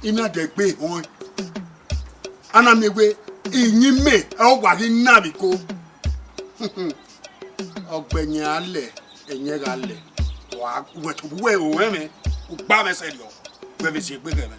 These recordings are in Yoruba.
ina de gbe won ana mi we iyin me o wa ri na bi ko ogbeyin ale eyin ga le wa we to we o we me o gba me se lo we be se gbe ge me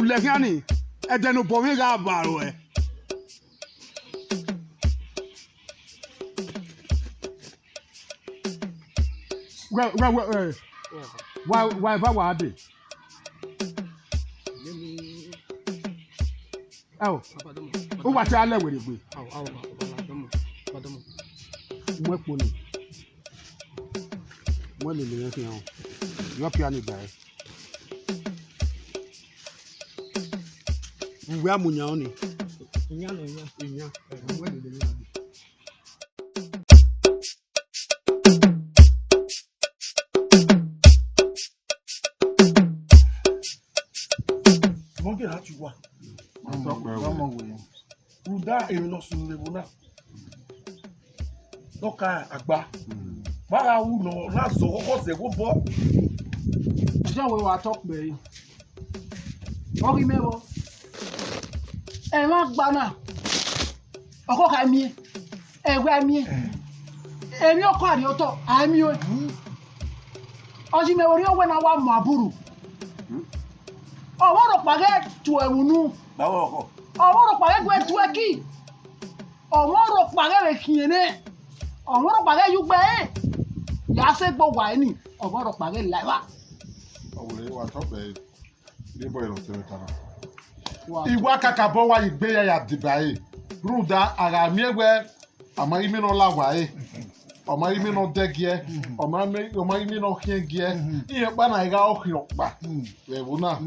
Lefiani edenu bomi ga baro e why va de oh o wa ti ale were gbe mo po ni mo le le fi han yo piano gba e we amunya oni inya we le le mo ge ha ti wa mo we uda e no sun le bona doka agba bara wu no la so koko se go bo je we wa talk be ori mero e ma gba na oko ka mi e gwa mi e mi oko ari oto ami o oji me ori owe na wa mo aburu owo ro page tu emunu bawo oko owo ro page gwe tu eki owo ro page re kiene owo ro page yu gbe ya se gbo wa ni owo ro page laiwa awure wa to be ni boy ro tere tara iwa kaka bo wa igbe ya dibai bruda ara mi egbe ama imi no lawa ọmọ imi no degie ọmọ imi no hiengie ihe pa na iga ohi okpa we bu na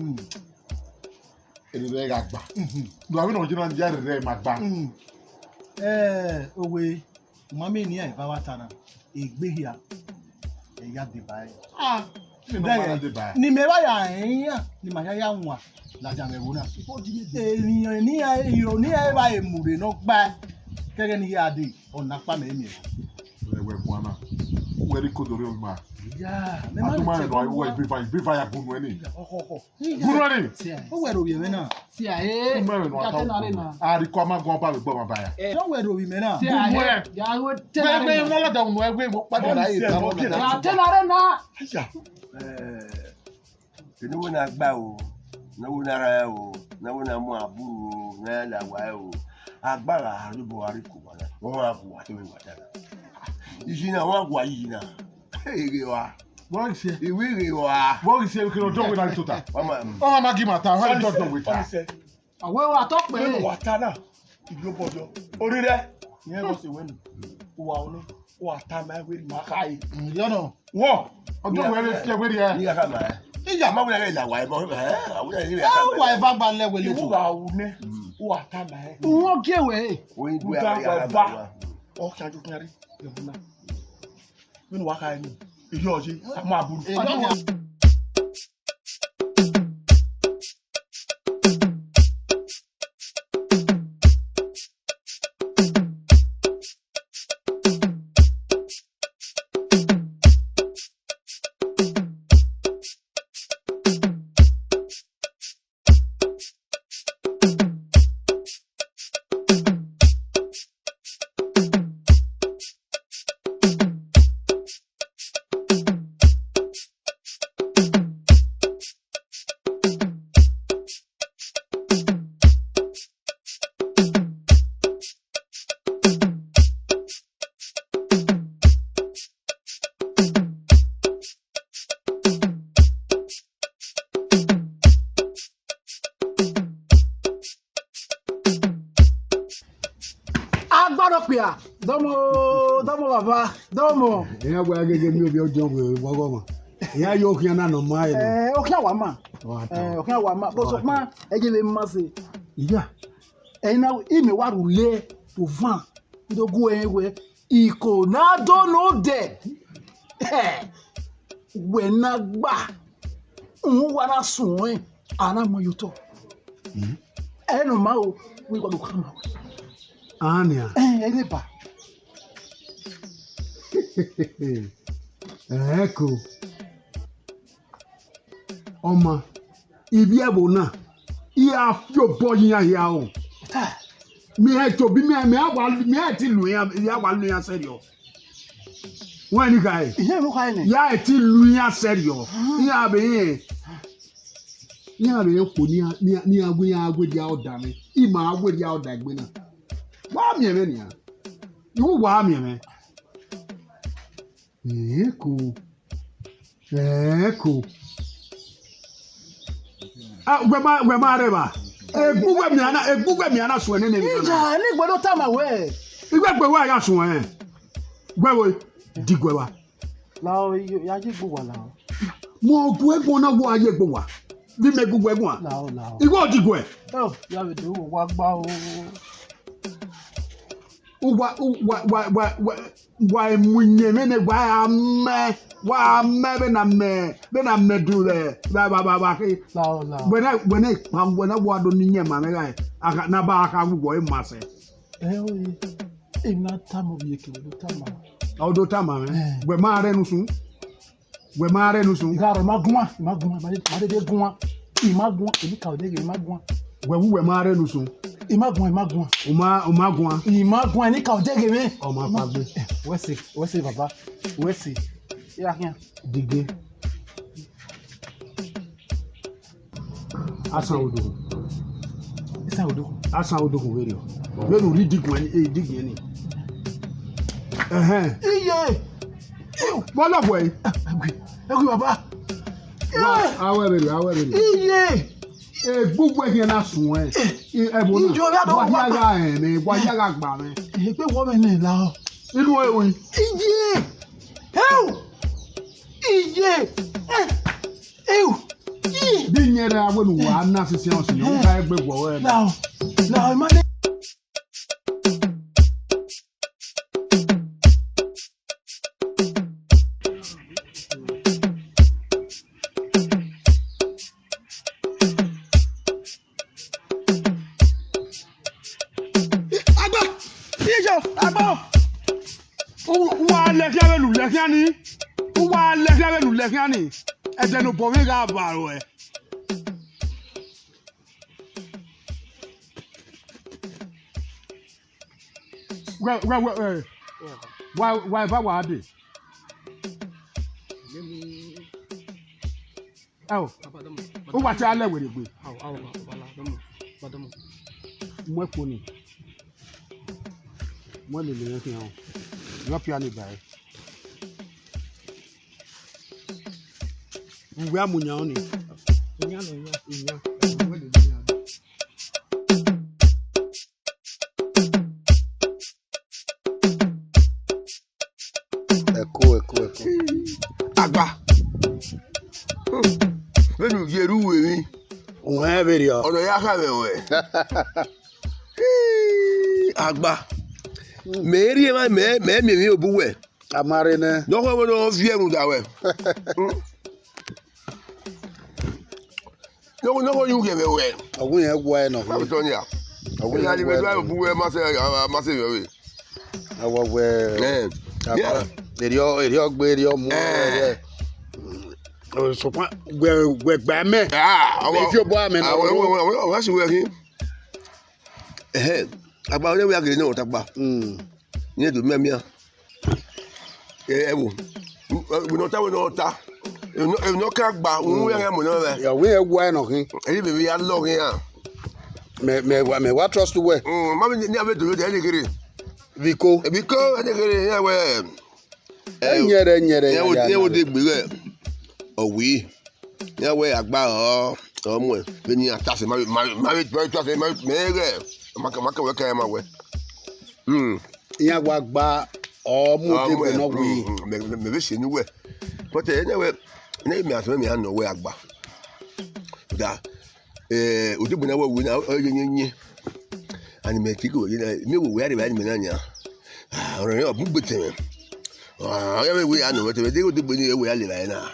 ere ga gba do abi no jina ndia ere ma gba owe mami ni e ba wa tana egbe hia e ya dibai ni me ba ya eyan ni ma ya nwa la ja me wo na ènìyàn ni iro ni e ba emure no gba kege ni ya de ona pa me mi we bwana we ri kodore o ma ya me ma atuma no we be fa ya bunu eni bunu eni o we ro bi me na si aye ya te na re na ari ko ma gon ba be gbo ma ba ya so we ro bi me na si aye ya wo te na we mo la da nu egbe mo padà ra e ta mo ya te na re na aya kini wo na gba o na wo na ra o na wo na mu aburu o na la wa o agbára aribo ariko wala won abu wa te we wa dara isina won agu ayi na ere wa wọ́n ṣe ìwé ere wa wọ́n ṣe kí ló dọ́gbé náà tota mama ọmọ magi mata wọ́n lè dọ́gbé ta awe wa talk pe pé wà ta náà ìlú bọ́jọ́ orí rẹ̀ ìyẹn lọ sí wẹ́nu wà ó ní wà ta máa wé máa ká yìí yọ̀nà wọ́n ọdún wẹ́rẹ́ fi ẹgbẹ́ rẹ̀ ni ka ma ìyá ma wo na la wa e mo àwọn na ni re wa e ba gba lewe le ìwú wà ó ní wà ta máa won gewe o yin bu Uda ya ba ba ọ ṣáájú fún yàrá ìyẹn náà nínú wákà ẹni èyí ọ̀ṣẹ́ àmọ́ àbúrò agbaro pe a domo baba domo eyan gwa gege mi obi ojo we bogo mo eyan yo kian na no ma e o kya wa ma ọ̀kẹ́ wà má bó sọ pé ẹ̀jẹ̀ lè má ṣe ìyá ẹ̀yin náà ìmì wà rúlé tó fàn nítorí ẹ̀yin wẹ̀ ìkò náà dọ́nà dẹ̀ wẹ̀ náà gbà ń wà náà sùn ẹ̀ àná mọ̀ yóò tọ̀ ẹ̀yin máa o wí gbọ́dọ̀ kà máa wẹ̀. Ania. Ẹ̀ lè bà. Eko. Ọmọ ibi ebo na iya fio boyin ya o. Mi e to bi mi e ti lu ya wa lu ya serio. Wọ́n ní kai. Ìyá mi kai ni. Ya e ti lu ya serio. Ya be yin. Ya be ko ni agwe dia oda mi. Ima agwe dia oda gbe na. Wa mi e me ni a. Yo wa mi e me. Eko. Gwema reba. Egugwe mi ana so ene ne. Ija ni gbodo ta ma we. Igwe wa ya so en. Gwewo digwe wa. Lao ya ji gbo wa lao. Mo gwe gbo na wo aye gbo wa. Bi me gugwe gbo wa. Lao. Igwe digwe. Oh, ya we do wa gba o. Wa munye mene wa ame be na me do le ba ke Lao. when I wa do ni nyema me ga aka na ba aka gugo e mase Oye. Ina tamo bi ke do tamo. o do tama me we ma re nu sun Garo magua ma de gua. Imagua e ka o de imagua. we ma re nu sun Imagua. o ma gwan Imagua ni ka o de me. o ma pa gbe Wese baba. Wese. Ya yan. dige asan odo Isa odo. asan odo ko were o we no ri digun ni digun ni Iye. Bọ́lá bọ̀ ẹ́. Ẹgbẹ́ bàbá. Awẹ́rẹ́. Iye. Gbogbo ẹ̀yẹ náà sùn ẹ̀. Ẹ̀bùn náà. Ìjọ yàtọ̀ wà. Wáyára ẹ̀ ní wáyára gbà mí. Èpè wọ́n mi ní ìlà ọ́. Inú ewu. Iye. Iye. Bí nyẹrẹ awẹ́nu wà á ná sísè ọ̀sìn ní wọ́n ká ẹgbẹ́ bọ̀ ẹ̀. Now, imagine. Agba. Wà lẹ́kẹ́ abẹ́lù lẹ́kẹ́ ni. Wà lẹ́kẹ́ abẹ́lù lẹ́kẹ́ ni. Ẹ̀jẹ̀ ló bọ̀ mí ká bàrọ̀ ẹ̀. Wà ìfá wà á dé. Ó wà tí alẹ́ wèrè gbé. Mọ́ ẹ̀kọ́ ni. Mọ́ lè lè yẹn fi hàn. Yọ́ pí á ní ìgbà ẹ̀. Ìwé àmúyàn ni. Ìyá. Ẹ̀kọ́. Agba. Bẹ́ẹ̀ni yẹ̀rù wèmí. Òun ẹ̀ bèrè ọ. Ọ̀nà yà kà mẹ́ wẹ̀. Agba. Mẹ́rí ẹ̀ máa mẹ́mí òbú wẹ̀. Amare ne. Dọ́kọ̀ bọ́ náà fi ẹ̀rù dà wẹ̀. Dọ́kọ̀ yóò kẹ̀ mẹ́ wẹ̀. Ọ̀gùn yẹn gbọ́ ẹ̀ nọ. Àbútọ́ ni à. Ọ̀gbìn yà ni bẹ́ẹ̀ bá òbú wẹ̀ má ṣe yọ̀ wẹ̀. Ẹwọ wẹ̀. Èrè ọgbẹ́ èrè ọmú. Sọ̀pọ̀ gbẹ̀gbẹ̀ mẹ́. Èfi ọ̀bọ̀ àmì náà. Àwọn wá sí wẹ̀ kí. Agba ọdẹ wíwá kiri náà ọ̀tá gba. Ní ètò mẹ́míà. Ẹ wò. Ìbùnà ọ̀tá wọn náà ta. Ìbùnà ká gba òun wíwá yẹn mọ̀ náà rẹ̀. Ìyàwó yẹn gbọ́ ẹ̀ nọ kí. Èyí bèbí yà lọ kí yà. Mẹ wá trust wẹ̀. Mami ní abẹ́ tòló tẹ̀ ẹ́ ní kiri. Viko. Ebi kó ẹ́ ní kiri yẹn wẹ̀. Nyẹrẹ. Yẹ wo de gbé rẹ̀. Ọ̀wé. Yẹ wẹ̀ àgbà ọmọ ẹ̀. Bẹ́ẹ̀ ni àtàsẹ̀ máa tó àṣẹ mẹ́rẹ̀. Maka wẹ̀ kẹ́yà máa wẹ̀. Ìyá wa gba ọmú dègbè náà wí. Mẹ̀bí ṣe ní wẹ̀. Pọ̀tẹ́ ẹ̀ ní wẹ̀ ní ìmì àtúnmí mi à ń nọ wẹ̀ àgbà. da odigbo na wewe na oyenyenye ani me tiko me wewe ari ba ni me na nya oro yo bu gbete ya wewe anu we te de odigbo ni wewe ale ba na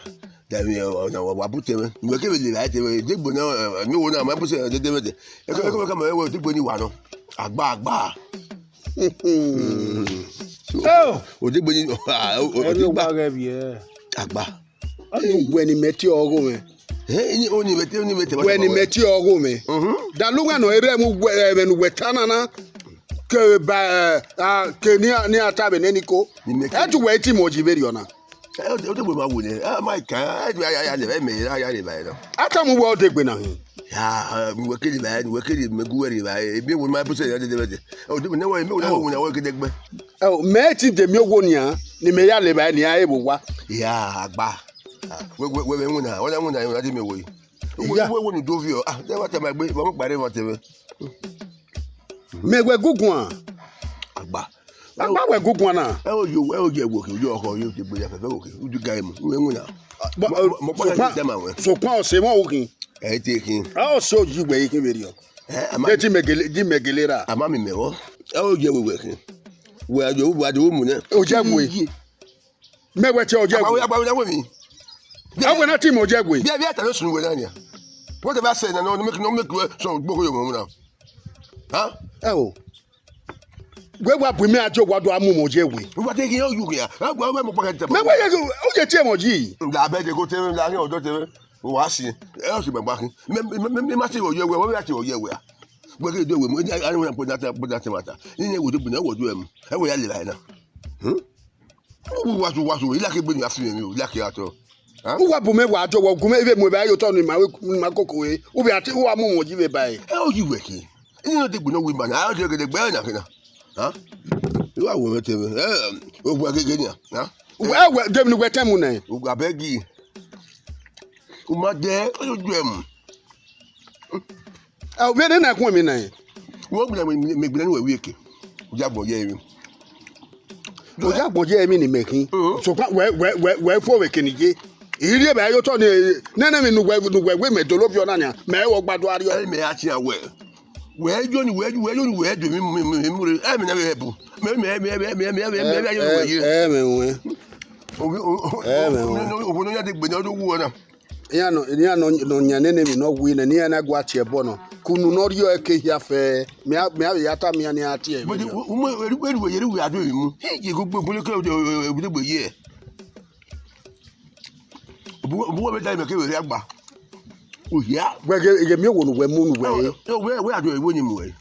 da mi na wa bu te me we ke le ba te we odigbo na mi wo na ma bu se de de e ko ka ma wewe odigbo ni wa no agba odigbo ni odigbo agba When he met your woman. Ni oni mete When he met your woman. Da lunga no ere mu wetana na ke ba ke ni atabe neniko. E tu weti moji veri ona. O de ma wo ni. My kan ya le me ya le ba no. Ata mu wo de gbe na hin. Ya mi we kele ba, we kele me guweri ba. E bi wo ma bu se ya de de. O de me na wo na wo ke de gbe. Me ti de mi owo ni a ni me ya le ba ni a e bo wa. Ya agba. We wona na di me wo yi. We ni do vi o. De wa te ma gbe, mo pare mo te we. Me we gugun Agba. Agba we gugun na. E o je wo ke ojo oko yo te gbe ya fe fe wo ke. Uju ga mu. We wona. Mo pa te ma we. So kwa o se mo okin. E te kin. O so ju gbe yi kin veri o. E ti megele ra. Ama mi mewo. E o je we kin. We ajo mu ne. O je mu. Me we che o je mu. Agba we mi. Awe na team o je gwe. Bia ta no sunu we na nia. What have I said? No make so gboko yo mo na. Huh? Oh. We wa bu mi ajo gwado amu mo je gwe. We take you you ya. Agba we mo pa ka te. Me we o je tie mo ji. La be de go te la ni odo te. Wa si. E o si gbagba kin. Me ma ti o ye we, we ya ti o ye we. We ke do we mo ani we po data mata. Ni wo do bu na wo do em. E we ya le la na. Wa so ila ke gbe ni afi mi o ila ke ato. Uwa bu me wa ajo wo gume ebe mo ba yo to ni ma koko e. Ubi ati uwa mu mo ji be bai. E o ji we ki. Ni no de gbe no we man. A o je ke de gbe na kina. Ha? Iwa wo me te me. O gba gege ni ha? We dem ni we temu na. O gba begi. O ma de o ju em. We de na kun mi na. Wo gbe me gbe ni we wi ke. O ja gbo ye mi. O ja gbo je mi ni mekin. So we fo we kenije. Iri be ayo to ni nene mi nugwe me dolobi ona nya me wo gbado ari o me achi awe we jo ni we do mi re e me na we bu me o no ya de gbe no wu ona ya no nya nene mi no wi na ni na gwa che bo no kunu no rio eke hia fe me ya ta mi ani ati e we yeri we ado mu ye go gbe bole ke o de gbe ye buwa be dai me ke we agba o ya we mi wo nu we mu nu we ado e wo ni mu we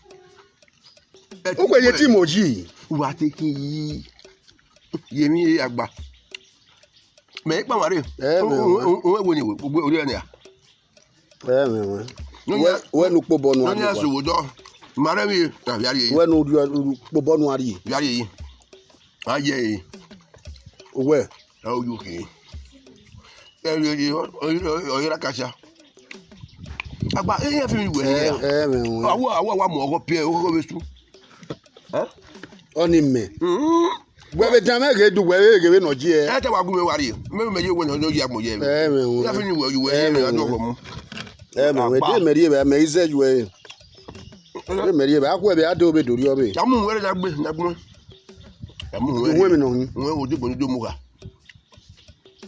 o gbe ye ti mo ji wa te ki ye mi agba me pa mare o wo ni we gbogbo ori eni a we nu po bonu ari no ya so wo do mare mi ta yari we nu po bonu ari yari aye we o yu ki oyira kasha agba e fi mi we ni awo mo ko pe o ko besu oni me we be dan me ge du we no ji e te wa gu me wari me ye we no ya mo ye ya fi ni we yu we me ado ko mu we de me ri be me ise ju e de me ri be akwa be ado be dori o be ya mu we na gbe ya mu we mi no we o de bo ni do mu ka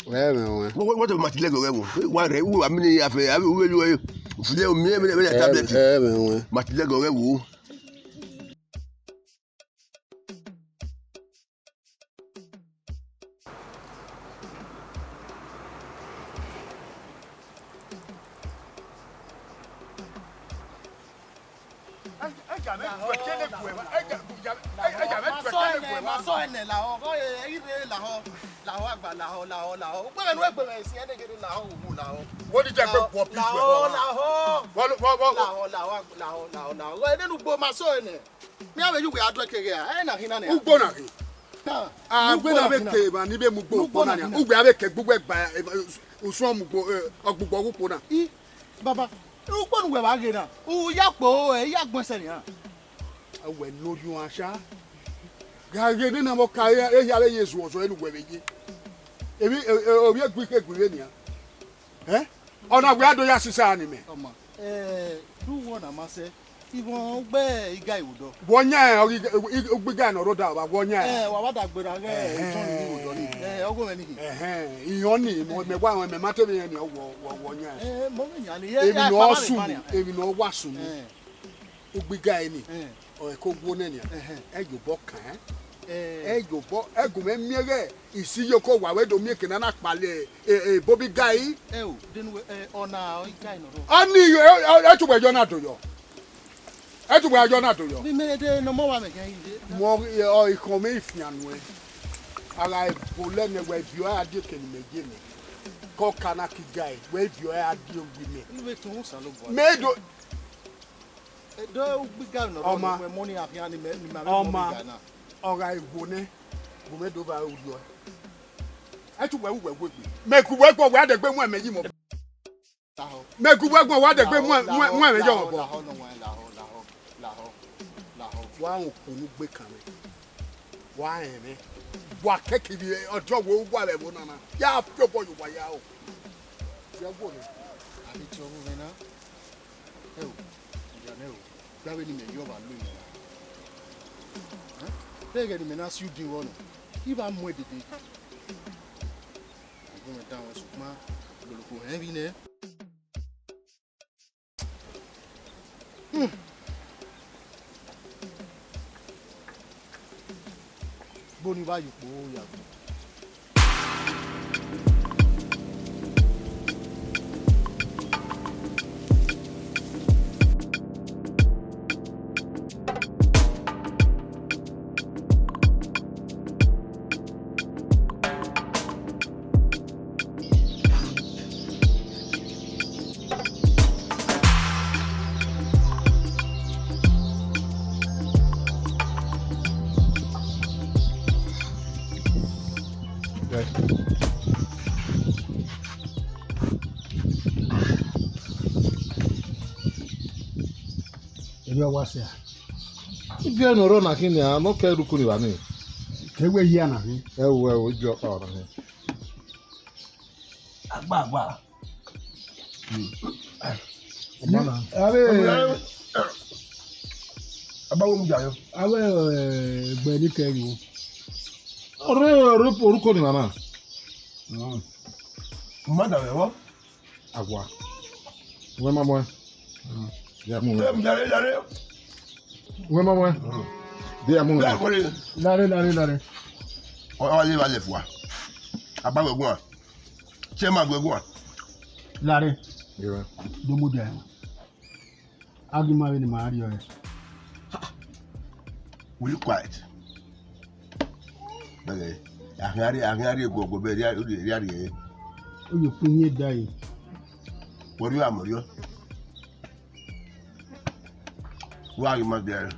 what of Matilego wa re wo amini afe abi wo lu fule o mi me tablet Matilego re wo Baba, you go we ba ge na. O yapo e yagbon se ni ha. We no you asha. Ga ge ni na mo ka e ya le Yesu o so enu we beji. Ebi obi egbe ke gure ni ha. Ona we ado ya sisa ani me. Oma. Do one amase. Even gbe iga iwudo. Wonya ogbiga na roda wa wonya. Wa wada gbera ge ton ni iwudo ni. Ogo ni. Iyan ni mo me wa won me mate be yan ni wonya. Mo me nya ni Ebi no sun, ebi no wasun. Ogbiga ni. O e ko gbo na ni. Ejo bo kan. Ejo bo egun me miere isi yoko wa we do mi kina na pale bobi gai. O denu ona iga ino ro. Ani etu gbejo na to yo. Etu gbejo na to yo. Ni me de no mo wa me kan ide. Mo o ikon me ifianu e. Ala ebo le ne we bio ade keni meje me. Ko kana ki gai we bio ade ogbi me. Ni we tun sa lo bo. Me do gbiga ino ro mo money afian ni me ni ma mo gbiga na. Ora ibone bo me do ba ujo etu we gbe meku we gbo we adegbe mu emeji mo meku we gbo we adegbe mu emeji mo bo wa on kunu gbe kan me wa ere wa kekiri ojo wo wa le bo nana ya fi bo yo wa ya o ya gbo ni abi ti o me na ya ne o dawe ni me yo ba lo ni Pega ni menas you do one. If I'm with it. I'm going down with Sukma. Look heavy ne. Boni ba you po ya. Eyo wase. Ibi no ro na kini a no ka ruku ni ba ni. Kewe yi ana hi. Ewo ibi o pa ora ni. Agba. Awe Abawo mu jayo. awe gbe ni keri o. Ore ruku ni mama. Mada we wo. Agwa. We mama. Ya mu. Jare. We mama. Dia mu. Ya ko le. Lare. O le ba le fwa. Abawo gun a. Se ma gbe gun a. Lare. Yeah. Domo dia. Agi ma we ni ma ri o. Will you quiet? Okay. Ahari go be ria ria. O ye punye dai. Wori amorio. Why you must there?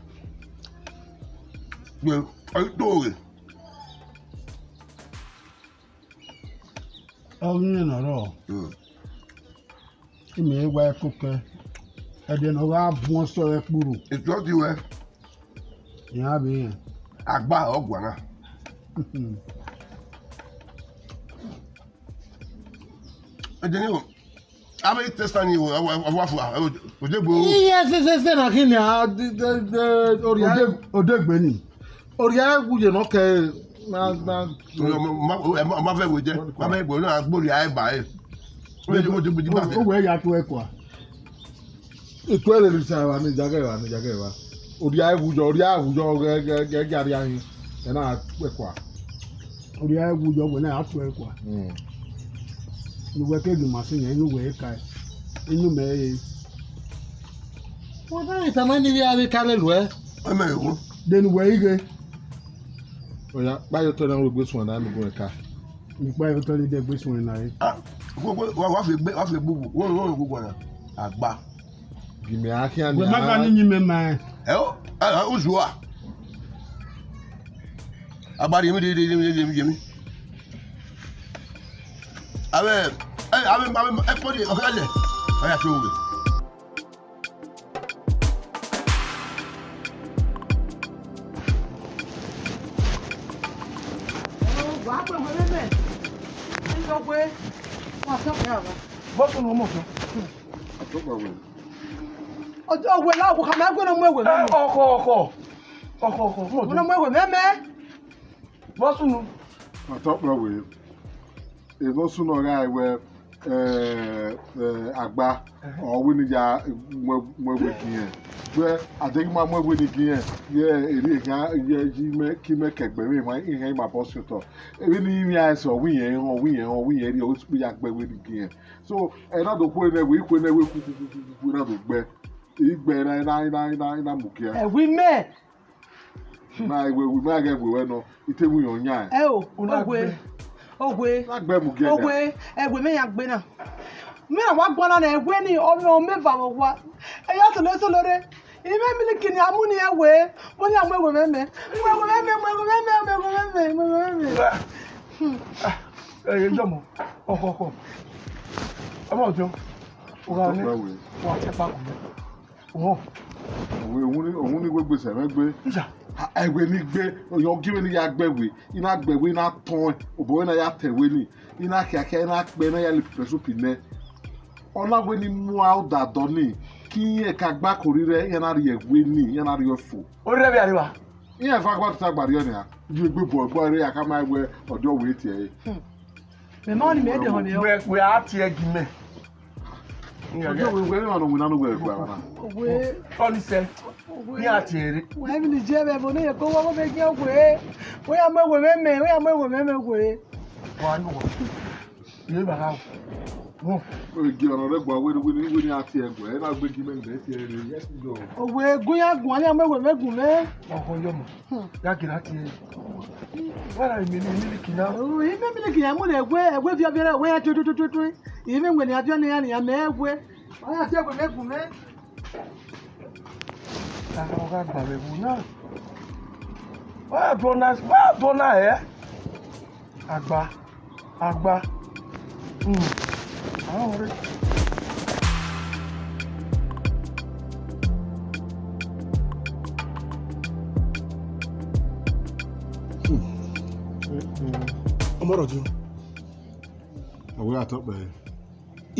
Well, I do it. O ni na ro. Imi wa kuke. E de no wa bu so e puru. It's not you eh. Ya be. Agba ogwa na. Ejeni abe testing you awafu odegbo. Yes na kini a odegbe ni. Ori a wuje no ke ma fe we je ma fe gbo na agbori ai ba e. O we ya to ekwa. Eto ele ni sa wa ni jage wa. Ori a wuje ge jari ahin. E na ekwa. Ori a wuje we na ato ekwa. Ni we ke gima se yen ni we kai. Inu me e. Wọ́n dáhùn ìtàmọ́ nílé àrí kálẹ̀ lù ẹ́. Ọmọ ìwọ. Denu we ige. Ọ̀yà báyọ̀ tó náà ló gbé sùn ọ̀nà àlùkò ẹ̀ka. Nípa ẹ̀rọ tó lè dé gbé sùn náà yìí. Wọ́n fi gbogbo wọ́n gbogbo ọ̀nà àgbà. Gbìmẹ̀ akíá ni Wọ́n má bá níyìn mẹ́ma ẹ̀. Ẹ ó zù wá. Agbárí yẹmi dédé. Abẹ́ ẹ kọ́ di ọ̀kẹ́ lẹ̀ ọ̀yà tó wù. Boss no mo so. Atọ́pọ̀ wẹ̀. Ọjọ́ we la ko ka ma gbe na mo ewe me. Ọkọ. Mo na mo ewe me. Boss no. Atọ́pọ̀ wẹ̀. Èso súnà ọ̀gá ìwẹ̀ àgbà ọ̀wé ni ya mọ̀wé kìíyẹn. Bẹ́ẹ̀ àdéhùnmá mọ̀wé ni kìíyẹn yẹ èrè ìhà kí mẹ́kẹ̀gbẹ́ mi ìhà ìhà ìmà bọ́ sọ̀tọ̀. Èmi ní ìrìn àìsàn ọ̀wé yẹn rí ọ̀wé ya gbẹ̀wé ni kìíyẹn. So ẹ̀dá tó kó ẹ̀nà ìwé ìkó ẹ̀nà ìwé kúkúkúkú ẹ̀nà tó gbẹ. Ìgbẹ́ ẹ̀nà mú kíá. Ewi me. Na ìwé ìwé àgẹ̀ ìwé ẹ̀nà ìtẹ̀wé yàn yàn. O, ogwe. Lágbẹ́ mú kíá. Ogwe, ewe me ya gbe na. Me wa gbona na ewe ni o me va wo wa. E ya so lore. Ime miliki ni amu ni ewe. Mo ni amu ewe me. Eh, jomo. Ọkọ. Ọmọ ọjọ́. Ọ̀gá ni. Wọ́n ti pa kù. Òun ní gbégbé sẹ̀mẹ́gbé. Ẹgbẹ́ ní gbé ọyọ gíwé ní ya gbẹ̀wé iná gbẹ̀wé iná tán òbòwé náà ya tẹ̀wé ní iná kíákíá iná pẹ́ náà ya lè pẹ̀sù pìnẹ́. Ọláwé ní mú àwòdà dán ní kí ẹ̀ka gbá kò rí rẹ̀ yẹn náà rí ẹ̀wé ní yẹn náà rí ẹ̀fọ́. Orí rẹ̀ bí àríwá. Ìyẹn fún agbá tó ta gbàdí ọ̀nà ju gbé bọ̀ rẹ̀ àká máa wẹ ọjọ́ òwe tiẹ̀ yìí. Me ma ni me de ho ne o. We are tie gime. Ọjọ́ òwe ní ọ̀nà òun náà ló wẹ̀ gbà wọn. Ogwe. Only say ni atiere. Wa mi ni je be mo ne ko wa mo be je ogwe. We ya mo ewe me ogwe. Wa nu wo. Ye ba ha. Wo. Oge ọ̀nà rẹ̀ gbà wé ní àti ẹ̀gbọ́ ẹ̀ náà gbé gímẹ̀ ní ẹ̀ ti ẹ̀ rẹ̀ yẹ́ sí jọ. Ogwe gun ya gun ani mo ewe me gun me. Ọkọ yo mo. Ya kira tie. Wala mi ni kina. O ime miliki ya mo le egwe fi obere we ya tutututu. Ime ngwe ni abio ni ya me egwe. Wa ya ti egwe me gun me. Ara ọ̀gá Agba Vbe náà. Wá dọ́nà ẹ̀. Agba. Àwọn ọ̀rẹ́. Ọmọ ọ̀rọ̀ jù. Òwe àtọ́pẹ̀ yìí.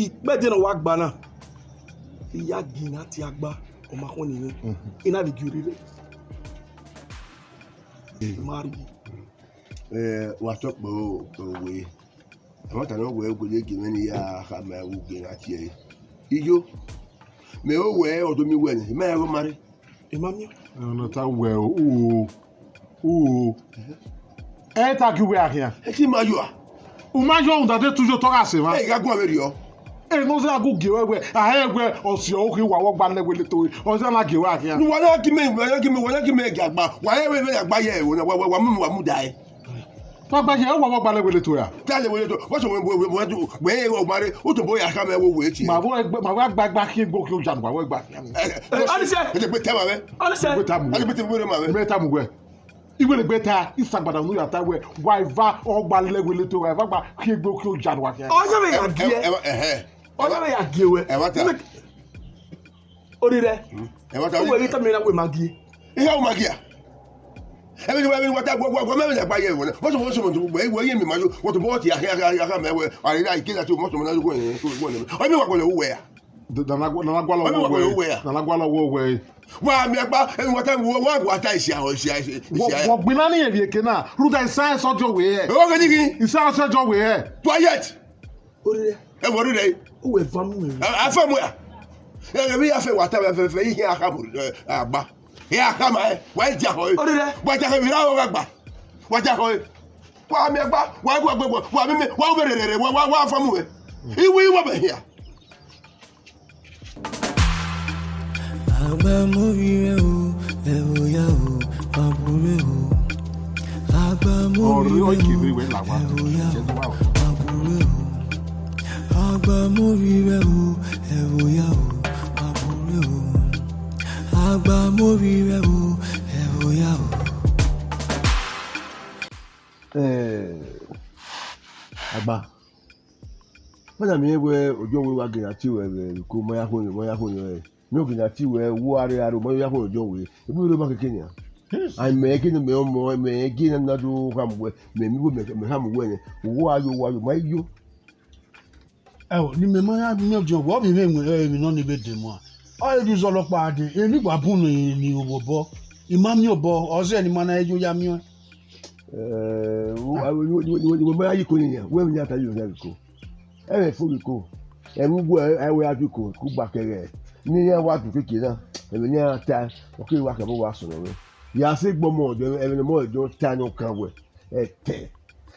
Ìpẹ́jẹ́ náà wá gba náà. Ìyá Gina ti Agba. Ọmọ akọ nìyẹn iná lè gírí rẹ mari. Wà á tọ́pọ̀ òwe àwọn tàbí ọ̀wẹ́ ògbélé gèmé ni yà á máa wù gbé àti ẹ̀ ijó mẹ ó wẹ̀ ọ̀dọ́ mi wẹ̀ ní mẹ́rin ẹ̀rọ mari. Ìmàmí. Ọ̀nà tá wẹ̀ o. Ẹ ta kí wẹ̀ àkíyà. Ẹ ti máa yọ à. O máa yọ ohun tàdé túnjọ tọ́ka sí ma. Ẹ ìgbàgbọ́ àwẹ̀ rí ọ. Ẹ ní ọ̀sẹ̀ àgọ́ gèwé wẹ̀ àhẹ́wẹ̀ ọ̀sẹ̀ òkè wà wọ́n gba lẹ́wẹ̀ létò ọ̀sẹ̀ náà gèwé àkíyà. Wọ́n náà kí mi gàgbà wà á yẹ àgbà yẹ wà mú wà mú da ẹ. Pápá yẹ wọ́n gba lẹ́wẹ̀ létò yà. Tí a lè wọlé tó wọ́n sọ wọ́n yẹ wọ́n mari ó tó bóyá ká mẹ́ wọ́n wò é tiẹ̀. Màá gbàgbà kí n gbó kí o jà nùgbà wọ́n gbà. Ọ̀nìṣẹ́. Ẹ lè gbé tẹ́ ma wẹ́. Ọ̀nìṣẹ́. Ẹ lè gbé tẹ́ mi wẹ́. Mẹ́ta mú wẹ̀. Ìwé lè gbé ta ìsàgbàdàn ní yàtá wẹ̀ wà ìfá ọgbà lẹ́wẹ̀ létò wà ìfá gbà kí n gbó kí o jà nùgbà. Ọjọ́ mi yà gé ẹ. Ọjọ́ mi yà gé wẹ̀. Ẹ wá ta. Orí rẹ̀. Ẹ wá ta. Ó wẹ̀ ní tẹ́mi náà wẹ̀ máa gé. Ihe ọmọ gị a. Ebe ni wọ́n ta gbọ́ mẹ́rin ẹ̀gbá yẹ wọ́n wọ́n sọ wọ́n wọ́n yé mi máa yọ wọ́n tó bọ́ ti àkà mẹ́wẹ́ àríyá ìkéjà tí wọ́n sọ wọ́n lọ́wọ́ yẹn tó wọ́n lẹ́mẹ́ ọ̀bí wà pẹ̀lú owó ẹ̀. Nanagwala wọ́wẹ́. Wọ́n àmì ẹ̀gbá ẹni wọ́n ta wọ́n àgbà ta ìṣe àwọn ìṣe àyà. Wọ́n gbin náà ní èdè èké náà rúdà ìsáyẹ̀ sọ́jọ́ wẹ̀ ẹ̀. Owó kejì kí. Ìsáyẹ̀ sọ́jọ́ wẹ̀ ẹ̀. Toilet. Orí rẹ̀. Ẹ wọ orí rẹ̀. Ó wẹ̀ fámú rẹ̀. Afẹ́ mu yà. Ẹ bí yà fẹ́ wà tá fẹ́ yí àkàmù àgbà. Yà àkàmù ẹ̀ wà á jà kọ́ ẹ̀. Orí rẹ̀. Wà á jà kọ́ ẹ̀ fi láwọn àgbà. Wà á jà kọ́ ẹ̀. Wà á mi ẹgbà wà á gbọ́ wà á mímí wà á bẹ̀rẹ̀ rẹ̀ wà á fọ́mù ẹ̀. Ìwé ìwọ̀ bẹ̀ yà. Agba Vbe Orire o, ẹ̀rọ ya o, àbúrò o. Agba Vbe Orire o, ẹ̀rọ ya o, àbúrò o. Agba Vbe Orire o, ẹ̀rọ ya o, àbúrò o. Agba Vbe Orire o, ẹ̀rọ ya o. Agba. Mọ́nà mi wẹ́ ojú òwe wa gẹ̀rẹ́ àti ìwẹ̀ kó mọ́yá fún yẹn. Mi ò kìí àti ìwẹ̀ wó aró mọ́yá fún ojú òwe. Ebi ló bá kékeré yẹn. Àmì ẹ̀kí ni mẹ́ ọmọ ẹ̀mẹ̀ ẹ̀kí ni nàdó hàmùwẹ̀ mẹ̀mí wò mẹ̀hàmùwẹ̀ yẹn. Owó ayò máa yó. Oh, ni me ma mi ojo wo mi mi no ni be de mo. O e zo lo pa de. E ni gba bunu ni obo. Imam yo bo o se ni mana ejo ya mi. Wo ma yi ko ni ya. Wo mi ata yo na ko. E fo ko. E mu bo e we aju ko ku gba kere. Ni ya wa tu keke na. E ni ata o ke wa ka bo wa so lo. Ya se gbo mo ojo e ni mo ojo ta no kan we. E te.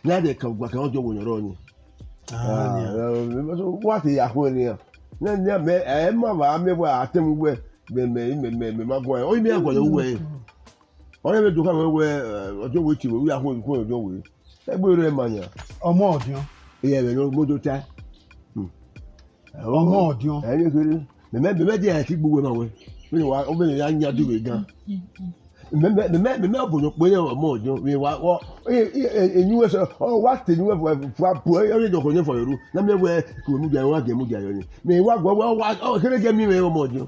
Na de kan gba kan ojo wo yan ro ni. What is happening? I'm me my boy. Oh, me, I'm going away. Or ever to come away, or do with you. We are going to go away. That will remain. Or more, you know. Yeah, no good time. Or more, you know. And you could remember, I think we went away. We were over the young yard again. Remember the Melbourne, where more, you know, in US, oh, what the new for you for you. Number where could move your work and move your may walk well, oh, can I get me more?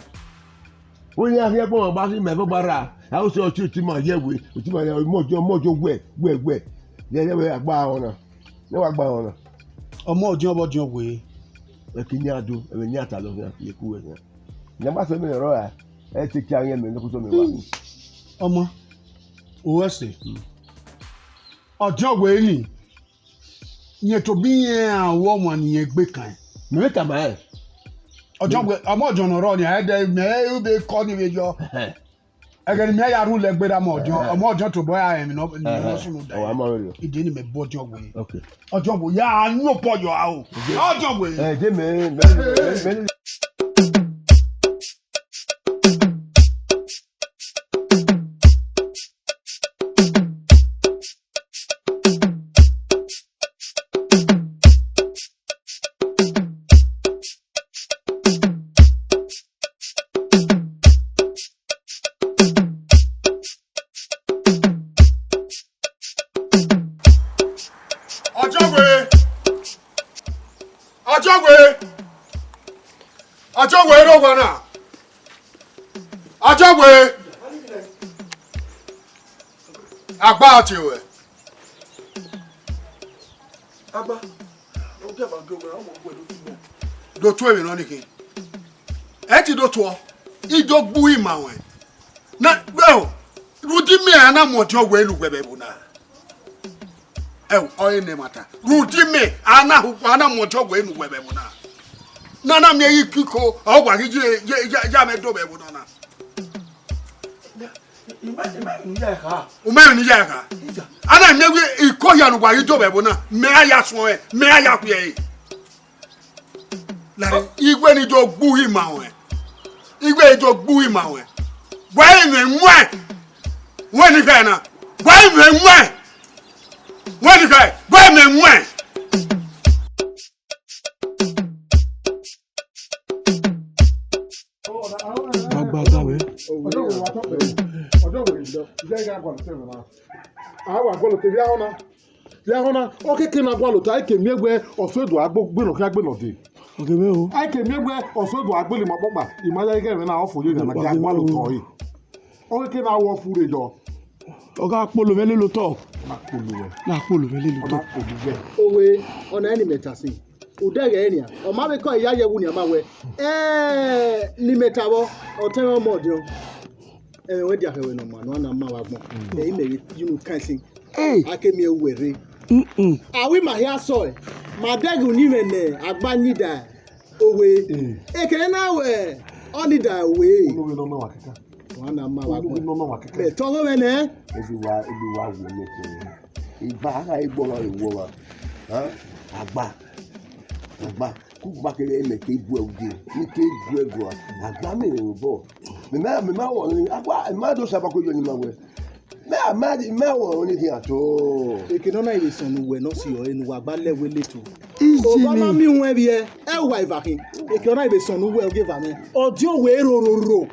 When you are here about him, ever bara, I also treat him my year with my mojo where. Then we are bound. No, I'm bound. Or more job about your way. Like in Yadu, and when Yata love you, cool. Never so many royal. I take care of him and look at me. Ọmọ o se ọjọ́ we ni yẹn tó bí yẹn àwọn ọmọ nìyẹn gbé kan me ta ba e ọjọ́ we ọmọ ọjọ́ no ro ni e de me u be ko ni we jo e ga ni me ya ru le gbe da mo ọjọ́ tó boy am no no so no da o ama re ide ni me bo ọjọ́ we okay ọjọ́ we ya anu po yo a o ọjọ́ we de me Ajagwe Agba ati we Agba o ke ba go ra mo gbe do tu e no ni kin e ti do tu o ijo gbu ima wen na well rudi me ana mo jo we lu gbebe bu na o e ne mata rudi me ana mo jo we lu gbebe bu na na me yi kiko o gwa gi ja me do be bu na Umeni yaka. Ana nyewe ikoya no gwa yido bebo na me aya so e me aya ku ye. La igwe ni jo gbu hima we. Igwe jo gbu hima we. Gwa ime mwe. Woni ka na. Gwa ime mwe. Woni ka. Gwa ime mwe. Agba we. Okeke na gwalo ta ike miegwe oswedu agbo gbeno ka gbeno de. Ogeme o. Ike miegwe oswedu agbeli mapokpa imaya ige na ofu ye na ga gwalo to yi. Okeke na wo fure jo. Oga polo vele lo to. Na polo vele lo to. Owe ona eni metasi. Udege enia. O ma be ko iya yewu ni amawe. Ni metabo o tenwo modio. We dia hewe no man na ma wa gbon. E ime you kan sin. Akemi ewere. Awi ma hia so e. Ma degu ni mene agba nida. Owe. Ekere na we. Onida we. No ma wakika. Wana ma wa gbon. No ma wakika. Be to we ne. Ebi wa wo loko. Iba ha igbo lo iwo wa. Agba kukubakele emeke ibu ewude nike ibu ego agba mi bo me ma wo ni agba ma do sabako yo ni ma we me wo ni ki ato ekeno na ile sonu we no si yo enu agba lewe letu o ba ma mi won bi e wa ivakin ekeno na ile sonu we o give am odi o we rororo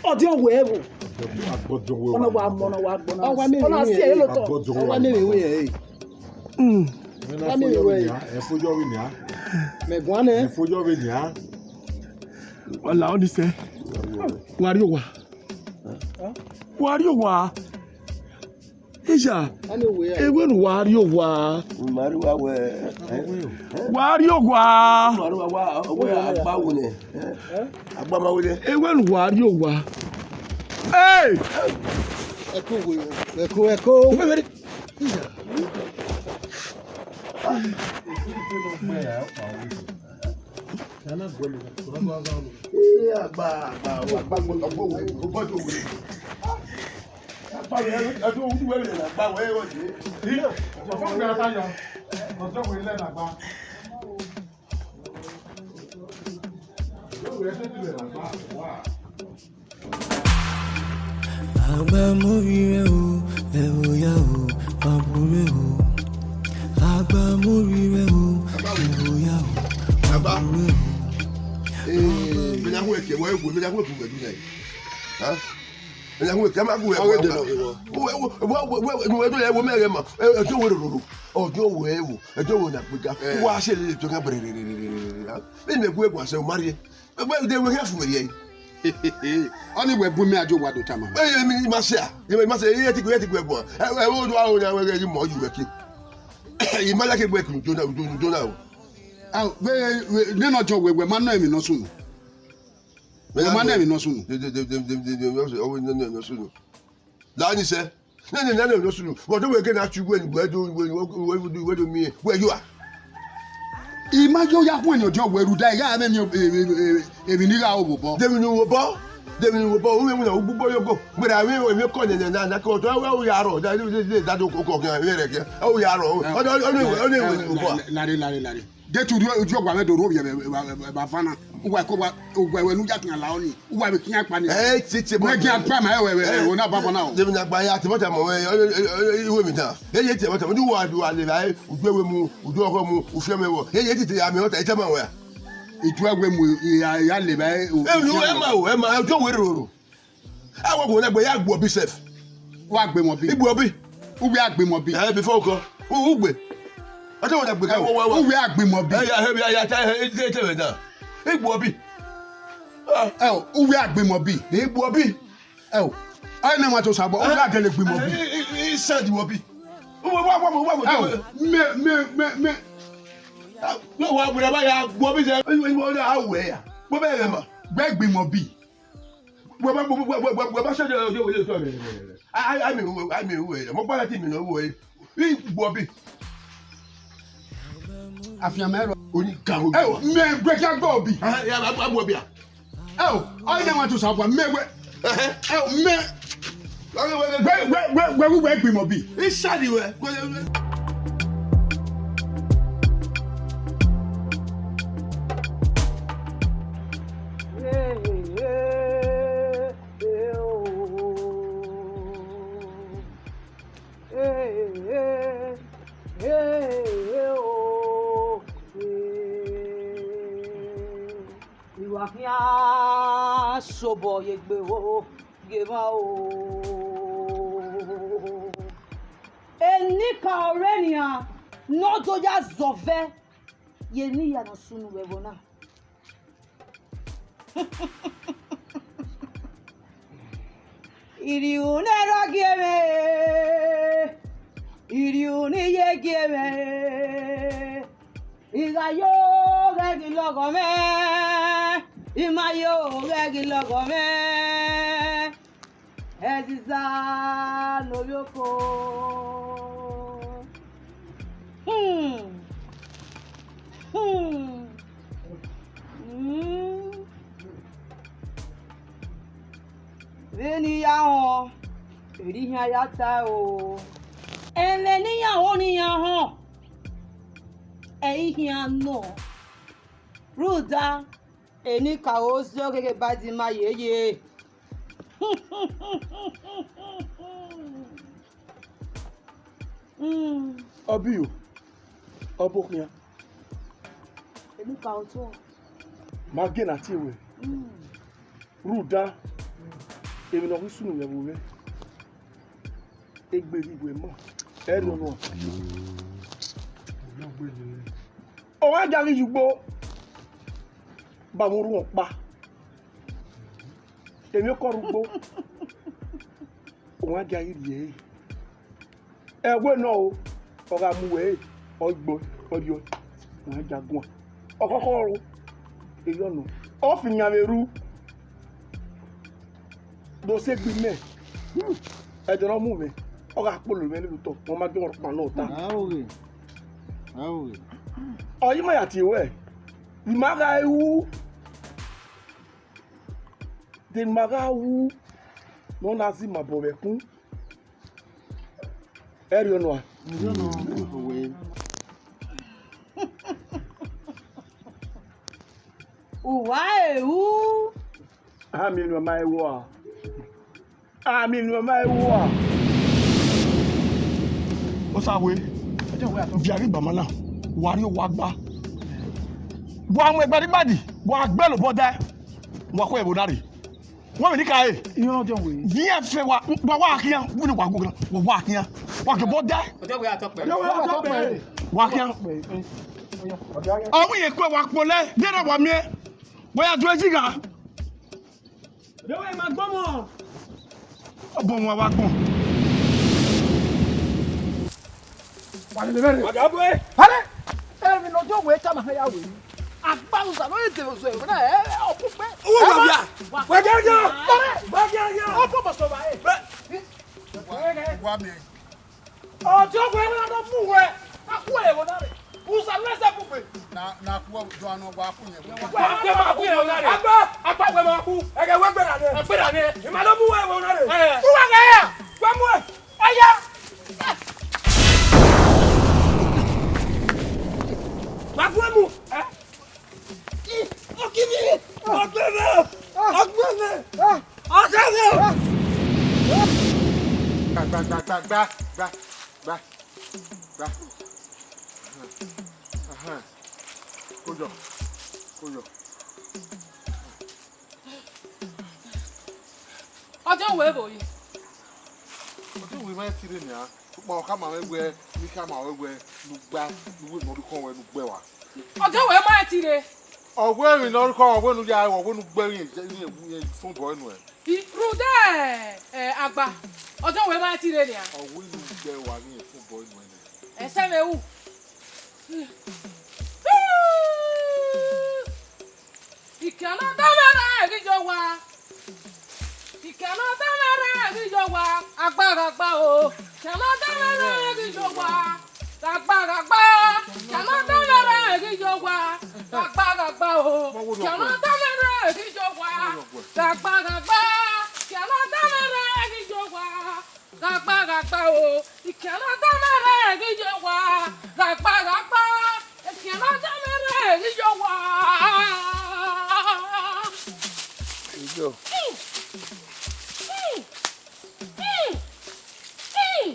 odi o we ewo ona wa gbona ona si e lo to ona mi we e Efojo wi ni a. Megwane. Efojo wi ni a. Wala oni se. Wari o wa. Isha. Anyway, Ewe nu wari ogwa. Mari wa we. Wari ogwa. Mari wa we agba wo ne. Agba ma wo ne. Ewe nu wari ogwa. Hey! Echo. Agba Vbe Orire o, ewoya o, abure o. Agba Vbe Orire o, ewoya o, abure o. Benya ho eke wo egwu benya ho eku gbedu nai. Ha? Benya ho eke ma go Awe de no wo do le wo mere ma. Ejo wo roro. Ojo wo ewu. Ejo wo na pega. Wo a se le to kan brere. Be me gu egwu ase o mari. Be de wo hefu me ye. Oni we bu mi ajo wa do tama. Mi ma se a. Ye ma se ye ti go egwu. E wo do awo na we ge mo ju weki. Yi ma la ke gbe ku do na o. Ah, we no jo we man no emi no sunu. We man no emi no sunu. No sunu. La ni se. No sunu. But do we get na chu we do me. Where you are? Imajo ya kun ni ojo we ru dai ya me mi emi ni ga obobo. Demi ni wo bo. O we mu na gbugbo yogo. Gbe da we ko na ko to we ya ro. Da do ko kan re ke. O ya ro. O bo. Lare. De tu ojo gwa me do ro ye ba fana. Uwa ko wa we nu ja kan la oni. Uwa be kian pa ni. Titi mo. Me kian pa ma we na baba na o. Demi na gba ya ti mo ta mo we iwe mi ta. Ye ti mo ta mo du wa le lai ugbewe mu udu oko mu ufie me wo. Ye ti ya mi o ta ite ma we. Itu agbe mu ya le ba o. E ma ojo we roro. Awo ko na gbe ya gbo bi sef. Wa gbe mo bi. Igbo bi. Uwe agbe mo bi. Before ko. Ugbe. Ojo wo na gbe ka wo. Uwe agbe mo bi. Ya ta te we na. Igbo bi. Uwe agbe mo bi. Igbo bi. Ai na ma to sabo. Uwe agele gbe mo bi. Send wo bi. Wa. Me. No wa bura ba ya gbo bi se. Wo na awe ya. Wo be re ma. Gbe gbe mo bi. Wo ba se de ojo we so re. I mean we. Mo pa ti mi no wo. Igbo bi. Afian mero. Oni ka o. Me gbe ka gbo bi. Ya agbo bi a. Ai na ma to sabo me we. Me. We gbe mo bi. Isadi we. Iwafia sobo yegbe wo gema o. Enika orenia no doja zove yeni ya na sunu webona. Iriune rageme. Iriune yegeme. Igayo regi logome. Imayo regi logome. Eziza noyoko. Veni ya hon. Eri han ya ta o. Ele ni ya hon ni ya hon. Ehian no. Ruda eni ka ozo gege badi ma yeye. Obiyo. Obokunya. Eni ka ozo. Magena tiwe. Ruda emi no sunu le wo we. Egberi we mo. E no. O wa jari yugbo ba mo ru pa èmi ko rugbo o wa jari ri ẹgbẹ́ náà o ọ̀gá mu wẹ̀ ọgbọ́n ọdíọ̀ wọ́n á jagun ọkọ̀kọ̀ ọ̀rọ̀ èyí ọ̀nà ọ̀fìyàmẹ̀rú dọ́sẹ̀ gbin mẹ́ ẹ̀jọ̀ náà mú mi ọ̀gá àpòlò mi nílùú tọ̀ wọ́n má gbé ọ̀rọ̀ pa náà ta. ọ̀yìn mọ̀ yàtì ìwẹ̀ ìmára ewu dèmàrà wú wọ́n náà sì mà bọ̀ rẹ̀ kún ẹ̀rí ọ̀nà à. Uwa ewu. Àmì ni màmá ewu à. Àmì ni màmá ewu à. Ó sáwé bíarí bàmá náà wàrí owó agbá. Bọ́ àwọn ẹgbẹ́ nígbàdì bọ́ àgbẹ̀ ló bọ́ dá wọ́n kọ́ ẹ̀bùn dárì. Wọ́n mi ní ká yé. Ìyẹn ọjọ́ wèé. Yíyẹ fẹ́ wa wá àkíyàn wọ́n ní wà gbogbo náà wọ́n wá àkíyàn wọ́n kì bọ́ dá. Ọjọ́ wèé àtọ́pẹ́. Wà àkíyàn. Àwọn yẹn pé wà pọ̀lẹ́ dẹ́rẹ́ wà mí ẹ́ wọ́n yà tó ẹ́ sí ká. Lọ́wọ́ máa gbọ́ mọ̀. Ọgbọ̀n wọn wá gbọ̀n. Àdàbọ̀ ẹ̀. Hálẹ̀. Ẹ̀rìn lọ́jọ́ wèé ká máa yá wèé. Àgbàlùsà ló ń tẹ̀lé oṣù ẹ̀rọ náà ẹ̀ ọ̀pọ̀ pẹ́. Owó bàbá. Wàjẹ́jọ́. Wàjẹ́jọ́. Ọ̀pọ̀ bọ̀sọ̀ báyé. Wá mi. Ọjọ́ wèé náà lọ fún wẹ̀. Akú ẹ̀rọ náà rẹ̀. Usa lẹ́sẹ̀ púpẹ̀. Na kuwa do ano wa ku yen. Àgbẹ̀ máa kú ẹ̀rọ náà rẹ̀. Àgbà wẹ̀ máa kú. Ẹ̀gẹ̀ wẹ́ gbẹ̀rẹ̀ rẹ̀. Gbẹ̀rẹ̀ rẹ̀. Ìmọ̀lẹ́ mú wẹ̀ ẹ̀rọ náà rẹ̀. Mú wẹ̀ kẹ́yà. Gbẹ̀mú ẹ̀. Ọ̀yá. Magwemu. Okini. Ogbere. Ogbere. Ọ̀sẹ̀rẹ̀. Gba. Kójọ. Ọjọ́ wo ebo yìí? Ọjọ́ wo máa ti rí ni a? Púpọ̀ ká máa wẹ́gbẹ́ ní ká máa wẹ́gbẹ́ lùgbà lùwé lórúkọ wọn lùgbẹ́ wa. Ọjọ́ wo máa ti re? Ọ̀gbẹ́ rìn lórúkọ ọ̀gbẹ́ nu ya ọ̀gbẹ́ nu gbẹ́rìn yẹn fún bọ̀ ẹnu ẹ̀. Rúdẹ́ àgbà. Ọjọ́ wo máa ti re ni a? Ọ̀gbẹ́ nu gbẹ́ wa ní fún bọ̀ ẹnu ẹ̀. Ẹsẹ̀ mi wù. Ìkànnà dámẹ́rẹ́ ìdíjọ wa. Ìkànnà dámẹ́rẹ́ ìdíjọ wa. Agbára gbá o. Ìkànnà dámẹ́rẹ́ ìdíjọ wa. Agbára gbá. Ìkànnà dámẹ́rẹ́ ìdíjọ wa. Agbára gbá o. Ìkànnà dámẹ́rẹ́ ìdíjọ wa. Agbára gbá. Ìkànnà dámẹ́rẹ́ ìdíjọ wa. Agbára gbá o. Ìkànnà dámẹ́rẹ́ ìdíjọ wa. Agbára gbá. Ìkànnà dámẹ́rẹ́ ìdíjọ wa.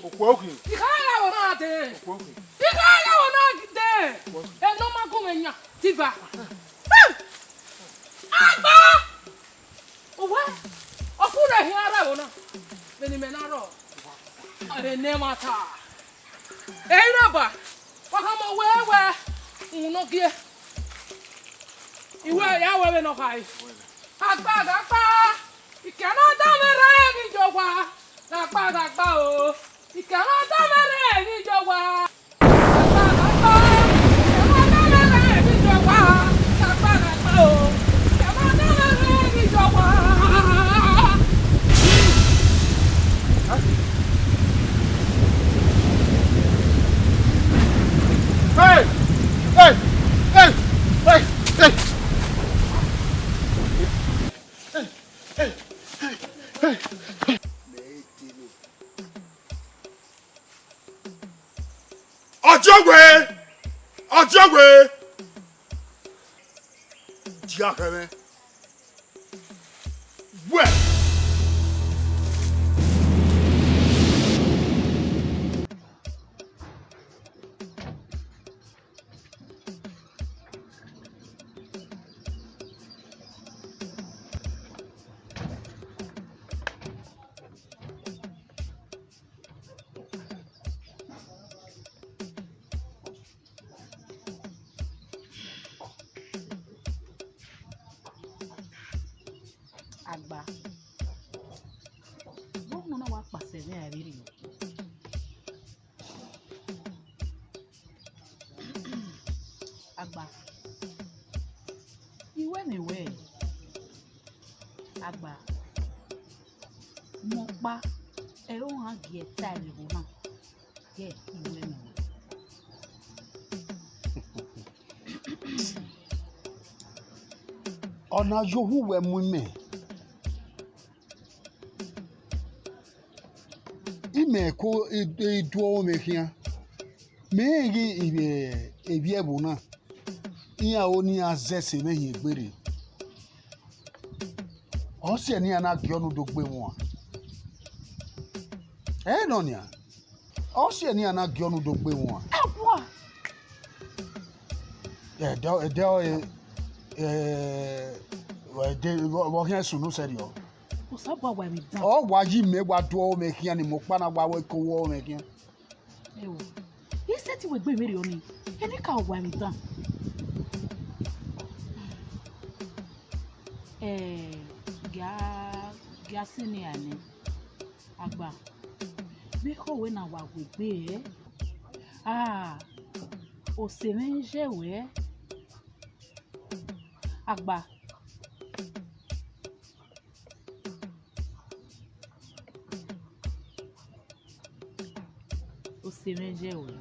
Òkú òkè. Ìkáyàwó náà dé. Òkú òkè. Ìkáyàwó náà dé. Ẹnu máa gún ẹ̀yàn tìfà. Àgbà! Òwe ọkùnrin ẹ̀hìn ara wò náà. Bẹ́ẹ̀ni náà rọ̀. Ọ̀rẹ́ ní ma ta. Èyí náà bà. Wọ́n mọ wẹ́wẹ́ ńnú kí ẹ. Ìwé ẹ̀yà wẹ́wẹ́ náà kàí. Àgbàdàgbà. Ìkànnà dámẹ́rẹ́ níjọ wa. Àgbàdàgbà o. Ìkànnà dámẹ́rẹ́ níjọ wa. Àgbàdàgbà. Ìkànnà dámẹ́rẹ́ níjọ wa. Àgbàdàgbà o. Ìkànnà dámẹ́rẹ́ níjọ wa. Hey! Ọjọ́gbé jí akẹ́rẹ́ wẹ̀. Agba. Wọ́n náà wá pàṣẹ ní àrírí o. Agba. Iwe mi we. Agba. Mo pa e o han gi eta le bo na. Ye, iwe mi we. Ona yohu we mu me. Ime ko eduo me hia. Me gi ebi ebu na. Iya oni azese me hi egbere. O se ni ana gi onu dogbe mu a. No nia. O se ni ana gi onu dogbe mu a. Abua. Wo hia sunu serio. O sabwa wa mi dan. O wa yi me wa do me hia ni mo pa na wa we ko wo me hia. Ewo. Ise ti we gbe mi re oni. Eni ka wa mi dan. Ga sini ani. Agba. Bí kọ̀wé na wà gbègbè òsèré ń ṣèwé Agba. Òsèré ń ṣèwé.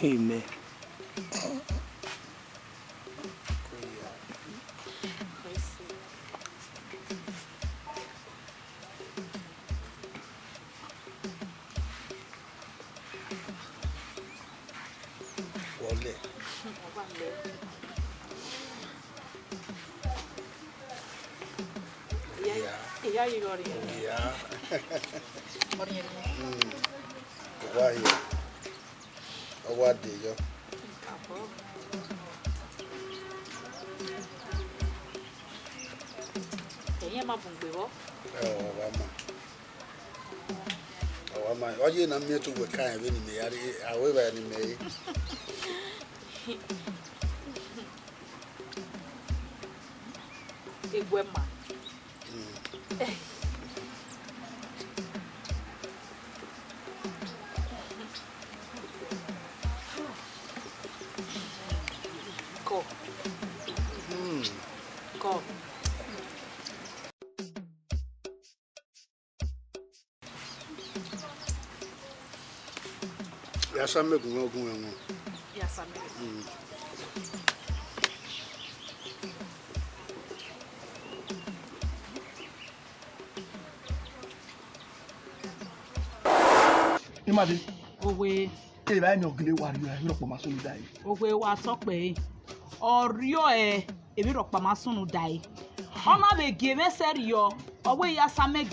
Amen. Wọlé. Ìyá yìí lọ rí. Ìyá. Wá yẹ. Ọwọ́ adé yọ. Ẹ̀yin máa bùn gbé wọ́. Ọwọ́ ma. Ọjọ́ na mi to we kan we ni me yare awe ba ni me. Egwe ma. Go. Ya samme ogun enwo. Ya samme. Imade. Owe. Eba ni ogile wa ri ro po ma so ni dai. Owe wa so pe. Orio ebi ro pa ma sunu dai. Ona be give serio. Owe ya samme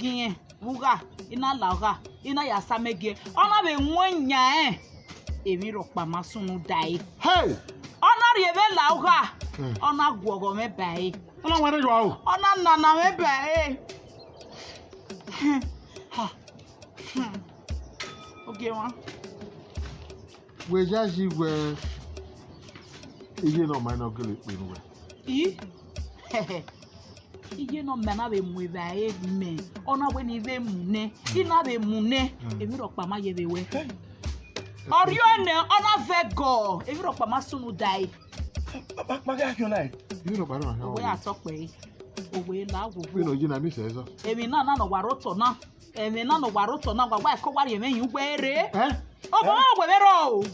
wuga ina laga ina ya samme ona be nwonya èmi rò pa máa sunu dai Hey! ona riebe la uga ona gwogo me bai Ona wari yo o. ona nana me bai ha okay wa We just we iye no ma no gele pe we. Iye no mena be mu bai me ona we ni be mu ne ina be mu ne èmi rò pa ma ye be we Orione ona vego èmi rò pa ma sunu dai Ma ga ki ona e. You no ba no. we atokpe owe la wo We no jina mi se so. èmi na no waroto na èmi na no waroto na gwa ko wari eme yin gbere obo ogbe mero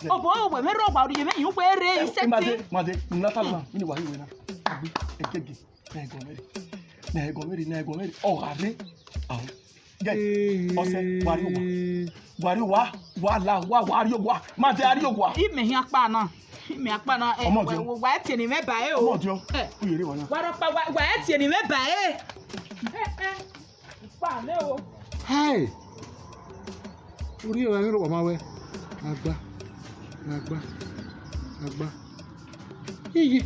obo ogbe mero gwa ri eme yin gbere iseti Made na ta ma ni wa hiwe na agbe ekege na ego meri o gare awo ge ose wari wa wari wa ma te ari ogwa ime hin apa na wa tie ni meba e o omojo uyere wa na wa pa wa tie ni meba e pa le o Hey! Uri o ro ma we. Agba. Iye.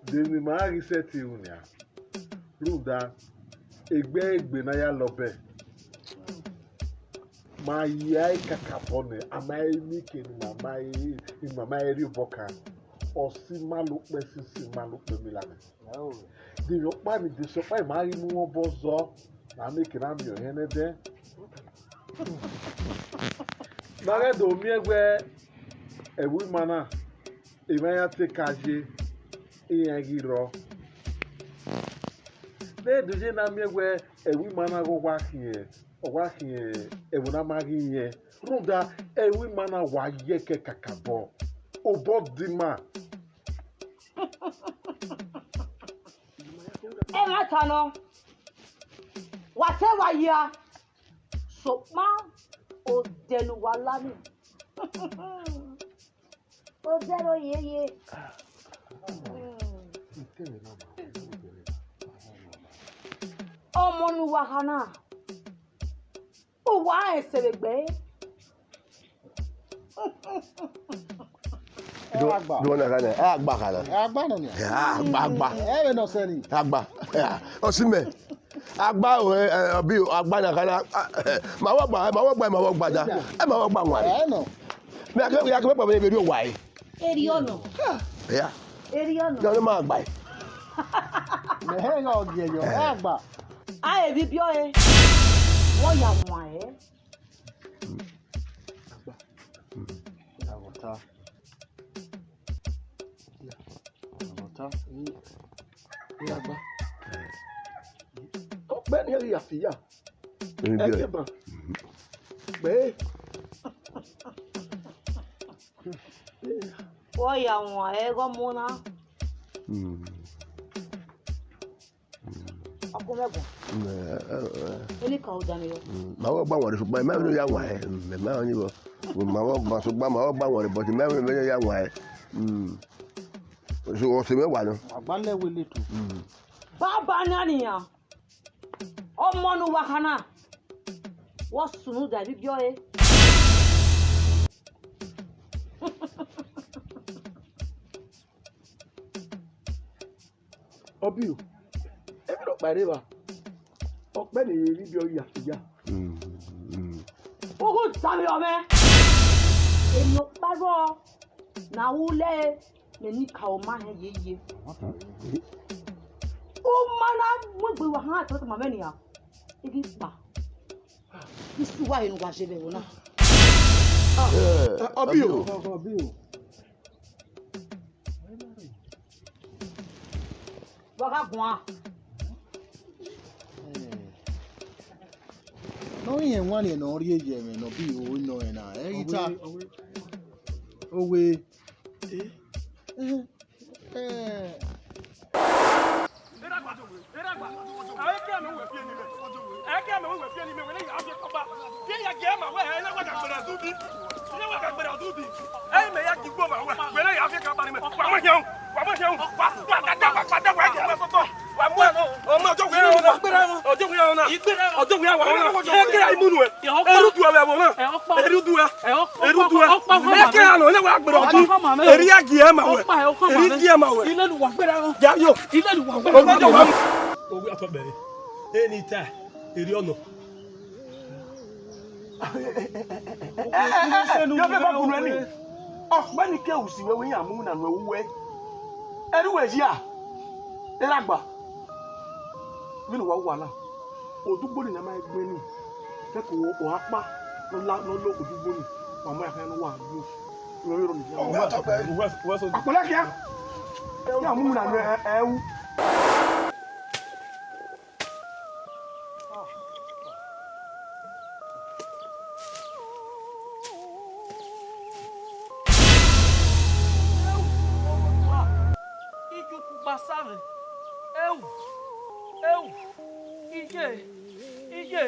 Demi ma reset unia. Ruda egbe na ya lobe. Ma yai kakapone amai mike ni mama eri voka. Osi malu pe sisi malu pe milane. Di yo pa mi de so pa ma ri mu won bozo na make na mi o hene de. Mare do mi egbe ewu mana Imaya te kaje iyagiro. De duje na miegwe ewi mana go wakie. O wakie ewu na magi ye. Ruda ewi mana wa yeke kakabo. Obo dima. Matano. Whatever ya. Sopma o deluwalani. O zero ye. Ọmọ nu wahana. O wa esebegbe. Do na kana agba kana. Agba no ni. Agba. Ebe no seri. Agba. Osime. Agba o bi agba na kana. Ma wo gba da. E ma wo gba nwa. No. Me ya ke pe be ri o wa yi. Eriono. Ya. Eriono. No ma agba. Me he nga ogie yo. Agba. A ebi bio e. Wo ya nwa e. Agba. Agba. o pe ni ri afiya e ba pe Wo ya nwa e go muna. Akomego. Ele ka o dani yo. Ma wo gba won re ṣùgbọ́n me no ya wa e. Me ma ni bo. Ma wo gba won re but me no ya wa e. So o se me wa no. Agba le wele tu. Baba naniya. Ọmọ nu wahana. Wo sunu da bi bio e. obi o e mi ro pare ba o pe ni ri bi o ya fiya Ogun tàbí ọmẹ. Èmi paro na ule me ni ka o ma he yeye. O mana mo gbe wa han to ma me ni ya. Igi pa. Isi wa inu wa se be wona. obi o Wa ka gun a. No yen wan e no ri eje me no bi o no e na. E ita. Owe. ona. Ojo we awa ona. Eke ai munu e. Erudu e bo na. Erudu e. Erudu e. Eke ano ne wa gbere oju. Eri agi e ma we. Eri gi e ma we. Ile lu wa gbere ro. Ja yo. Ile lu wa gbere ro. Ojo wa. Owi ato bere. Eni ta. Eri ono. Yo be ba kunu eni. Ọ̀gbẹ́ni ke usi we yan mu na no ewuwe. Eru we ji a. Era gba. Mi no wa wa la. Odugbo ni na ma egbe ni. Ke ko o apa no lo odugbo ni. Mama ya kan no wa lu. Yo yo mi. Wa so. Apola kia. Ya mu na no ewu. Passare. Eu. Ije.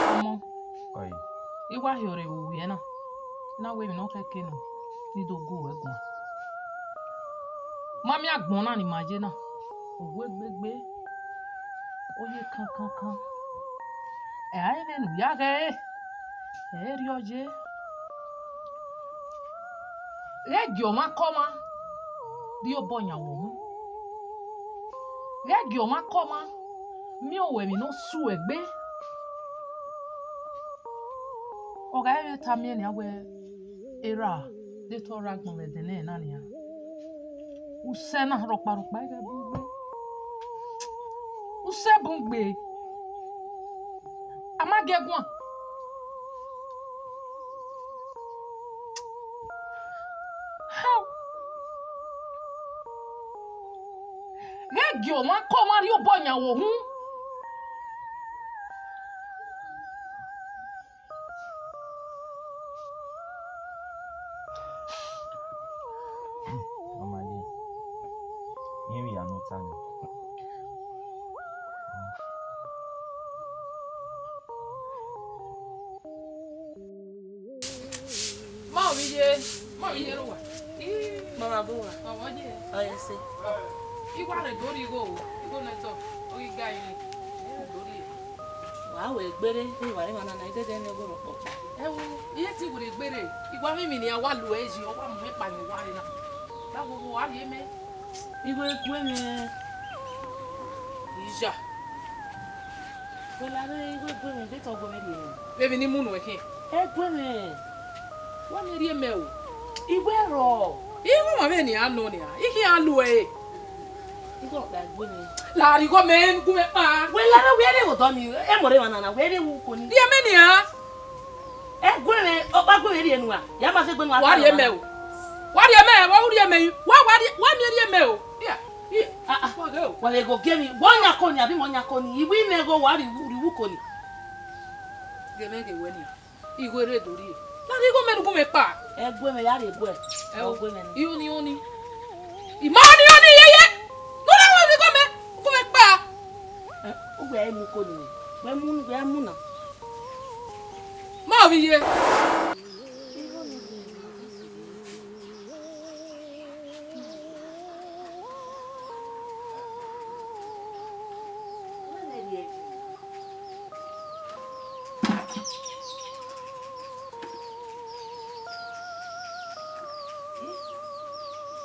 Ọmọ. Oi. Iwa hore wo ye na. Na we mi no keke no. Ni dogo we gun. Mami agbon na ni maje na. Owo gbegbe. Oye kan. Ai le nu ya ge. Eri oje. Regio ma koma. Di o bonya wo. Regio ma koma. Mi o we mi no su egbe. Oga e ta mi ni awe era de to ragbon le de na ni ya. Use na ropa ge bugbe. Use bugbe. Amagegun. How? Regio ma ko Mario bonya wo hu. Mama ni. Yemi ya no time. Mami ro wa. Mama bo wa. Owo je. Oye se. Igwa re gori go. Igo na to. O iga yin. Gori. Wa we gbere ni wa re mana na ide de ne go ro po. Ewu, iye ti wure gbere. Igwa mi ni awa lu eji, o wa mu me pa ni wa re na. Ba gbogbo wa ye me. Igwe ku emi. Ija. Wela re igwe ku emi de to go me ri. Baby ni munu e kin. E ku emi. Wa me ri me o. Igwe ro. Iwo ma be ni anu ni a. Iki alu e. Igwe da gbe mi. La ri go me nku me pa. Wela re we re wo do mi. E mo re mana na we re wu ko ni. Ye me ni a. E gwe me o pa gwe ri enu a. Ya ma se gbe nu a. Wa ri me o. Wa ri me, wa ri me. Wa mi ri me o. Ya. Wa le go ge mi. Wo nya ko ni abi mo nya ko ni. Iwi me go wa ri wu ko ni. Ge me ge we ni. Igwe re dori e. La ri go me nku me pa. E gwe me ya re gwe. E o gwe me ni. Oni. Imani oni yeye. No na wo ri go me. Nku me pa. O gbe e mu ko ni. Gbe mu na. Ma bi ye.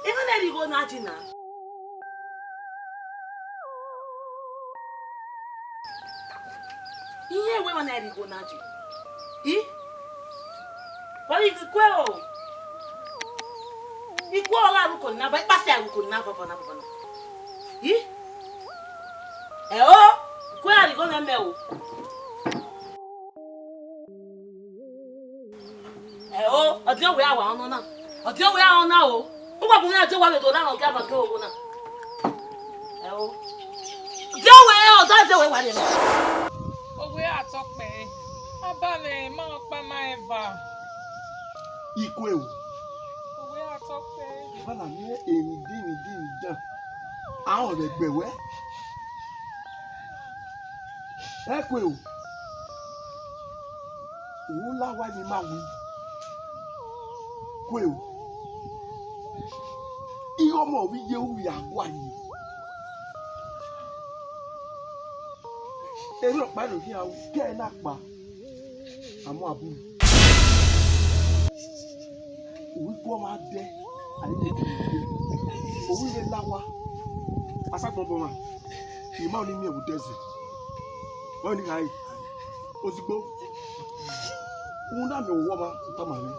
Even if you go na jina. Iye we wana ri go na ji. Wali ikwe o. Ikwe ola ru ko na ba ipase aru ko na baba na. O, kwe ari go na me o. O, odi o we awa onu na. Odi o we awa na o. Ngwa bu na je wa we do na o ga ba ke o na. O. Je we o da je we wa ni. Owe atope. Abale ma pa ma eva. Ikwe o. Owe atope. Bana mi eni di dan. Àwọn re gbewe. Ekwe o. Wo la wa ni ma wi. Kwe o. ọmọ mi yẹ wù yà wà yìí. Èmi ọ̀pá ló fi àwọn kẹ́ ẹ̀ náà pa àmọ́ àbúrò. Òwe kọ́ máa dẹ́ àlejò ìdílé. Òwe lè láwa. Aságbọ̀nbọ̀n wa. Ìmọ̀ ní mi ò dẹ́sẹ̀. Wọ́n ní ká yìí. Òsìgbó. Òun náà mi ò wọ́ ma tá màá ní.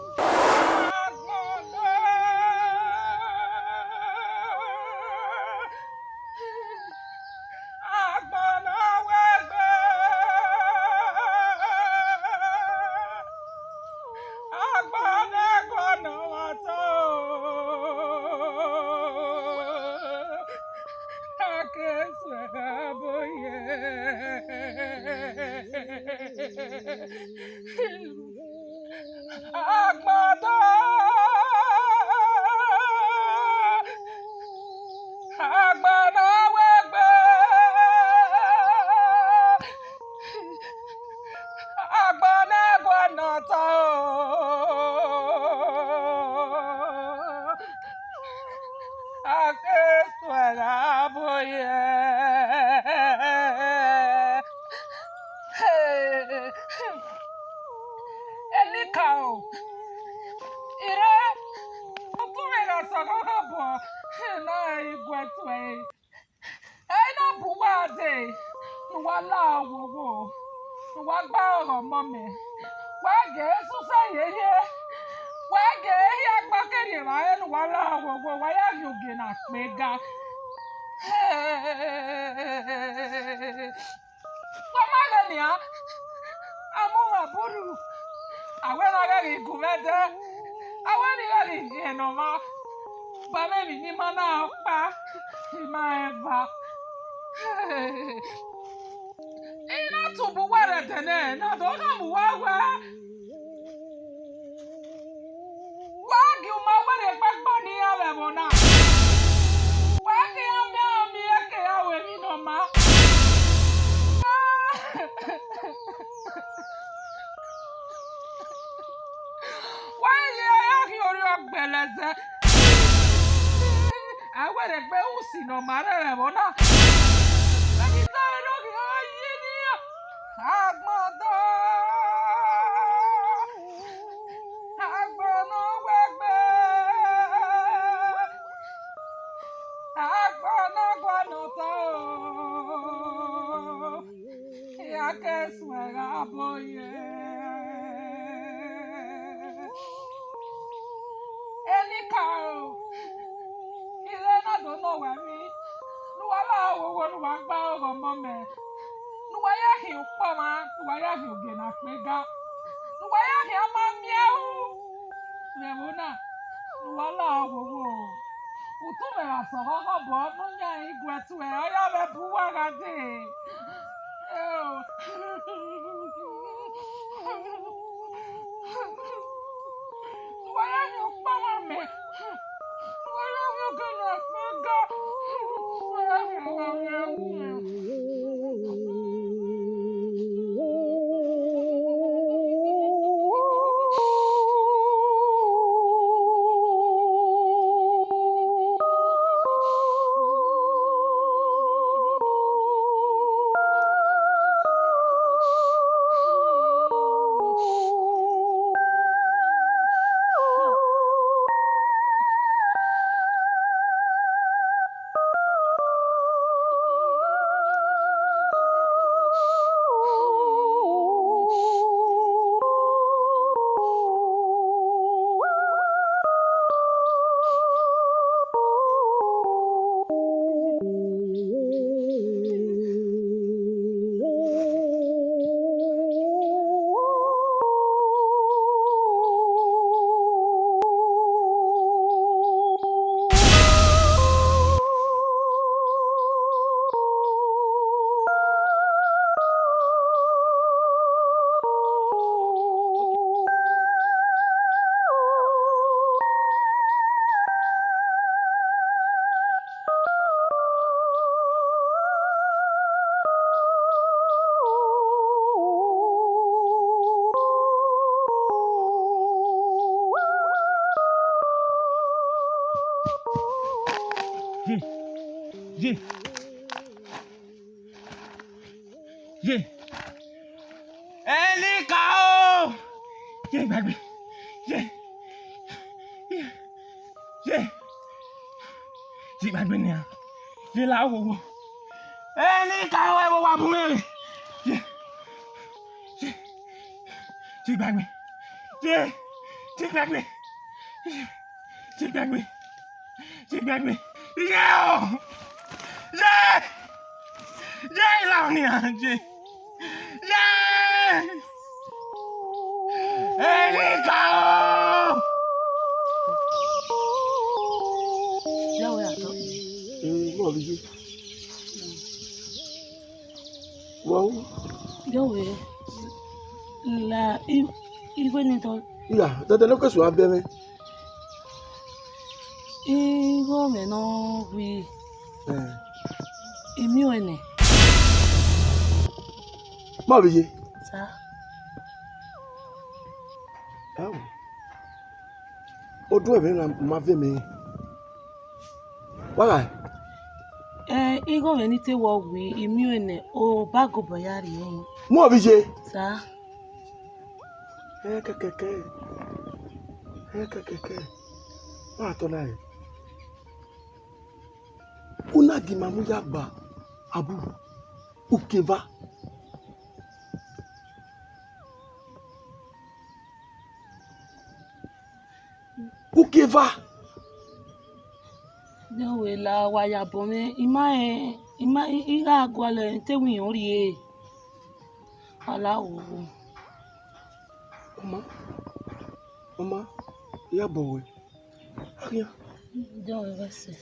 Ye. Eli kao. Ye gbàgbé. Ye. Ye. Ye. Ye gbàgbé ni a. Ye la wo. Eli kao e wo wa bu me. Ye. Ye. Ye gbàgbé. Ye. Ye gbàgbé. Ye gbàgbé. Ye gbàgbé. Ye o. Ye. Ye la ni a. Ye. Ye. Eli kao. Ya we ato. Mo bi ji. Wow. Ya we. La iwe ni to. Ya, dada no kesu abe me. Igo me no wi. Emi o ene. Mo bi ji. Sa. Ah. Odu e me na ma ve me. Why? Igo me ni te wo wi emi o ene o bago boyari yin. Mo bi ji. Sa. Keke. Ma to na e. Una di mamu ya gba abu ukeva. Ukeva. Ya we la wa ya bo me ima ira agwale te wi ori e. Ala o. Mama, ya boy. Rien. Ya we va se.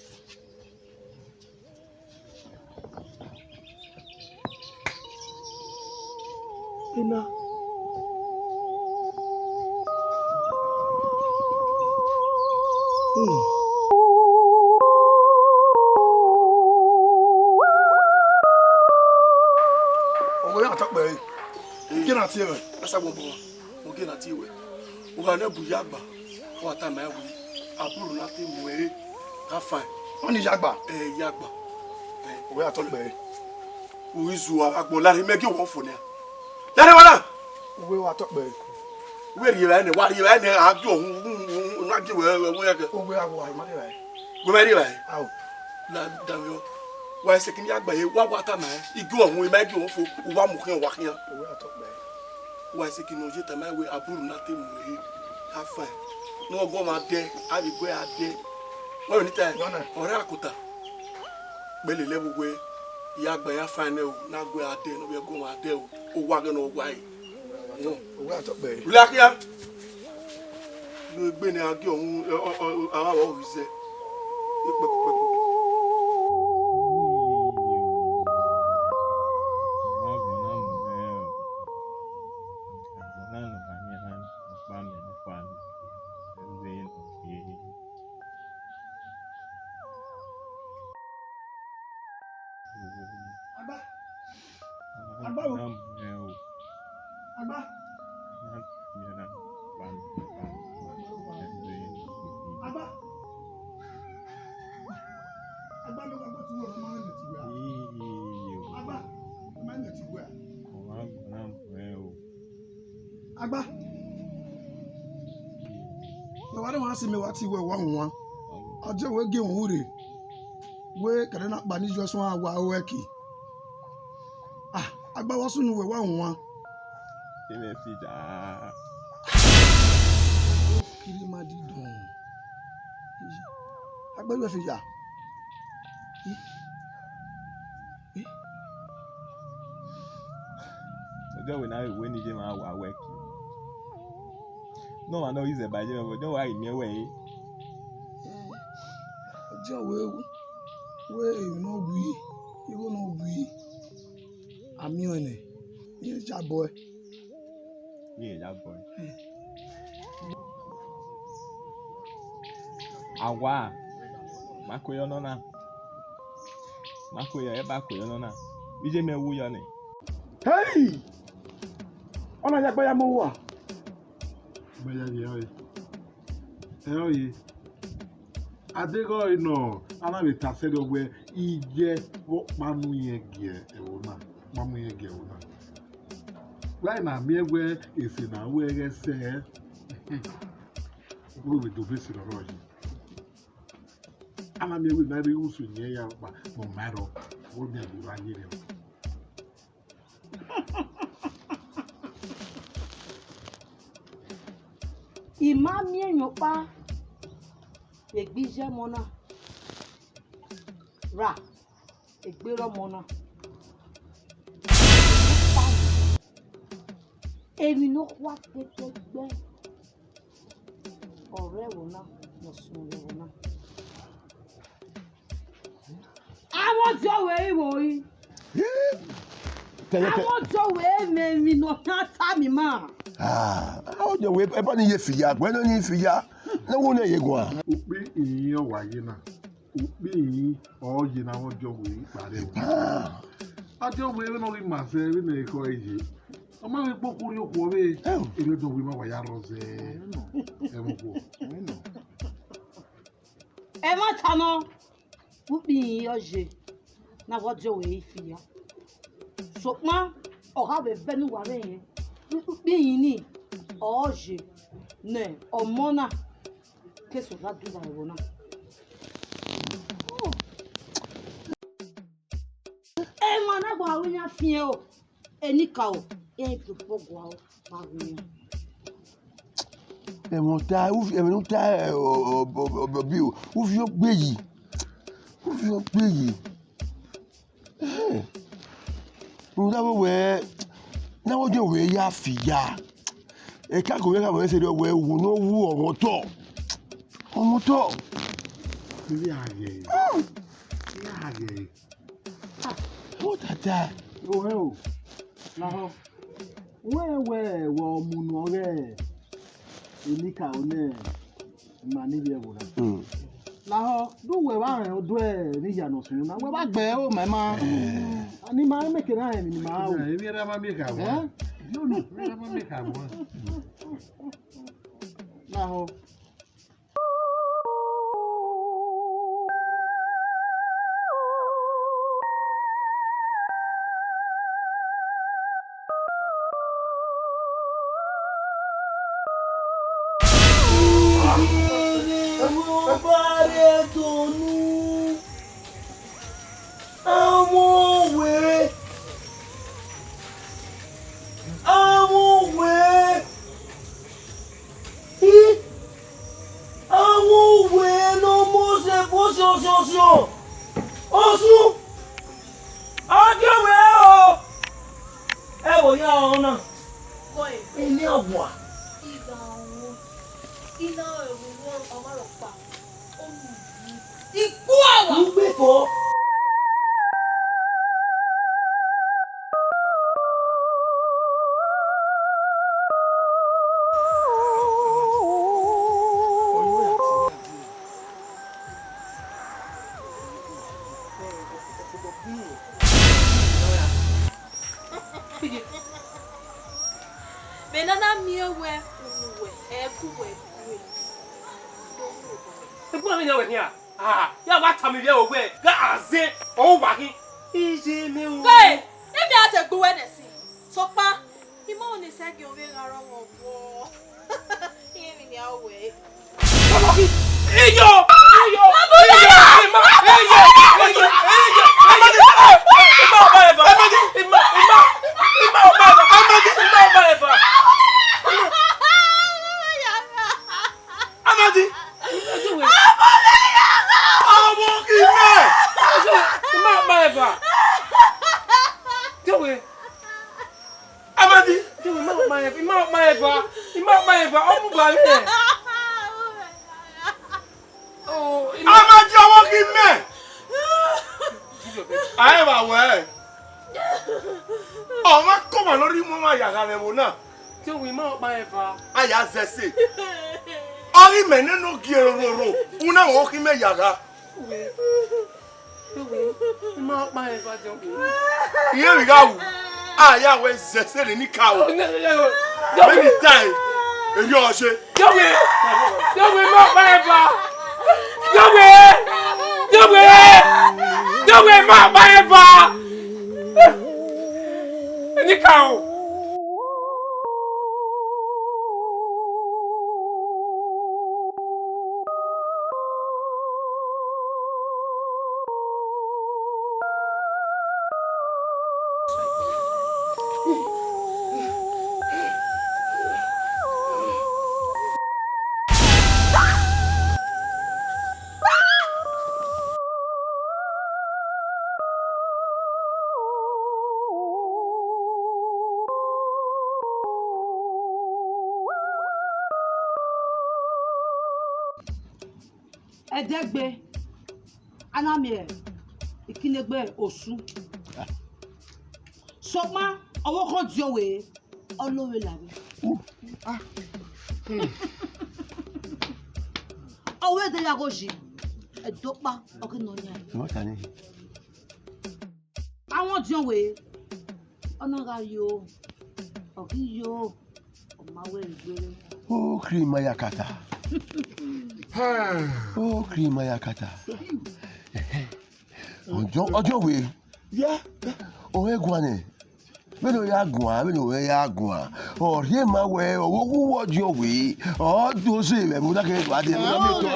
Ina. Owe atakpe. Gina tiwe. Asa gbogbo. Mo gina tiwe. O ga na bu yagba. Wa ta ma wi. Aburu na te mu e. Ha fine. Oni yagba. Yagba. Owe atakpe. O izu agbo la ri megi won fo ni. Yare wala. Owe wa atakpe. We ri ba ni wa ri ba ni ajo ohun na ji we ya ke. Owe agbo wa ma ri ba. We ma ri ba. Awo. La damyo. Wa se kini agba ye wa ta ma igi ohun megi won fo wa mu kan wa kan. Owe atakpe. Wa se kini oje ta ma we aburu na te mu e. Ha fine. No go ma de abi go ya de. Wọ́n ní tẹ́ ọ̀rẹ́ àkútà gbẹ́lẹ̀ lẹ́gbogbo ìyá àgbà ya fáìnẹ́ o nágbé adé níbi ẹgbọ́n máa dẹ́ o ó wá gẹ́nà ó wá yìí. Owó àtọ́pẹ́ yìí. Ìlú akíyá ló gbé ní agé ọ̀hún àwọn àwọn òrìṣẹ́ ìpẹ́kùpẹ́kù. Agba. No wade wan see me wati we wan. Oje we ge won ure. We kare na pa ni jo so awa weki. Ah, agba wo sunu we wan. Ele fi da. Kiri ma di don. Agba we fi ya. Ojo we na we ni je ma wa weki. No man no use by je but don't worry me we. Ojo we no gbi. You no gbi. Ami one. You ja boy. Yeah, that boy. Awa. Makoyo no na. Makoyo e ba koyo no na. Ije me wu yo ni. Hey! Ona ya gba ya mo wa. Gba ya ye oyi. Oyi. Adego ino, ana be ta se do we ije wo panu yen gie e wo na. Mamu yen gie wo na. Right now, me where is in a way I say, we will do this in a row. And I may with that use in here, but no matter what they do, I need him. Imami enyopa egbije mona ra egbero mona èmi no kwa tetegbe ọ̀rẹ́ wo na mo sun wo na àwọn jowe wo yi àwọn jowe me mi no ta mi ma How the way ever ni ye fiya, when ni fiya, no one ye go. Upi in your wayina. Upi or you know what your way, I don't really know in myself in the equation. A man will put your way, if you don't remember Yaros. Emma Tano, Upi oje, na what jowe fiya. So ma, or have a benu ware. Benin hoje né hormona que isso já do hormona mana gwa winya fie o enika o do pogwa o bagwe Mo ta o no ta obi o fi o gbe yi mo da we na wo je we ya fiya e ka go we ka mo se do we wu no wu omo to Yeah. what that Oh, now, where were Munore? Enika one, Manibia. Now, do we want to do Nijanos? Now, we're back there, oh, my man. And he might make an eye in my house. You never make a one. You never make a one. Now, Benana miwe ekuwe. Ebu mi na we here. Ya wa ta mi le owe. Ga aze o wa ki. Ije mi o. Hey, if you have to go when see. So pa, imo oni se ge owe ngaro wo bo. Iye mi ni awe. Eyo! Aya zese. Ori meneno gieroro. Una wo ki me yaga. Iye mi ga wu. Aya we zese le ni ka o. Many time. Ebi o se. Jowe ma pa eva. Jowe ma pa eva. Ni ka o. Edegbe. Anamie. Ikinegbe osu. Soma owo ko diowe olowe lawe. Owe de yagoji. Edopa okinonya. What are you? Àwọn diowe onaga yo. Okiyo. Omawe igbere. Oh, Klimayakata. Oh, Klimayakata. Ọjọ́ we. Yeah. Owe guane. Meno ya gua, meno we ya gua. O rie ma we, o wo ọjọ́ we. O do se be mo da ke wa de mo mi to.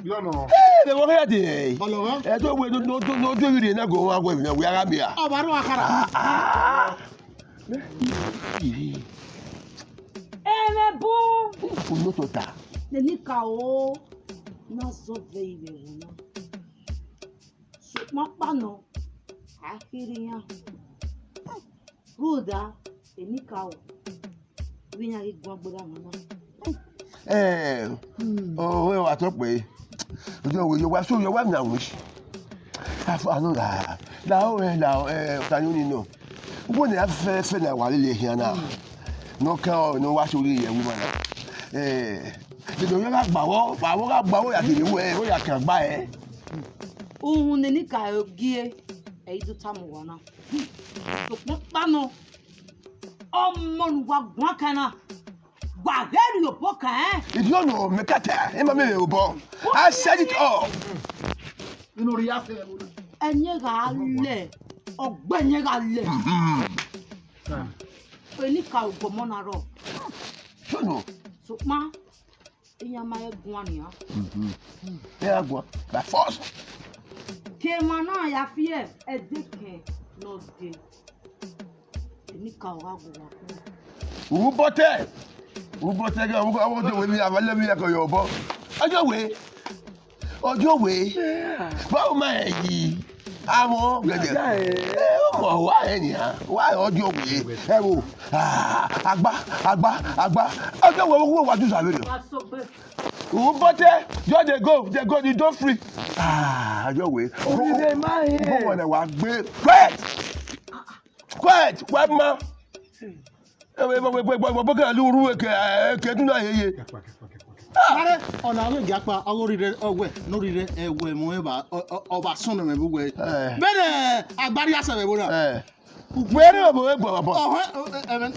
You know. Eh, be wo ya de. Balowa. E to we no do wi na go wa we na we ara mi a. Obaru akara. Eme bon. Uno tota. Nenika o. Na so veive una. So mapano. Akirinya. Ruda. Enika o. Vinya ri gbogboda mama. We wa to pe. Ọjọ́ we yo wa so yo wa na wish. Anu la. Ta ni no. Wo ni afẹ́fẹ́ na wa le hian na. No kan no wa so ri ye wi ma na. Nínú yẹn ká gbàwọ́ yàtì ní wẹ̀ ó yà kàn gbá ẹ. Ohun ni níka ogie èyí tó tá mo wọ̀ náà. Tòpọ̀ pánà ọmọ nùgbà gbọ́n kan náà. Gbàgẹ́rì òpó kan ẹ́. Ìdí ọ̀nà mẹ́kàtà ẹ máa mẹ́rin ò bọ̀. I said it all. Inú rí afẹ́ ẹ̀ Ẹ̀yẹ́ gà á lẹ̀ ọ̀gbẹ́yẹ́ gà á lẹ̀. Oníka ògbọ̀mọ́ náà rọ̀. Sọ́nù. Tòpọ̀ Iyama egun aniya. Yeah, go by force. Kemana ya fie edeke no de. Eni ka wa go wa. Who bote ga who I want to we am let me like your bo. Ọjọ́ we. Báwo ma yi. Àwọn gede. Mo wa eniyan. Wa ọjọ́ we. Ẹ wo. Agba. Ọjọ́ we wo wa ju salary. Who bought it? Just they go, you don't free. Ọjọ́ we. Orire ma ye. Go on wa gbe. Quiet, what ma? Bo ka lu ru ke tun na yeye. Mare ọ̀nà àwọn ìjà pa ọgọ́rìrẹ ọgbẹ́ lóríire ẹ̀wẹ̀ mọ́ ẹ̀bà ọba súnmọ̀ mẹ́bù wẹ̀. Bẹ́ẹ̀ agbárí àṣẹ̀wẹ̀ bó náà. Where are we going?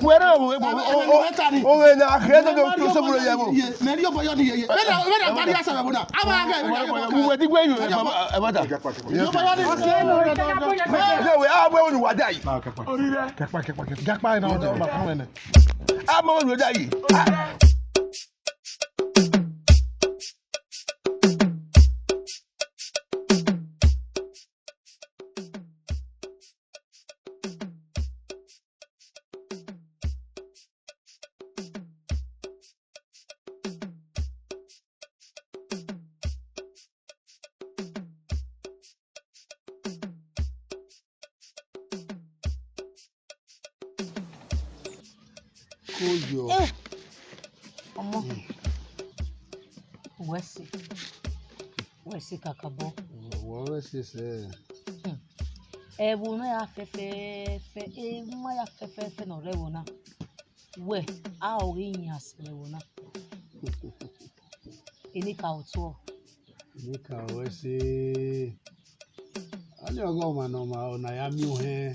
Where are we going? Oh, na akere to so bro yebo. Mẹ́rin yóò bọ̀ yọ́ ni yeye. Bẹ́ẹ̀ agbárí àṣẹ̀wẹ̀ bó náà. Àwọn àgbẹ̀ We ti gbe you e mata. yóò bọ̀ yọ́ ni yeye. No we are we wa dai. Orire. Gakpa ina ọjọ́ ba kan ene. Mo we dai. Koyo. Ọmọ. Wesi kakabo. Wo se se. Ewu na ya fefe ma ya fefe no rewo na. We a ori yin asrewo na. Eni ka oto. Ni ka wo se. Ani ogo ma no ma ona ya mi he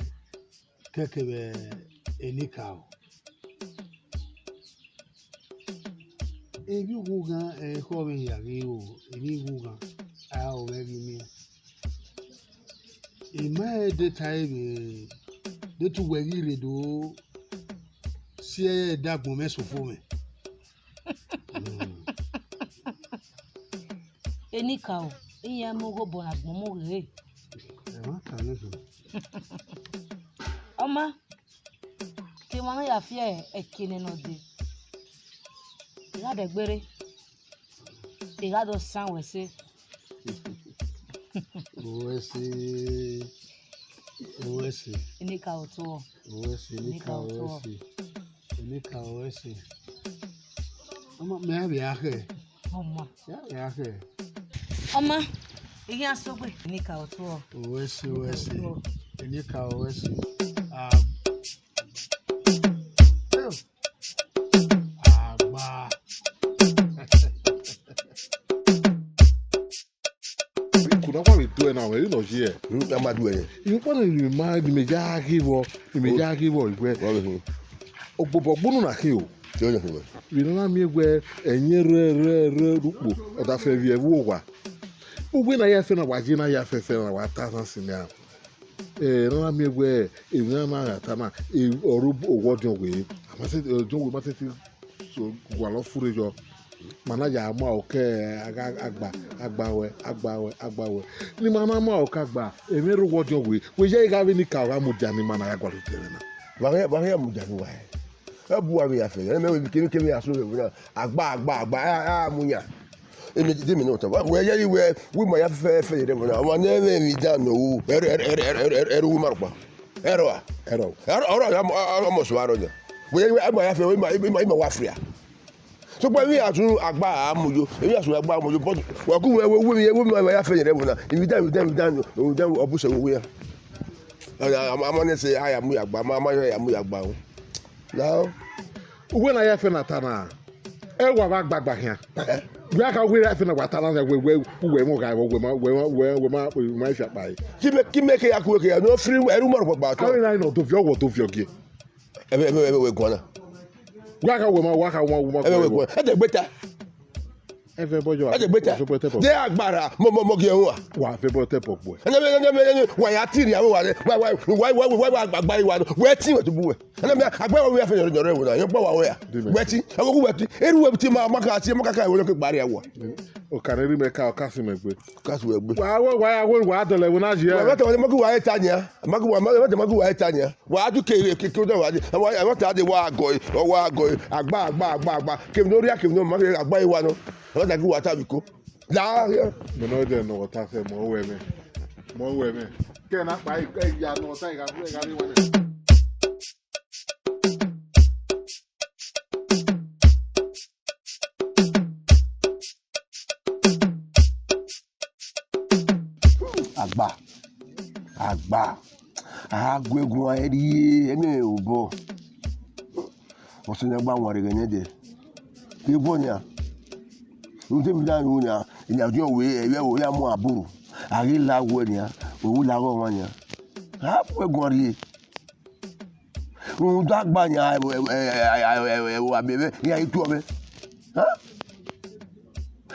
kekebe enika o. Ebi gugan ko mi ya ri o, ebi gugan a o me bi mi. E ma de time de tu we ri do si e dagbon me sofo me. Enika o, iye mo go bon agbon mo re. E ma ka ni so. Ọmọ kí wọn ya fi ekene no de. Ìyá dẹ̀gbére, ìyá tó san wẹ̀sẹ̀. Wẹ̀sẹ̀. Eníkà òtún ọ̀. Wẹ̀sẹ̀, eníkà wẹ̀sẹ̀. Ọmọ mi á bẹ̀ ahẹ́. Ọmọ. Yá bẹ̀ ahẹ́. Oma, iya sogwe ni ka otu. Owesi. Ni ka owesi. Agba. Kuna kwa we do now, you know here. I'm not doing it. You want to remind me iwe. Ogbogbo na ki o. We no me gwe enye re rupo oda fe vie wo wa. Ugbe na ya fe na waji na ya fe na wa ta san sinia. No me gwe e na ta na oru owo jon we. Ama se jon we ma se so gwa lo fure jo. Mana ya ma oke agbawe. Ni mana ma oke agba e me ru wo jon we je ga bi ni ka wa mu jani mana ya gwa lo tere na. Ba ya mu jani wa. Abu abi afe me we kemi aso we agba munya emi de mi no to we ye we mo ya fe de mo na wa na mi dan no eru marpa ero ya mo so aro je we agba ya fe we ma wa fria so gba mi atun agba amujo emi aso agba amujo but wa ku we mi ya fe de mo na emi dan obuso we ya amane say aya mu agba ma ya mu agba o now, when I have an atana, Ewa Bagba here. We are going to have an atana we my shop by. Keep making a quick, no free rumor about how I know to your what of your gear. Everywhere corner. Waka woman, at the better. Everybody, at the better. They are bara, Momogia, what about the pop boy. And then why I tell you, why buy one, where team to boo. And I go away from your road, I go away. Wetty, I go wetty, every web team, Macca, will look at barrier. O can really make our customer with. Why I won't water when I hear what Magu Tanya, Magu Tanya. Why do you kick to the one? I want to add the war going or war going, Agba, came no reaction, no money, I buy one. What I do what I go. Now, you know, they know what I say more women. Can I buy a yard or take a Agba. Agwegun ayeri ene obo. O se na gba won re gene de. Ke bonya. O te mi dan wo nya, ina ajo we ewe wo ya mu aburu. Ari la wo nya, o la ro won nya. Agwegun ri. O dagba nya wa bebe, ya itu obe. Ha?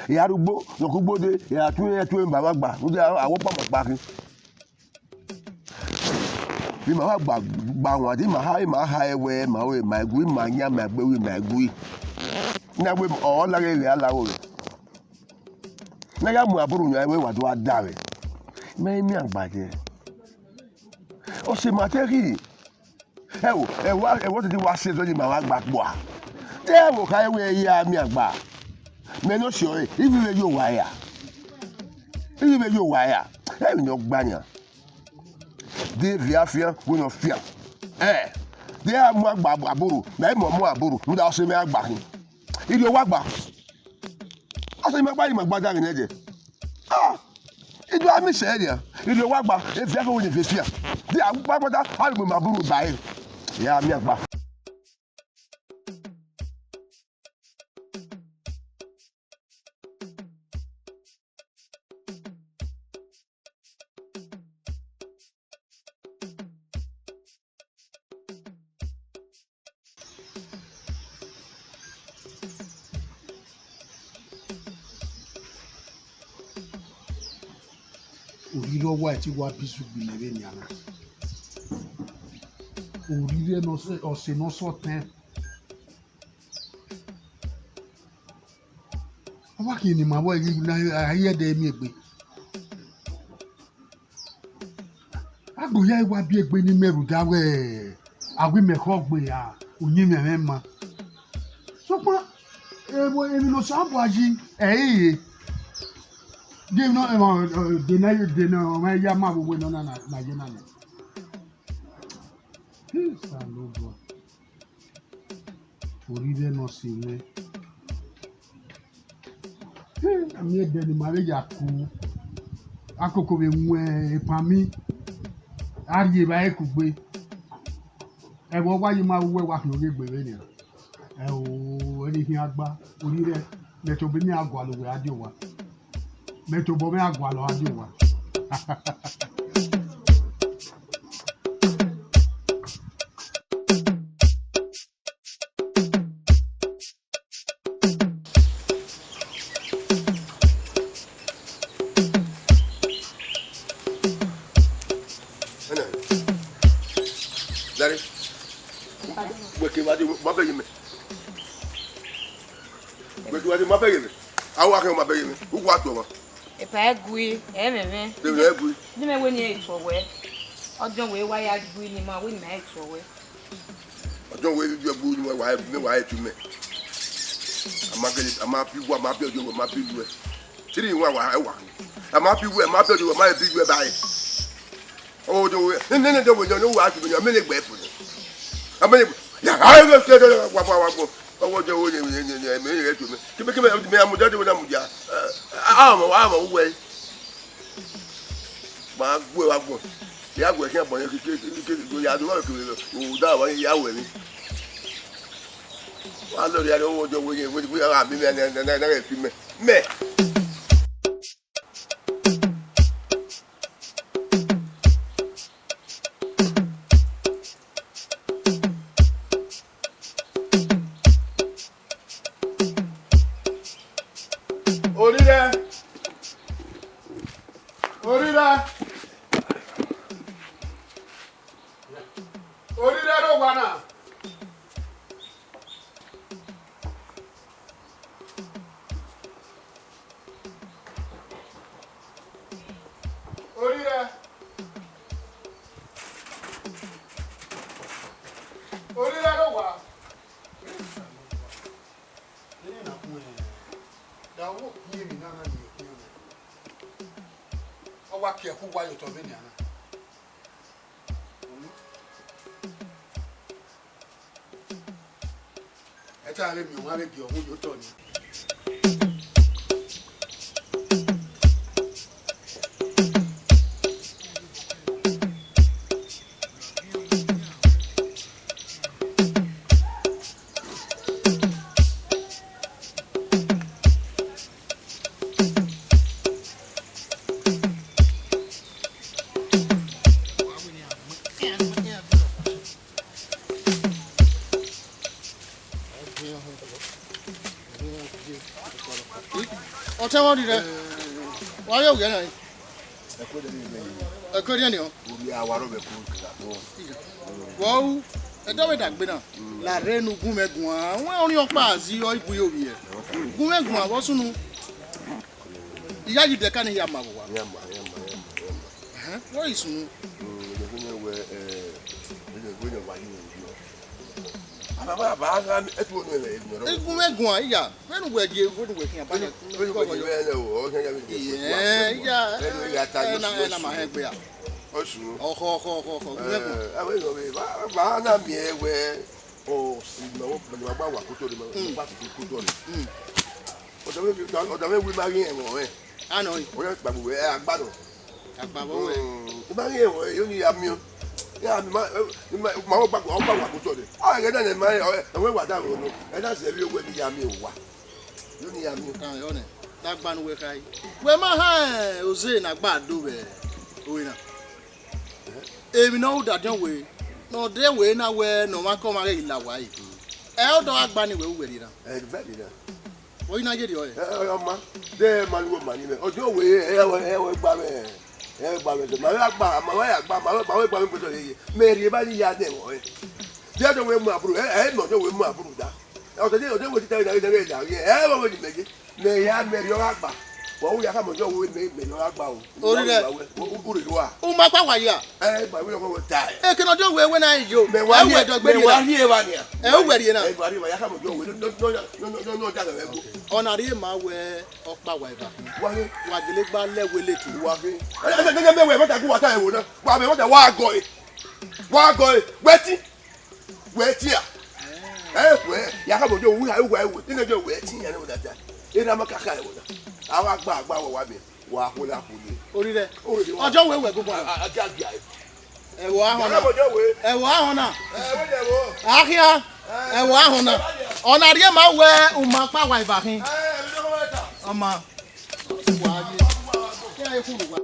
Ya rugbo, lo kugbo de, ya tu baba gba. O de awo pa ki. Bí màá gba wọn àti màá ha ẹwẹ màá wẹ màá gbé màá yá màá gbé wẹ màá gbé nígbà pé ọ̀ lára ilẹ̀ aláwọ̀ rẹ̀ nígbà mú àbúrò yẹn ẹwẹ́ wà tó wá dà rẹ̀ mẹ́rin mi àgbàjẹ́ ọ̀sẹ̀ màtẹ́rì ẹ̀wọ́ tètè wá ṣe sọ́jú màá wá gbà pọ̀ à tẹ́ ẹ̀wọ̀ ká ẹwẹ́ ẹ̀yà mi àgbà mẹ́rin ọ̀sẹ̀ ọ̀rẹ́ ìbílẹ̀ yóò wáyà ẹ̀mí ni ọgbànyà. They viafia we no fear they are mo agba aburu na mo aburu we da so me agba hin ile o agba aso me agba ni magba da ni je ido ami se dia ile o agba e fia ko ni fesia they agba pata ali mo aburu bai ya mi agba Orire ọwọ́ àti wá bísú gbilẹ̀ bẹ́ẹ̀ ni àná. Orire ọ̀sẹ̀ náà sọ̀tẹ́. Ọba kì í ni màá wọ ayédè mi ègbè. Agbóyá ìwà bí ègbè ní mẹ́rù dáwẹ́ àwímẹ̀kọ́ gbé à òyìn mẹ́rẹ́ ma. Sọ́pọ̀ èmi lọ sábà yí ẹ̀yẹ́. Dena ma ya ma wo no na je na na. Sa lo go. Orire no si me. mi de ni mare ya ku akoko be mu epan mi ariye ba e ku gbe e wo wa yi ma we wa lo gbe we ni e o eni hin Agba Orire meto bi mi agwa lo we adio wa meto bo mi agwa lo adio wa Dari. Weke wadi mabe yime. Weke wadi mabe yime. Awa ke mabe yime. Ugu ato mo. E pa egui, e meme. De le egui. Ni me we ni e for we. Ojo we wa ya egui ni ma we ni ma e for we. Ojo we ju egui ni wa e tu me. Ama pi wa ma pi ojo ma pi lu e. Tiri wa wa e wa. Ama pi wa ma pi ojo ma e pi lu e ba e. Oh, do we? No, do we? No, I have to be a minute way for it. I mean, yeah, I will say that. What do you mean? To make me a mother with a muja. I'm away. My boy, I'm going. The other way, I'm going to go out of work. Yahweh. I know the other way. We are having me. Orire do wana. Orire. Orire do wa. Da wo pie mi na na ni pie mi. O wa ke ku wa yo to me ni ana. Eta le mi wa le bi ohun yo to ni. Ọ̀tẹ̀ wọ́n di rẹ̀ wọ́n yóò gẹ̀ náà yìí. Ẹ̀kọ́ díẹ̀ ni ọ́. Wọ́n ẹ̀dọ́wẹ̀ dàgbé náà làárẹ̀ nu gúnmẹ̀gùn àwọn orin ọ̀pá àzí ọ̀ ìbú yóò rí ẹ̀. Gúnmẹ̀gùn àwọn súnú ìyá yìí dẹ̀ka ni ìyá màá wà. Wọ́n yìí súnú. Gúnmẹ̀gùn ìyá fẹ́nu wẹ̀ di fẹ́nu wẹ̀ fìyà báyìí. Ẹ̀ máa hẹ́ gbé ya. Ọkọ gúnmẹ̀gùn. Bàá náà mi ẹ wẹ ọ̀sìn náà pẹ̀lú agbá wà kótó ni bá fi kótó ni. Ọ̀dọ̀ mi wí máa rí ẹ̀wọ̀n rẹ̀. Àná yìí. Ó yẹ gbàgbọ́ ẹ̀ agbádùn. Àgbàbọ̀ wẹ̀. Ó máa rí ẹ̀wọ̀n rẹ̀ yóò ní àmì o. Ya mi ma wo gbàgbọ́ ọgbà wà kótó ni. Ọ̀ ẹ̀gẹ́ náà ní ma ẹ̀wọ̀n ìwà dà rò nù. Ẹ̀ náà sì ẹ̀rí owó ẹni yà mí ò wá. Yóò ní yà mí o. Dagbanu wẹ̀ ká yìí. Wẹ̀ máa hàn ọ̀zẹ̀ nàgbà àdó bẹ̀ òwe náà. Èmi náà ó dàjọ́ wẹ̀ náà dé wẹ̀ náà wẹ̀ náà wọ́n kọ́ máa rẹ̀ ìlà wáyé. Ẹ ọ́ dọ̀ agbani wẹ̀ wẹ̀ dìda. Ẹ bẹ́ẹ̀ dìda. Wọ́n yín náà yé di ọ yẹ. Ọmọ dẹ́ maluwo màní mẹ́ ọjọ́ òwe ẹ̀wọ̀ gbà mẹ́ ẹ̀ gbà mẹ́ sọ màá gbà màá gbà mẹ́ pẹ̀tọ́ yẹ mẹ́rin bá ní ya dẹ̀ wọ̀ ẹ̀ tí ẹ̀jọ̀ wẹ̀ mú àbúrò ẹ̀ mọ̀ ọjọ́ wẹ̀ mú àbúrò dá ọ̀tọ̀ wẹ̀ títà ìdáwẹ̀ ìdá ẹ̀ wọ̀ wẹ̀ ní mẹ́jẹ mẹ́yà mẹ́rin ọ̀rọ̀ àgbà wọ́n wúyà ká mọ̀jọ́ wẹ̀ mẹ́rin ọ̀rọ̀ àgbà o. Orí rẹ̀ orí wa. ó máa pa wàyí à. ẹ gbà wí ọkọ wọ ta ẹ. Ẹ kí ni ọjọ́ wẹ̀ wẹ̀ náà yìí o. mẹ́wàá ní ẹ wà ní à. Ẹ ó wẹ̀rì yẹn náà. ẹ gbà wí ká mọ̀jọ́ wẹ̀ lọ́jà rẹ̀ gbó. Ọ̀nà àríyé máa wẹ ọ̀pá wà ìbà. Wàgìlẹ̀ gbá lẹ́wẹ̀ lẹ́tù. Gẹ́gẹ́ bẹ́ẹ̀ mọ́tà kú wàtá ẹ̀wò náà wà bẹ́ẹ̀ mọ́tà wà á gọ̀ ẹ̀ wẹ́tí à ẹ̀ wẹ́ yàrá mọ̀jọ́ wúhà ẹ̀wọ̀ ẹ̀wọ̀ nínú ẹjọ́ wẹ́tí yẹn ní ọ̀dàjà ẹ̀ náà mọ̀ kàkà ẹ̀wọ̀ náà Àwa gba wo wa be. Wa ko la ko ni. Orire. Ọjọ́ we we gbogbo. Agagbi ai. Ẹ̀wọ̀ ahụ na. Ẹ̀wọ̀ ahụ na. Ahịa. Ẹ̀wọ̀ ahụ na. Ọ na-arịa ma wee ụmụakpa wa ibahin. Ọma. Wa ye. Ya ekwuru wa.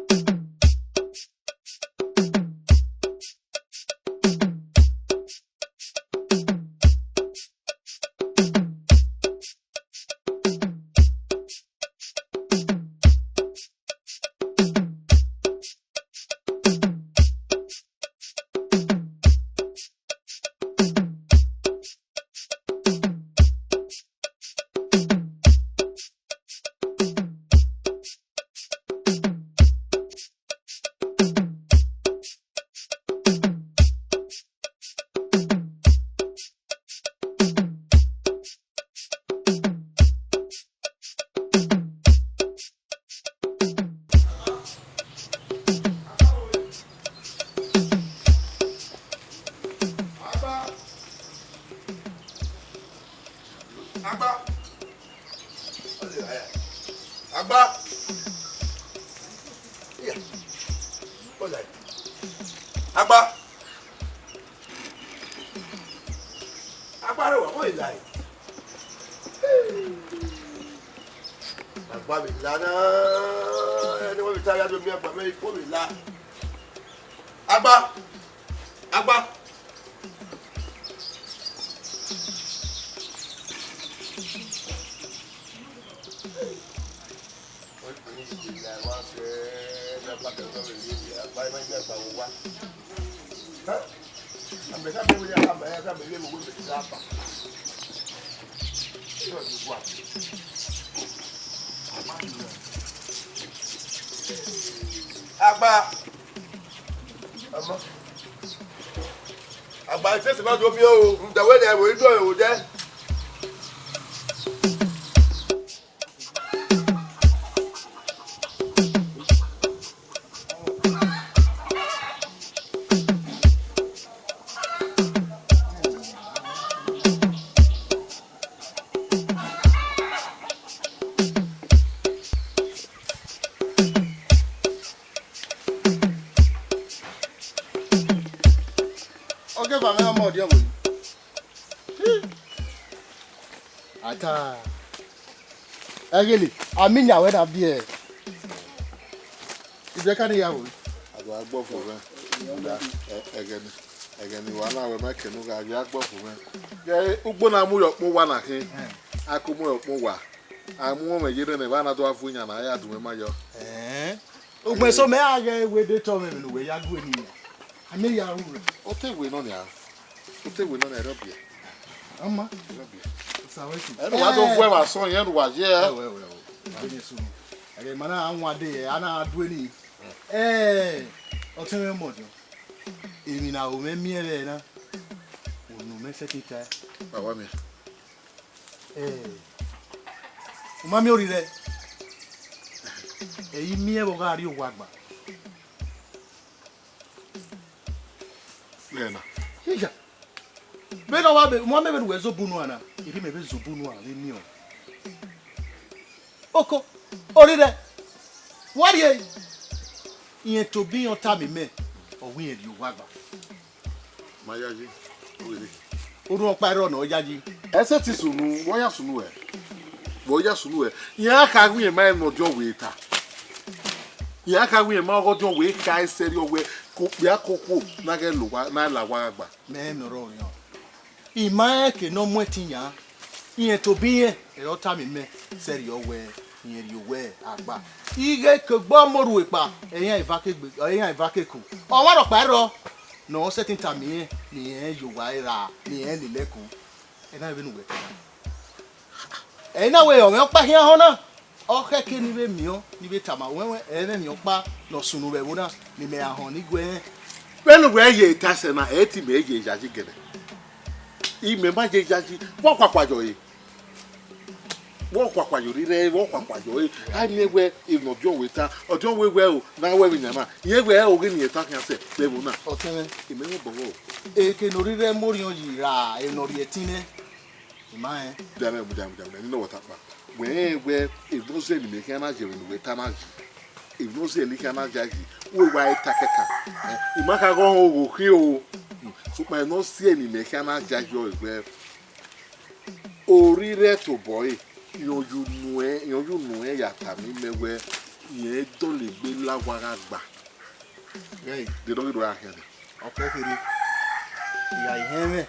Agba. Yeah. What's that? Agba. Agba what is that? Agba mi lana. Anyone be tired of me Agba me ko mi la. Agba. Agba. Agba ìfẹsẹ̀ máa tó bí o ǹdàwé ni ẹ̀wò ìjọ ìwò jẹ́. Okay, for me, I'm more dear with Ata. Really, I mean, I went up there. Is there any yawo? Agba for me. Again, you are now making no agba for me. Yeah, Ugbona mu yo mo wa na hin. Akumu yo mo wa. Amu me yire ne ba na do afunya na ya du me mayo. Ugbe so me age we dey to me no we ya go ni. Ami ya ru. O te we no ya. O te we no na robie. Ama. Saweti. E no wa do fu e wa so yen wa je. Ani so. Age mana anwa de ana adu ni. O te me mo dio. Emi na o me miere na. O no me setita. Ba wa mi. O ma mi orire. Eyi mi e bo ga ri o wa gba. Lena. Hija. Bega wa be mo me be we zo bunu ana. Iri me be zo bunu a le ni o. Oko. Orire. What ye? Iyen to bi yon ta mi me. O wi eri o wa gba. Mayaji. Ori. Orun pa ro na o jaji. Ese ti sunu, wo ya sunu e. Wo ya sunu e. Ya ka wi e ma no jo we ta. Ya ka wi e ma go jo we ka seri o we ko bi akoko na ge lo wa na la wa gba. Me no ro yan. Ima ke no mu etinya. Iyen to bi yen e o ta mi me seri o we yen ri o we agba. Ige ke gbo moru ipa eyan ivakegbe eyan ivakeku. O wa ro pa ro no setting time yen ni yen yo wa ira ni yen le leku. E na be nu we ta. E na we o me pa hian ho na. O keke ni be mi o ni be tama wenwe e na mi o pa no sunu be wo na ni me ahon ni gwe. Benu we ye ta se na e ti me ye jaji gele. Ime ma je jaji wo kwakwajo yi. Wo kwakwajo rire wo kwakwajo yi. Ai me we if no jo we ta ojo we o na we bi nyama. Ye we o ge ni ta kan se be wo na. O tene Ime wo bo wo. e ke no rire mori on yi ra e no ri etine. My. Damn, you know what happened. Where if no say me can imagine with Tamaj. If no say you can imagine, we white takeka. You might go over here. So my no see any mechanic judge where Orire to boy. You know ya tami me where ye don't live be la wagagba. Hey, they don't do that here. Okay, yeah, him.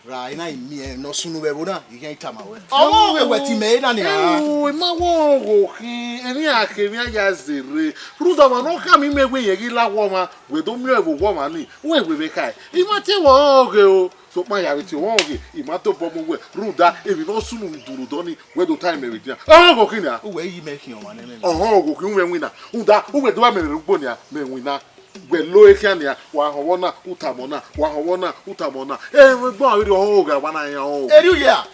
Right now, me no sooner we would not. You can't come away. Oh, we were teammate, and oh, my wall, any academia yazere. Ruda, no come in me when you get la woman. We don't know woman. Where we make high. You might say, well, so my having won't get. You might top of me. Ruda, if you don't soon do Donny, where do time every oh, go here. Where you making your money? Oh, go winner. Uda, who do I mean, Rubonia, men winner. We loe kania wahona utamona we go with hoga wana ya o eruya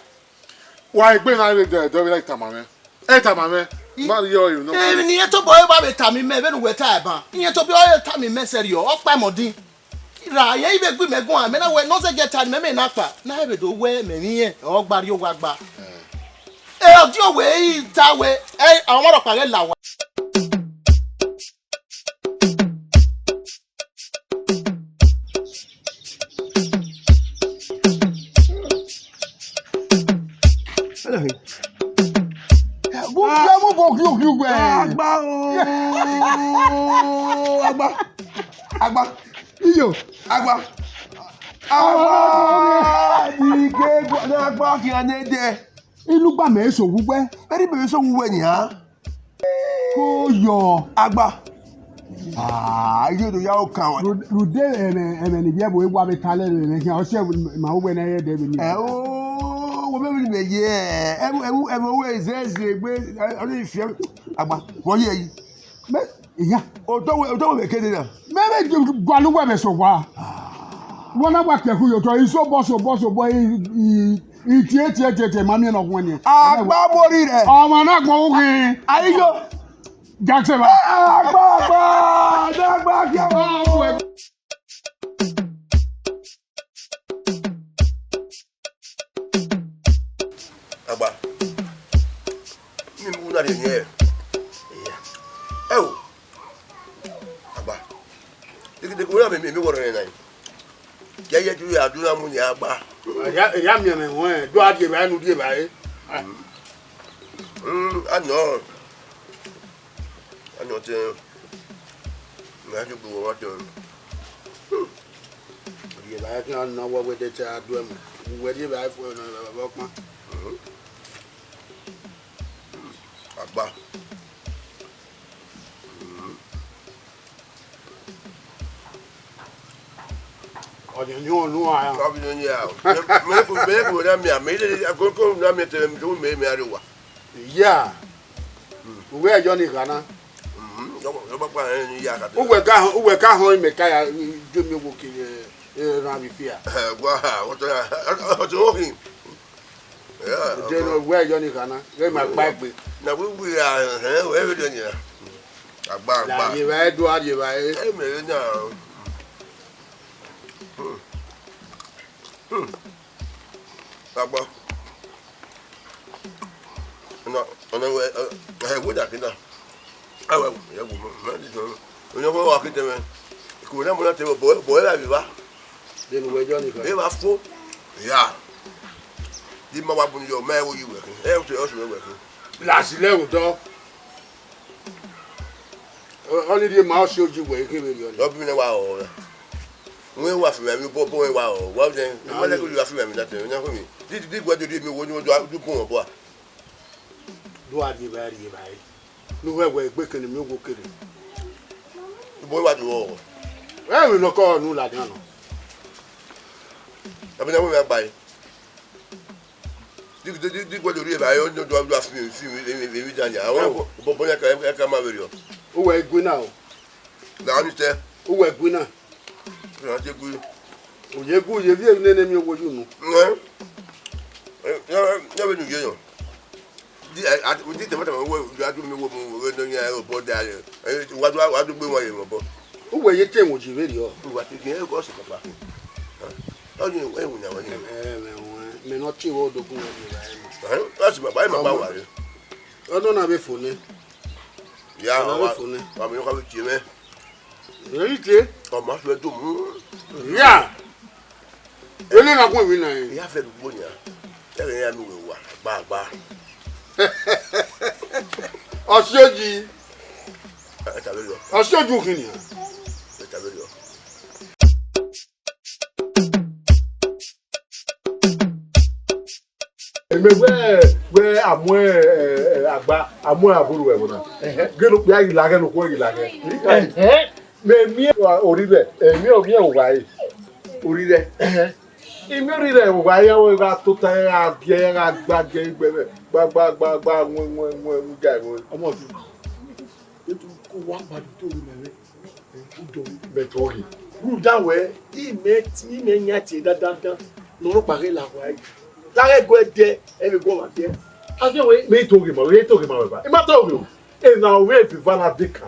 why gbe na de like tamame tamame mario you know ni to boy ba be tami me be no we ta ba ni to be o tami me serio o pa modin ra ye ibe gbe megun ame na we no se get time me na pa na be do we me ni yen o gbari o wa gba oji o we ta we awon ro pare la wa Agba. Iyo. Agba. Ike agba ki anede. Ilu gba me so gugbe. Eri be so gugbe ni ha. Ko yo. Agba. Iyo do ya o kan wa. Rude eme ni biebo egwa be tale ni ki o se ma wo na ye de be ni. Wo be ni be ye. Emu we zeze gbe oni fi agba. Wo ye yi. Yeah. Oto we kede na. Mebe gwalu we so wa. Wona wa ke ku yo to iso boy tie mami na gwan ni. Agba mori re. O ma na gbon wi. Ayo. Jackson ba. Agba ki o. Agba. Ni mu na de ye. Oh. Agba. De ko me woro ni nai. Ye ju ya du na mu ni agba. Ya mi me ho do adie ba nu die ba e. Ano. Ano te. Na ju bu wa to. Ye ba ka na wo we de cha do am. We die ba fo na ba pa. Agba. Nyo no a. Abi no nya. Me ko na mi a me de akoko na mi te mi me arewa. Yeah. We are Johnny Ghana. Yo ba pa ni ya ka. Uwe ka ho me ka ya do mi wo ki na bi fia. Gwa, o to okin. Yeah. Je no we are Johnny Ghana. We ma gba gbe. Na we are we do ni. Agba. La ye ba do adie ba e. E me na. Agba. No, we wo da kina. Awa, ya wo ma di do. Onye ko wa kite me. Ko na mo na te boy la bi ba. De no we Johnny Ghana. E ba fo. Ya. Di ma wa bu yo ma wo yi we. O to o so we. La si le o do. Only the mouse show you where you came. Obi na wa o. We wa fi me bo wa o. Wa den. Mo le ko you fi me that. Onya ko mi. Di gwa do mi wo ni do kun bo a. Do adie ba ri ba e. No we gbe kan mi wo kere. Bo wa do o. E we no ko nu la dan no. Abi na mo me agba yi. Di gwa do ba yo do fi dan ya. Awon bo na ka ma veri o. O we gbe na o. Na ni te. O we gbe na. Na te gu. O ye gu ye vie ne mi wo ju nu. Ya be nu ye yo. Di te mata wo adu mi wo mo no nya o bo da ye. Wa do gbe won ye mo bo. O we ye te wo ji veri o. Wa ti kin e ko se papa. O ni we wu nya wa ni. me no chi wo dogun wo That's my worry. I don't have a phone. Yeah, I'm not going to Jimmy. Really? I'm not going to. Yeah. You know not going to You have a good one. Tell me what. I'll show you. I'll show you here. Where Agba aburu e wona gelu ya ilage no ko ilage me mi orire mi o mi e wa orire imi orire wa ya wo ga to ta ya bie ya gba ge gbe gba won ga wo omo ti etu ko wa pa to mi udo betori uda we ime nya ti dadan no pare la wa Lare go there, every go out there. I don't wait, me talking about, we talking about. It matter you. In our way, if you fanatica,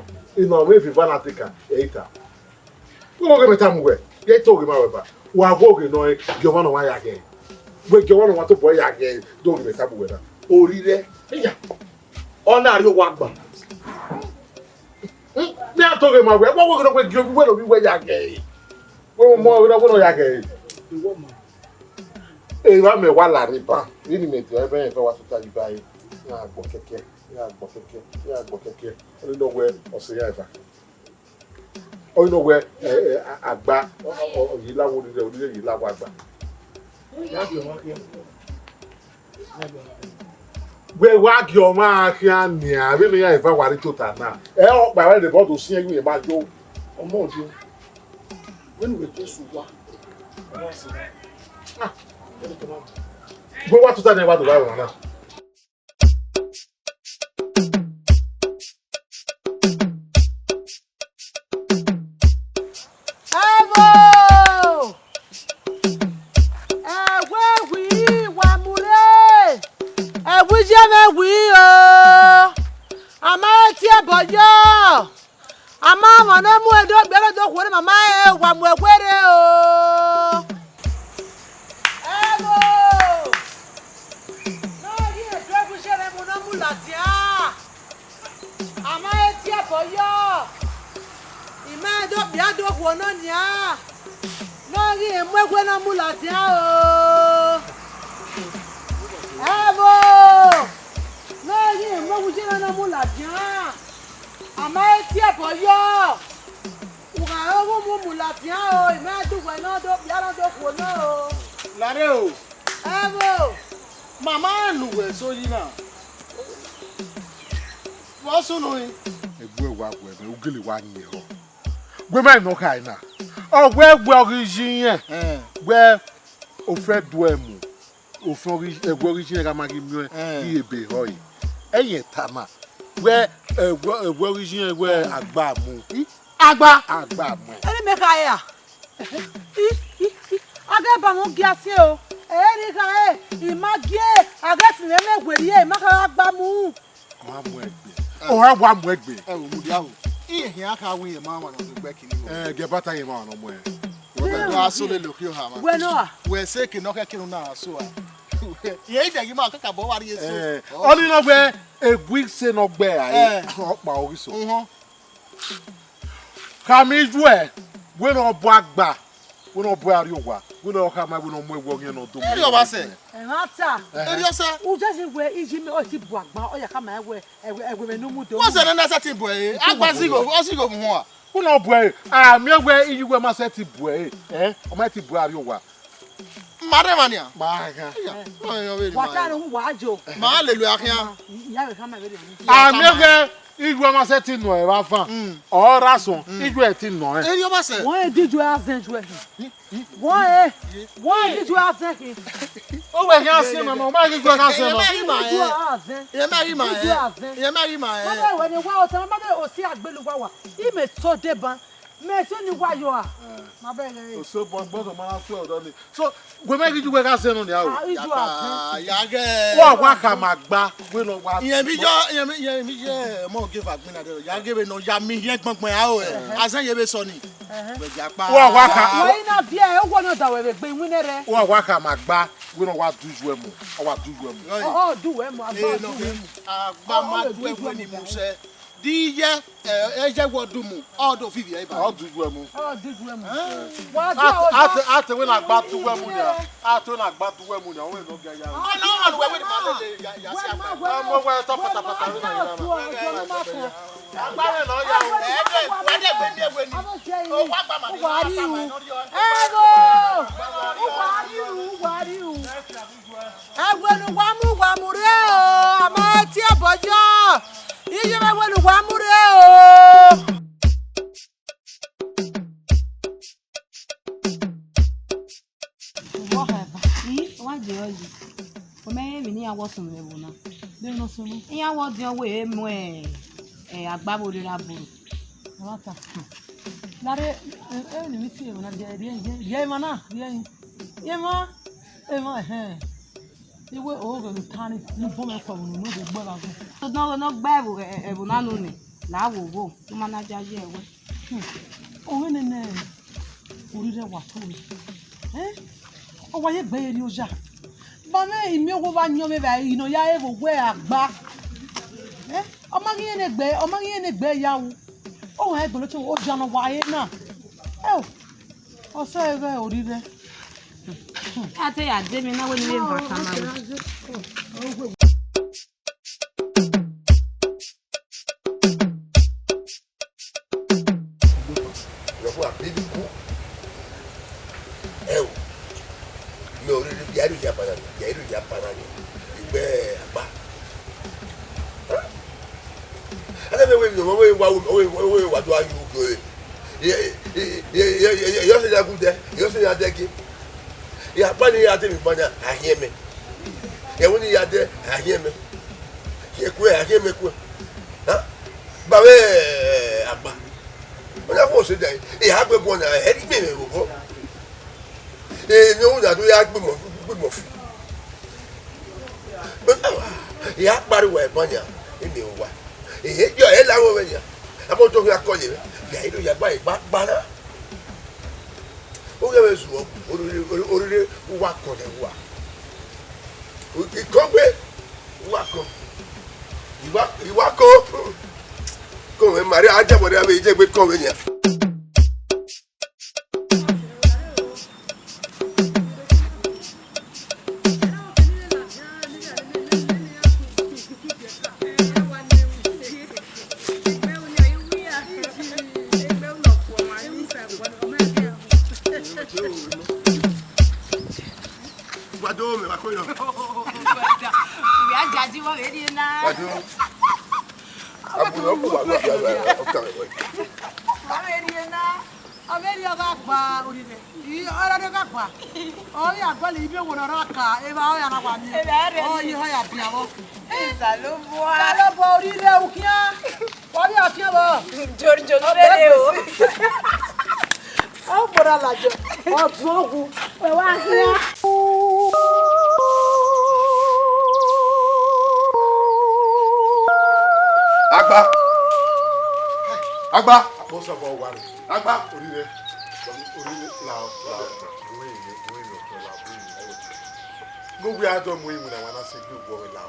eita. Go get time where. Get talking about. We are going no, you want to why again. We you want to boy again. Don't get time where. Orire. Yeah. Honor your work back. Me are talking about where. What we going to give you when we were again. We more we don't want again. Eva me wa la riba ni me ti e be yen fe wa tuta riba yi ya gbo keke oni no we o se ya eva oni no we agba o yi lawo ni de yi lawo agba ya gbe wa ki we wa ki o ma ki ani a be me ya eva wa ri tuta na e o pa we de bodo sin eyin e ma jo omo ojo when we to su wa go wa tuta na wa do ba won na Mama luwe so yi na. Wo sunu yi. Egbu ewa gwe me ugili wa nyi ho. Gwe me no kai na. O gwe origin yen. Gwe o fe do emu. O fe origin ga magi mi yi ebe ho yi. Eyin tama. Gwe origin gwe agba mu. Agba mu. Eni me ka ya. Aga ba mo giase o. Eri ka imagie agasi le megweri e maka agba mu. Wa mu egbe. O wa mu egbe. E wo mu dia ho. Ihe aka wi e ma wa no gbe kini ho. Ge bata yin ma no mo e. Wo be aso le lo kio ha ma. We no a. We se ke no ka kinu na aso a. Ye ide gi ma ka bo wa ri yeso. Oni no gbe egbu se no gbe aye. O pa oriso. Ka mi ju e. We no bo agba. We no bo ari owa. We no ka ma we no mo ewo yen no do. Eri oba se. Enata. Eri o se. U just we iji me o ti bu agba o ya ka ma ewe me no mu do. Wo se na se ti bu e. Agba sigo, o sigo mu ho a. We no bo e. Ah me we iyu we ma se ti bu e. O ma ti bu ari owa. Mare mania. Ma ga. Wa ta no wa jo. Ma le lu akia. Ya we ka ma be de. Ah me we iyu ma se ti no e wa fan. O ra son. Iyu e ti no e. Eri oba se. Wọ́n e diju azenju e. Wọ́n diju azenju. O we yan se ma no ma diju ka se no. Ye mari ma e. Mama we ni wa o tan mama o si agbelu wa wa. I me so de ban. Me so ni wa yo a. Ma be le. O so bon gbọ́dọ̀ ma so odo ni. So we ma diju ka se no ni a o. Iju azen. Ya ge. Wa ka ma gba we no wa. Iyen mi je mo give agbin na de. Ya ge be no ya mi yen gbongbon a o. Azen ye be so ni. We ja pa. Wa ka. We na vie e wo no da we be gbe win re. Wa ka ma gba we no wa do you emo o wa do you emo Oh, do emo, Agba do emo. Agba ma do emo ni mu se. Di ye eje wo do mu. All do fifi e ba. o do you emo Oh, do emo. ate we na gba do emo ni ate na gba do emo ni o we no ga ya Oh no, we ma le ya si Agba. mo we to pata we na ya Agba we no ya o. We de gbe ni. O wa gba ma ni. Egwenu wamu re o, amati abojo. Iye egwenu wamu re o. Why do you? For me, we need a was on the one. They no so. Yeah, what the way mo Agba Vbe Orire. Mata. Lare ni mi ti e na ye mana, ye ma. Iwe o go tani ni bo me kwa no go gba la go. No gba ebu na no ni. La wo to manager ye we. O we ne Orire wa to mi. O wa ye gbe eri oja. Ba me imi ogo ba nyo me ba ino ya e go gbe Agba. O ma gi ne gbe ya wo. O wa e gbolo ti o jana wa ye na. O so e be Orire. Ate ya de mi na we ni vata na. Yo fo abibi ku. Me Orire bi aru ja para ni. Igbe Agba. Ana me we wa do ayu go. Yo se ya gude, yo se ya deki. Ya pa ni ya te mi banya ahie me. Ye woni ya de ahie me. Ye ku ahie me ku. Ha? Ba we Agba. Ona ko se dai. E ha gbe bo na e ri me wo. No da do ya gbe mo fi. Ya pariwo e banya e mi wa. E jo e la wo we ya. Amo to ya ko le. Ya ido ya gba igba na. O ge we su Orire wa ko le wa. O ko gbe wa ko. Iwa ko. Ko me mari aja bo ya be je gbe ko we ya. Guado me va coño. We are judging what we do now. Guado. Abu no ku wa lo ya o ka we. Abeli Agba Orire. Ora de Agba. O ya Agba le ibe wo na ka e ba o ya na kwa mi. O yi ho ya bia wo. Salobo Orire ukia. Wa bi afia bo. Giorgio Nurele o. O bora la jo. O tu ogu. We wa hia. Agba mo so bo wa Agba Orire la we to la go we are done we na wana say go go la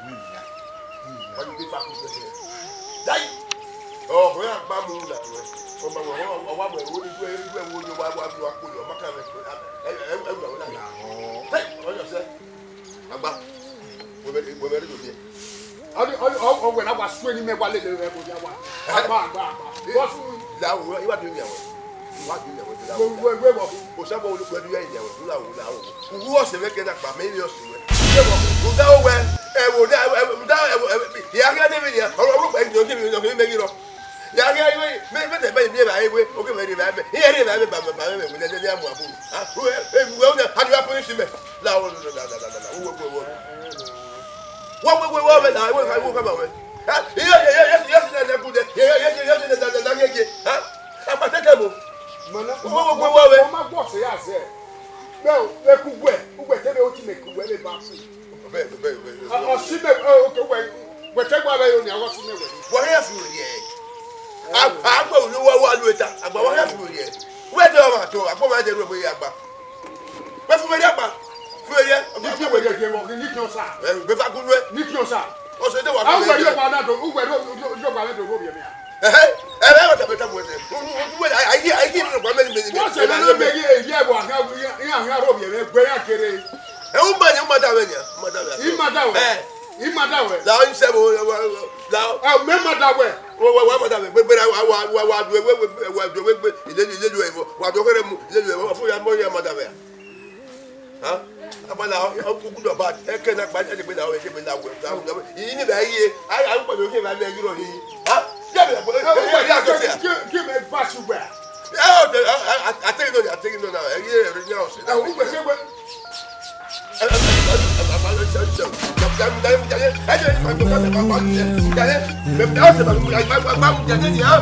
we ya what you back to say dai oh we Agba mo la o ma o wa mo wo ni wo ni wa ko yo maka le e la hey o yo say Agba we be do there o we na wa so ni me wa le ko ja wa Agba boss la wo iwa do mi awon iwa do mi awon la we mo o sa bo oluko edu ya ya wo la wo wo se me ke da pa me ni o se we o da o we e wo da ya ga de mi ya o pa ni o de mi no me gi ro ya ga me te ba mi ba we o ke me ri ba me ye ri ba me me ne ne amu abu ah we na ha do punish me la wo wo me na wo ka ba we yes na good yes na ngege ha apatete mo wo we ma boss ya se no e kugwe tebe o ti me kugwe le ba fi o si me o ke we te gba ba yo ni awo si me we wo ya fi ori e agba olu wa lu eta agba wo ya fi ori e we de o ma to agba ma de ru bo ya agba Where for me Agba? Where here? Ni ki we de mo ni ki o sa. Be fa kunwe. Ni ki o sa. O se de wa. Awu we yo kwa na do, u we do kwa do go bi me. What about mo de? I give no kwa me. Wọ́n ṣe ló ń bẹ yé èyí ẹ̀bùn àhán àrò bìí ẹ̀gbẹ́ yà kéré. Ẹ ń bá ní mọ̀dàwẹ̀ yẹn. Ìmọ̀dàwẹ̀. Làwọn ń sẹ́wọ̀ làwọn. Ẹ mẹ́mọ̀dàwẹ̀. Wọ́n mọ̀dàwẹ̀ gbégbé wà dùn wégbé ìlélu ẹ̀wọ̀ wà dùn wẹ́rẹ́ mu ìlélu ẹ̀wọ̀ fún yà mọ̀ yà mọ̀dàwẹ̀. Abala ọkùnkùn náà bá ẹ kẹ́ náà gbàdé ẹ̀dẹ̀gbẹ̀ làwọn ẹ̀dẹ̀gbẹ̀ làwọn yìí níbẹ̀ ayé à ń pẹ̀lú kí ẹ̀ máa lẹ̀ yúrọ̀ yìí. Kí mi bá ṣùgbọ́n. I take it now.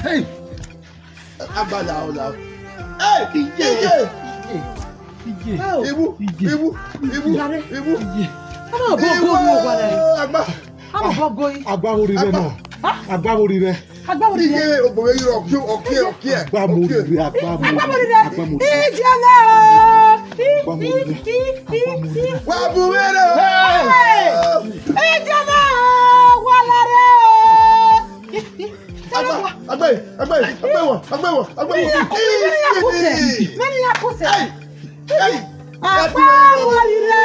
Hey! Abala. Agba Orire náà. Agba Orire. Agba Orire. Obìnrin yìí ọ̀kí ẹ̀. Agba Orire. Ìjọba Wà á bù wẹ́rẹ́ o. ìjọba wà lára Agba Orire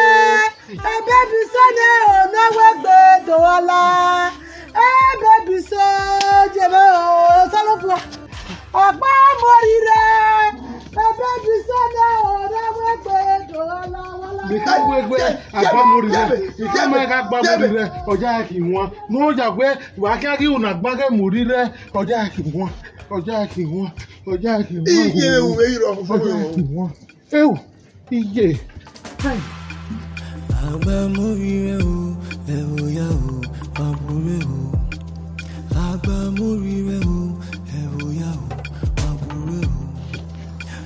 ebe biso ne omewe gbe dola ebe biso jebe o salopua Agba Orire ebe biso ne omewe gbe dola wala Agba Orire ikeme ka Agba Orire ọjà kì wọ́n no ja pé wa ka ki una Agba ke Orire ọjà kì wọ́n Iye o e ro fo wọ́n ewu iye Agba Orire o ewoya o abure o Agba Orire o ewoya o abure o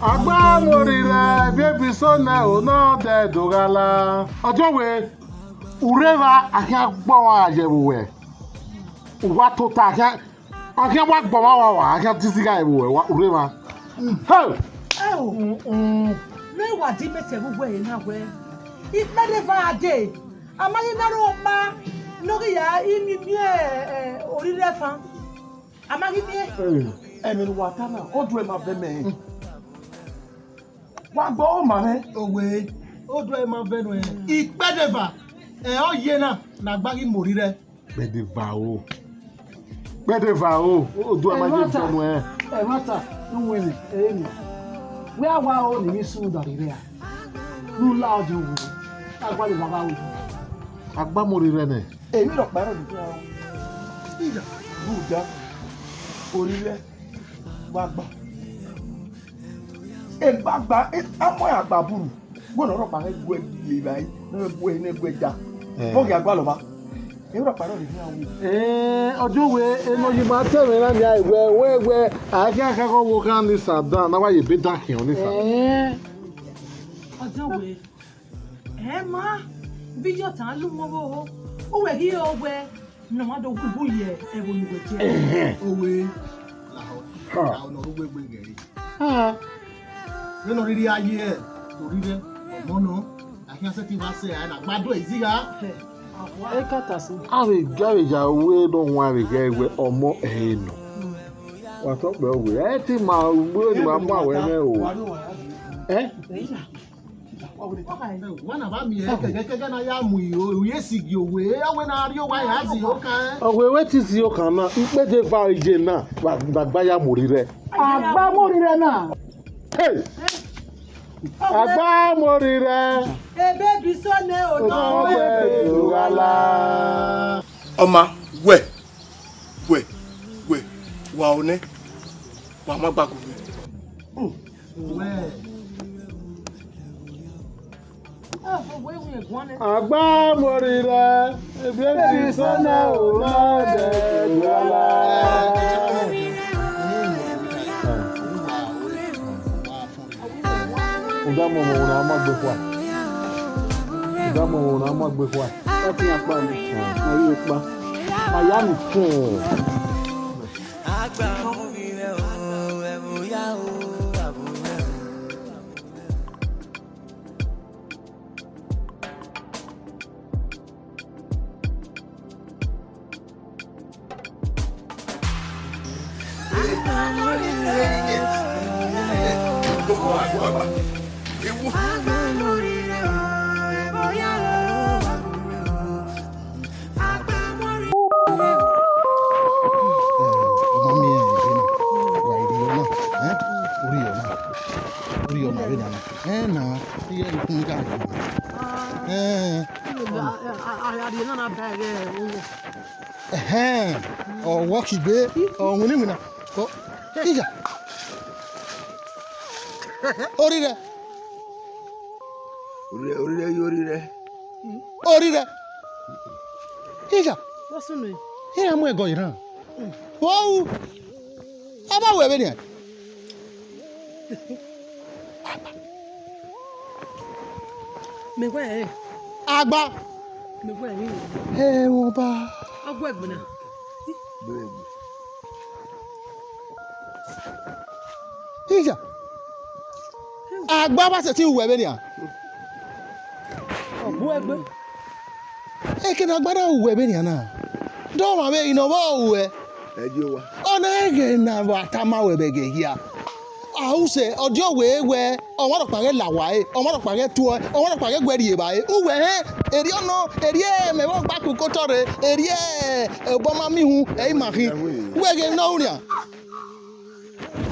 Agba Orire baby son na o no de dogala ọjọ́ we ureva akia gbo wa ajebu we wa to ta akia wa gbo wa akia tisika ebu we ureva mewa di mese gbogbo ẹ̀ náà wẹ́ ìpẹ́lẹ̀ fàdé àmáyé náà ọ̀pá lórí ya ìmí bí Orire fan àmáyé bí ẹ̀mí wà tánà ọdún ẹ̀ máa fẹ́ mẹ́rin wà gbọ́ ó máa rẹ̀ Òwe odò ẹ̀ máa fẹ́ nu ẹ̀. Ìpẹ́dẹ̀fà ọ̀ yé náà nàgbárí Orire. Gbẹ̀dẹ̀fà o odò ẹ̀ máa jẹ́ fẹ́nu ẹ̀. Ẹ mata nwere eni. We awa o ni su Orire a. Nu la ojo wo. Agba le baba wo. Agba Orire ne. èmi lọ pàrọ̀ nìkan àwọn ìjà bùdá Orire wà gbà ẹgbàgbà àmọ́ àgbà burú gbọ́dọ̀ ọ̀rọ̀ pàrọ̀ ẹgbẹ́ ìdílé báyìí nínú ẹgbẹ́ ìjà bọ́ọ̀gì àgbà lọ́ba èmi lọ pàrọ̀ nìkan àwọn. ọjọ́ wo enoyi máa tẹ̀lé náà ní àìwẹ̀ wẹ́wẹ́ àti akẹ́kọ̀ọ́ wo ká ní sàdán náà wáyé bí dákì ọ̀ ní sà. ọjọ́ wo ẹ máa fídíò tán ló mọ́ bó o wẹ̀ kí o wẹ̀ nàmọ́dọ̀ gbogbo yẹ ẹ̀wọ̀n ìwẹ̀ jẹ́. Òwe làwọn ọ̀nà orúgbó ẹgbẹ́ rẹ̀ yìí. Nínú rírí ayé ẹ̀ Orire ọ̀mọ́nà àkíyànsẹ́ tí wàá ṣe àyàn àgbàdo ìzíra. Ẹ kàtà sí. Àrègbàrèjà owó ẹ̀dọ̀ wọn àrègbà ẹgbẹ́ ọmọ ẹ̀yìn nù. Wà tó pẹ̀ òwe ẹ ti máa gbé ní máa mú àwọn ẹ̀mẹ́ o. Wana ba mi keke na ya mu o ye sigi owe awe na ari o wa ya zi o kan. Owe wetin si o kan na ipede va ije na gbagba ya morire. Agba morire na. Hey. Agba morire. Ebe bisone o no we wala. Ọma we wa one wa ma gbago mi. Agba morire. Ebe bisone o no de wala. Udamo mo na ma gbe kwa. Udamo mo na ma gbe kwa. O ti apa ni. Na yi pa. Aya mi fun. Agba Vbe Orire ya o abure. Oh, walk it be. Oh, wini. Oh, ija. Orire. Orire. Ija. What's in it? Here am I going now? Wow. Aba we be ni. Me gwe. Agba. Me gwe ni. Won ba. Agwa egbona. Ija. Agba ba se ti we be ni a. Ogbo egbe. Kena agbada we be ni na. Do ma be ino bo we. Ejo wa. Ona ege na wa tama we be ge hia. Ause odio we o won pare lawa e o won pare tu o won pare gweri e ba e uwe eri ono eri e me wo gba ku ko tore eri e bo ma mi hu e ma ri we ge no uri a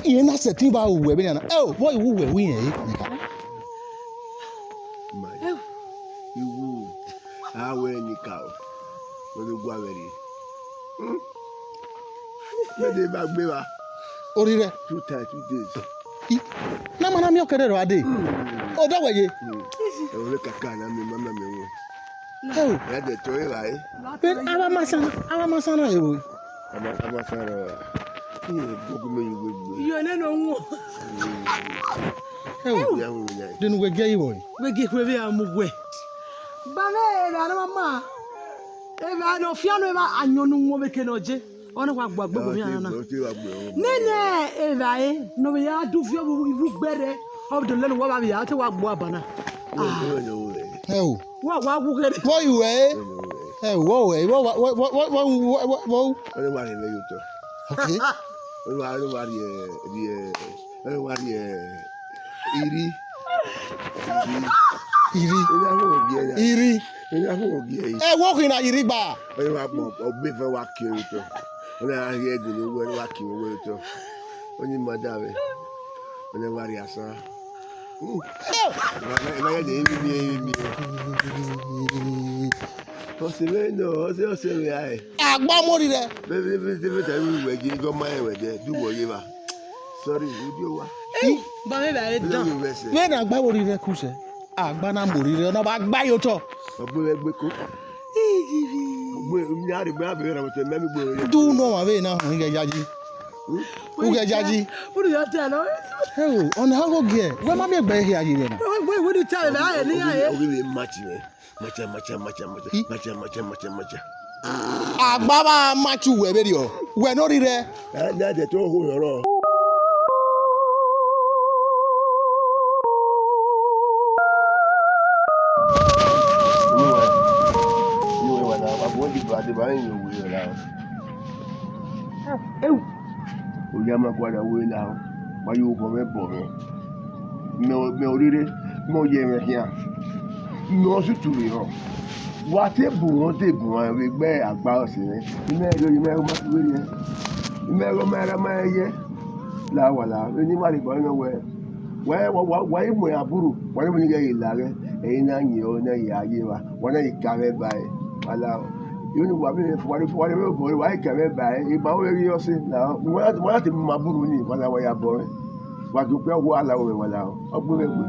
iye na se tin ba uwe be na e boy uwe wi yen Iwu awe ni ka o lo gwa weri. Me de ba gbe wa. Orire 2 days. Na mana mi okere ro ade o da weye E o le kaka na mi mama mi wo. Ya de to e bai. Pe awa masana e wo. Ama fara. Bogu me yiwe. Yo ne no nwo. Ya wo ya. Denu we ge iwo. We ge kwe be amugwe. Ba me na mama. E ba no fiano e ba anyonu nwo be kenoje. Ona kwa gbagbo mi ana. Nene e ba e no be ya du fio bu ibu gbere. O do lenu wa ba bi ya te wa gbo abana. Wa wu gere. Wo iwe. Wo we wo Ole wa le yuto. Okay. Ole wa iri. Wo kin na iri gba. Ole wa mo ogbe fe wa kiri to. Ole a ri edu ni wo wa kiri wo to. Oni madame. Ole wa ri asan. Ma ya de mi. O se me no, o se me ai. Agba morire. Be ta mi we ji go ma e we de du wo ye ba. Sorry, udio wa. Ba me ba e dan. We na agba morire ku se. Agba na morire ona ba gba yo to. Ogbe egbe ko. Ogbe mi ari gba be ra mo te me mi gbo. Du no ma be na hun ge jaji. U ge jaji. Uru ya ta no. Ona go ge. We ma me gba here ayi re na. We do ta ba e ni aye. O really match me. Macha. Agba ba match we be ri o. We no ri re. Na de to ho yoro. Oya ma kwada we la wa yo ko me bo me orire mo yẹrẹ hìá mo sì tù rè hàn wà tẹ bù wọn tẹ bù wọn ẹgbẹ àgbà ọsẹ rẹ ìmẹ ẹrọ ìmẹ ẹrọ máa wé yẹ ìmẹ ẹrọ máa yẹ làwàlà ẹni wà lè gbọ́ ẹ náà wà ẹ mọ̀ àbúrò wà ẹ mọ̀ nígbà yìí là rẹ ẹ̀yin náà yẹ ọ náà yẹ ayé wa wà náà yìí ká rẹ báyìí wàlà yóò ní wà mí wà ní bọ̀ wà yìí ká rẹ báyìí ìgbà wo rí ọ sí là wọ́n láti mú àbúrò ní wàlà wà yà bọ̀ rẹ wà tó pẹ́ wọ́ àlàó rẹ wàlà ọgbọ́n rẹ gbé.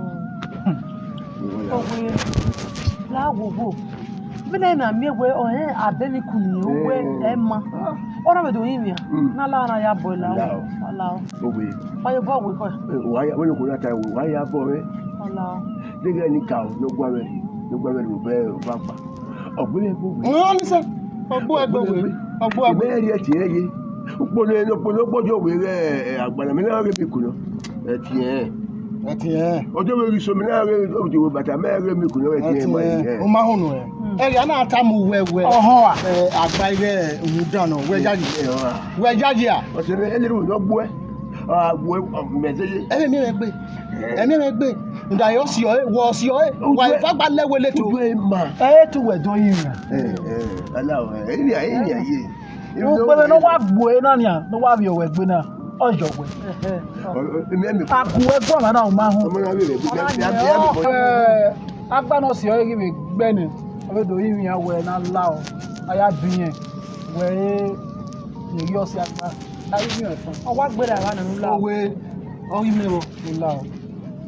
Owe láwòwò bínú na miegwe ọ̀hẹ́ abẹ́mi kùnì owó ẹ̀ma ọ̀rọ̀ mi dòyìn mi à n'ala ara ya bọ̀ ìlàwọ̀ ọ̀làwọ̀ wáyé bọ̀ òwe kọ́ wọ́n yóò kó yàtà ìwò wáyé abọ́ rẹ ọ̀làwọ̀ lẹ́gẹ̀ẹ́ ní ká ló gbá rẹ ló bẹ́ẹ̀ ọba pa ọ̀gbọ́n ẹgbẹ́ wọ́n ní sẹ́ ọgbọ́n ẹgbẹ́ ìbẹ́ẹ̀ rí ẹtì ẹ̀ yé òpòlò gbọ́dọ̀ òwe rẹ̀ àgbàlá mi náà rẹ̀ mi kùnà ẹtì ẹ̀ ọjọ́ mi rí somi náà rẹ̀ òjò bàtà mẹ́rin mi kùnà ẹtì ẹ̀ mọ́ ẹ̀. ó máa hùn nù ẹ̀ ẹ̀rì àná àtàmù wẹ̀wẹ̀ àgbà ilẹ̀ òun dáná wẹ̀jáde à. ọ̀sẹ̀ mi ẹlẹ́rìí òun lọ gbọ́ ẹ àgbọ̀ mẹ̀sẹ̀yẹ. ẹ̀mí mi gbé ǹdàyọ̀ sí ọ wọ̀ sí ọ wà ìfagbá lẹ́wọ̀ lẹ́tọ̀. ojú ẹ̀ mà. ẹ̀ tó wẹ̀ dán yìí rà. aláwọ̀ ẹ̀yìn àyè. gbẹmẹ ní wàá gbó ẹ náà ni à ní wàá fi ọwẹ gbé náà ọjọ wẹ. àkùwẹ gbọ́n náà máa hún. agbáná sí ọ yìí mi gbẹ́ni ọ̀fẹ́dọ̀ yìí mi àwẹ̀ náà lá ọ ayá bí yẹn wẹ̀ ẹ́ yẹ̀yí ọ̀sẹ̀ àgbà ayé mi ẹ̀fọn. ọwọ́ agbẹ́rẹ́ àwa nínú lá ọ. ọwẹ́ ọ̀hìn mi wọ. ńlá ọ.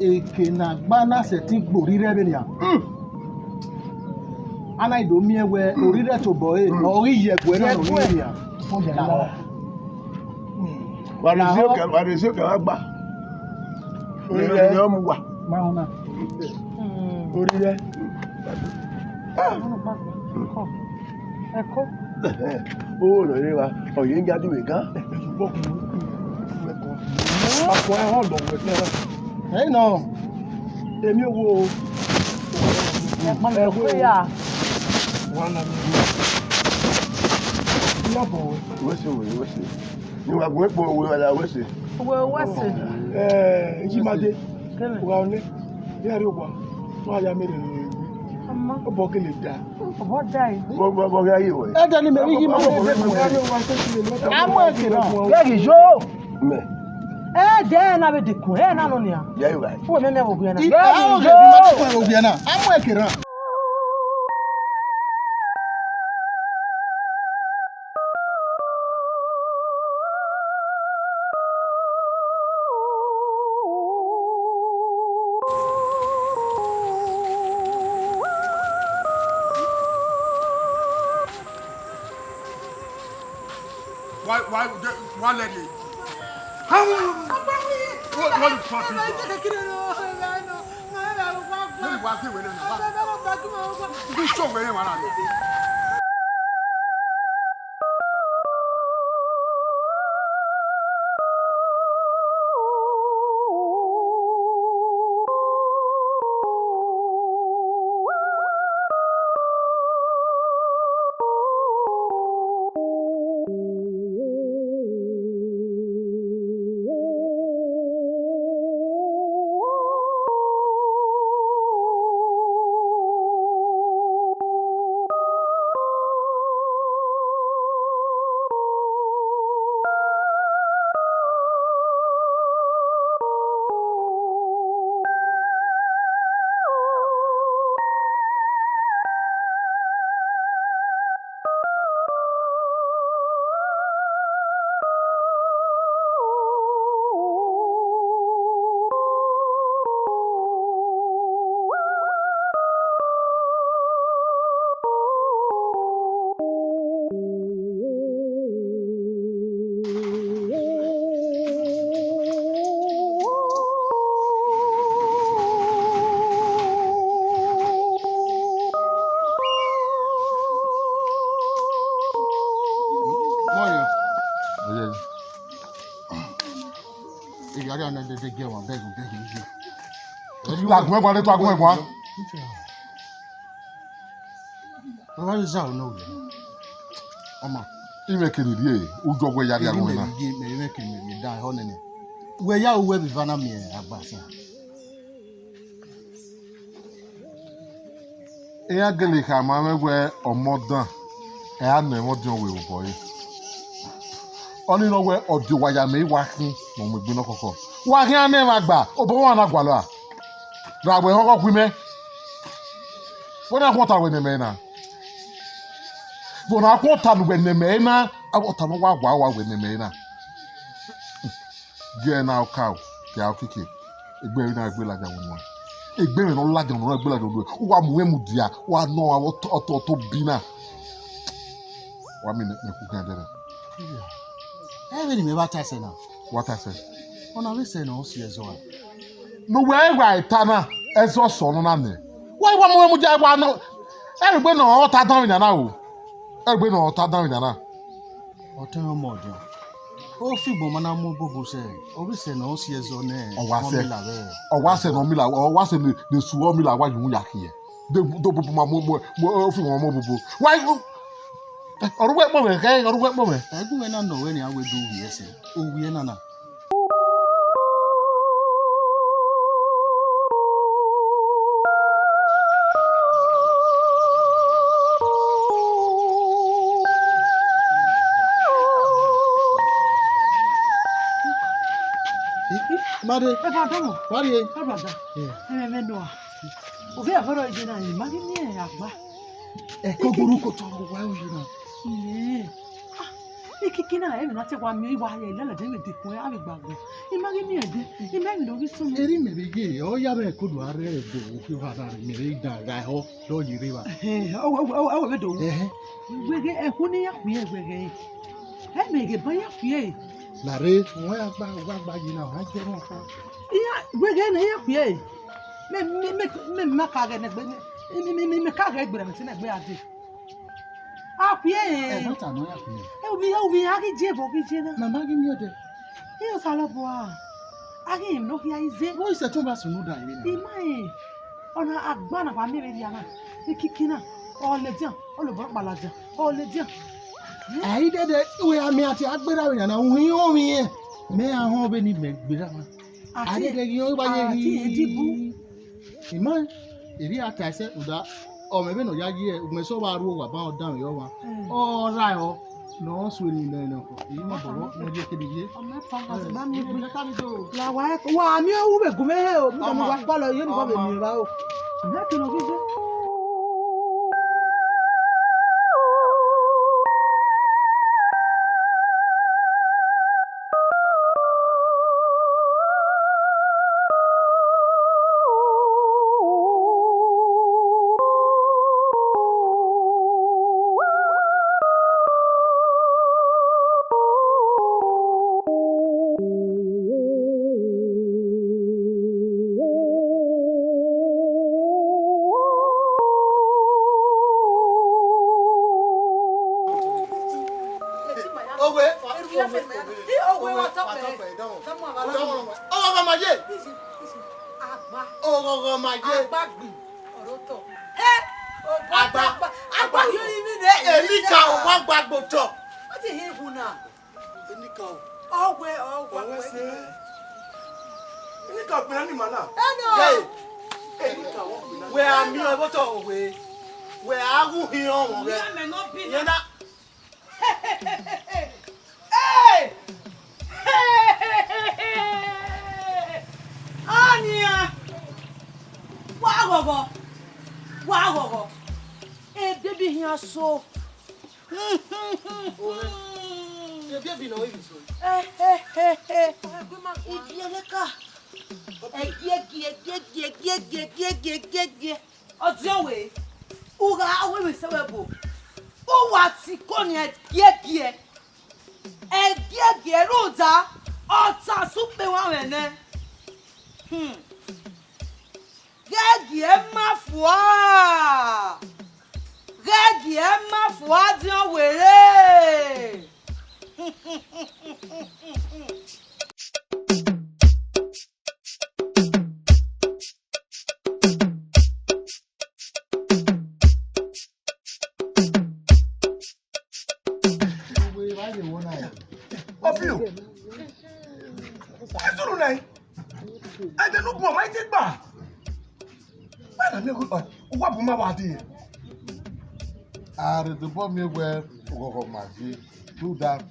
èké na gbaná sẹ̀tì gbòrí rẹ̀ bẹ̀ nìyà. ana ìdòmí ẹwẹ orí rẹ̀ tó bọ̀ ẹ́ ọ̀rí yẹ̀gbẹ́ náà lórí rẹ̀ nìyà. wàdí sí òkè wá gbà orí rẹ̀ ni ó mú wà. orí rẹ̀. ẹ̀kọ́. ó lọ rí wa ọ̀yẹ́ ń jáde wẹ̀ gán. àpò ẹ̀hán lọ́wọ́ ẹ̀fẹ́. ẹ̀yìn náà èmi wo ẹ̀kọ́ yà wọ́n nà mí lọ́bọ̀ wẹ̀. wẹ́sẹ̀ ni wà gbọ́n pọ̀ òwe wàlà wẹ́sẹ̀. wẹ́sẹ̀. Ejimade wà ọ̀nẹ́ ní àrí òwà wọ́n àyà mẹ́rin ní ìwé ọbọ̀ kí lè dá. ọbọ̀ dá yìí. bọ́ rí ayé wọ̀. ẹ̀jẹ̀ ni mẹ́rin yìí máa ń bẹ̀rẹ̀ fún ẹ̀. àmọ́ èké náà. bẹ́ẹ̀ni yóò. mẹ́. dẹ́ náà bẹ dẹkùn náà nọ nìyà. yẹ́ ìwà. fún mi mẹ́mẹ́ òbí yẹn náà. bẹ́ẹ̀ni yóò. àmọ́ èké náà. Why let it? How? What is talking about? You show me one. Agun ẹ̀gbọ́n tó agun ẹ̀gbọ́n. Bàbá yìí sá ọ̀nà òye. Ọmọ. Ìmẹ̀ kiri rí ẹ̀ ojú ọgbẹ́ yàrá àwọn ọ̀nà. Ìmẹ̀ kiri mi dá ẹ̀ ọ́nà ni. Wẹ̀ yá owó ẹ̀bí fana mi ẹ̀ àgbà sá. eya gele ka ma me we omodan e ana mo jon we boy oni no we odi waya me wa kin mo me gbe no koko wa kin ane ma gba obo wa na gba lo a ra we koko gwi me bona kwota we ne me na bona kwota we ne me na awota no wa gwa we ne me na je na ka ke akike egbe na egbe la ja won egbe mi no laja no egbe laja do wa mu emu dia wa no wa to bi na wa mi me ku kan dere ewe ni me ba ta se na what I say ona we se no si ezo a no we gba ita na ezo so no na ne wa mu emu dia wa no egbe no o ta dan na o egbe no o ta dan na o te mo dio o fi gbo mana mo bobo se o we se no si ezo ne o wa se no mi la o wa se ne su o mi la wa yun ya kiye do bobo ma mo o fi won mo bobo wa oruwe mo me kai oruwe mo me egun we na no we ni awe do wi ese o wi na na Made, pardon. Mari. Pardon. Me no. O ve avoro ide na ni magi ni agba. E ko guru ko to wa o yina. Ikikina e na te kwa mi wa ye lele de me de kun ya be gbagbo. Imagi ni ede. Imagi no bi sun. Eri me be ye, o ya be ko do are do o fi fa da me re da ga ho lo yiri ba. O be do. Wege e hu ni ya ku ye wege. E me ge ba ya ku ye. Lare, wọ́n àgbà yìí náà, wọ́n jẹ́ wọn kan. Iya, gbẹ́gẹ́ ní ẹ̀yẹ́ kúyẹ́ yìí. Mẹ́mí ká gẹ̀ nẹ̀gbẹ́ mẹ́mí ká gẹ̀ gbẹ̀rẹ̀ mẹ́tí nẹ̀gbẹ́ adé. A kúyẹ́ yìí. Ẹ bọ́tà náà yà kúyẹ́. Ẹ obi a kì í jẹ́ bọ̀ kì í jẹ́ náà. Màmá kì í ní ọdẹ. Iye sá lọ bọ̀ a. A kì í lọ kí a yí zé. Wọ́n ìṣẹ̀ tó bá sùn ló dà yìí náà. Ìmá yìí, ọ̀nà àgbà náà wà mẹ́rẹ̀ rí àná. Kíkí náà, ọ̀lẹ́díàn, olùbọ̀ pàlàjà, ọ̀lẹ́díàn. Ayi dede we ami ati agbera we na ohun o mi e me ahun be ni me gbera ma ati dede yin o ba ye ati edibu imo eri ata se uda o me be no ya ye ugme so ba ru wa ba o dan yo wa o ra o no so ni na na ko yi mo bo mo je kede ye o me fa ga se ba mi gbe ka mi do la wa mi o be gume he o mi ko mo wa pa lo yo ni ko be mi ba o na ki no ki je Agba yìí ni de elika o wa gbagbo to. O ti hin hu na. Elika o. Ogwe se. Elika pe ni mana. Eno. Elika wo pe na. We ami o boto we. We agu hin on we. Ye na. Hey! Ania! Wa gogo. E baby here so. E baby no e so. Idieleka. Gie. Ojo we. Uga awe me sewebo. O wa ti ko ni gie. Gie roza. Ota supe wa wene. Gie mafua. Gie mafua di o were. Opio. Esuru nai. Ade no bo mai ti gba. Ba na mi ko wa bu ma wa de. are the bomb where go maji do that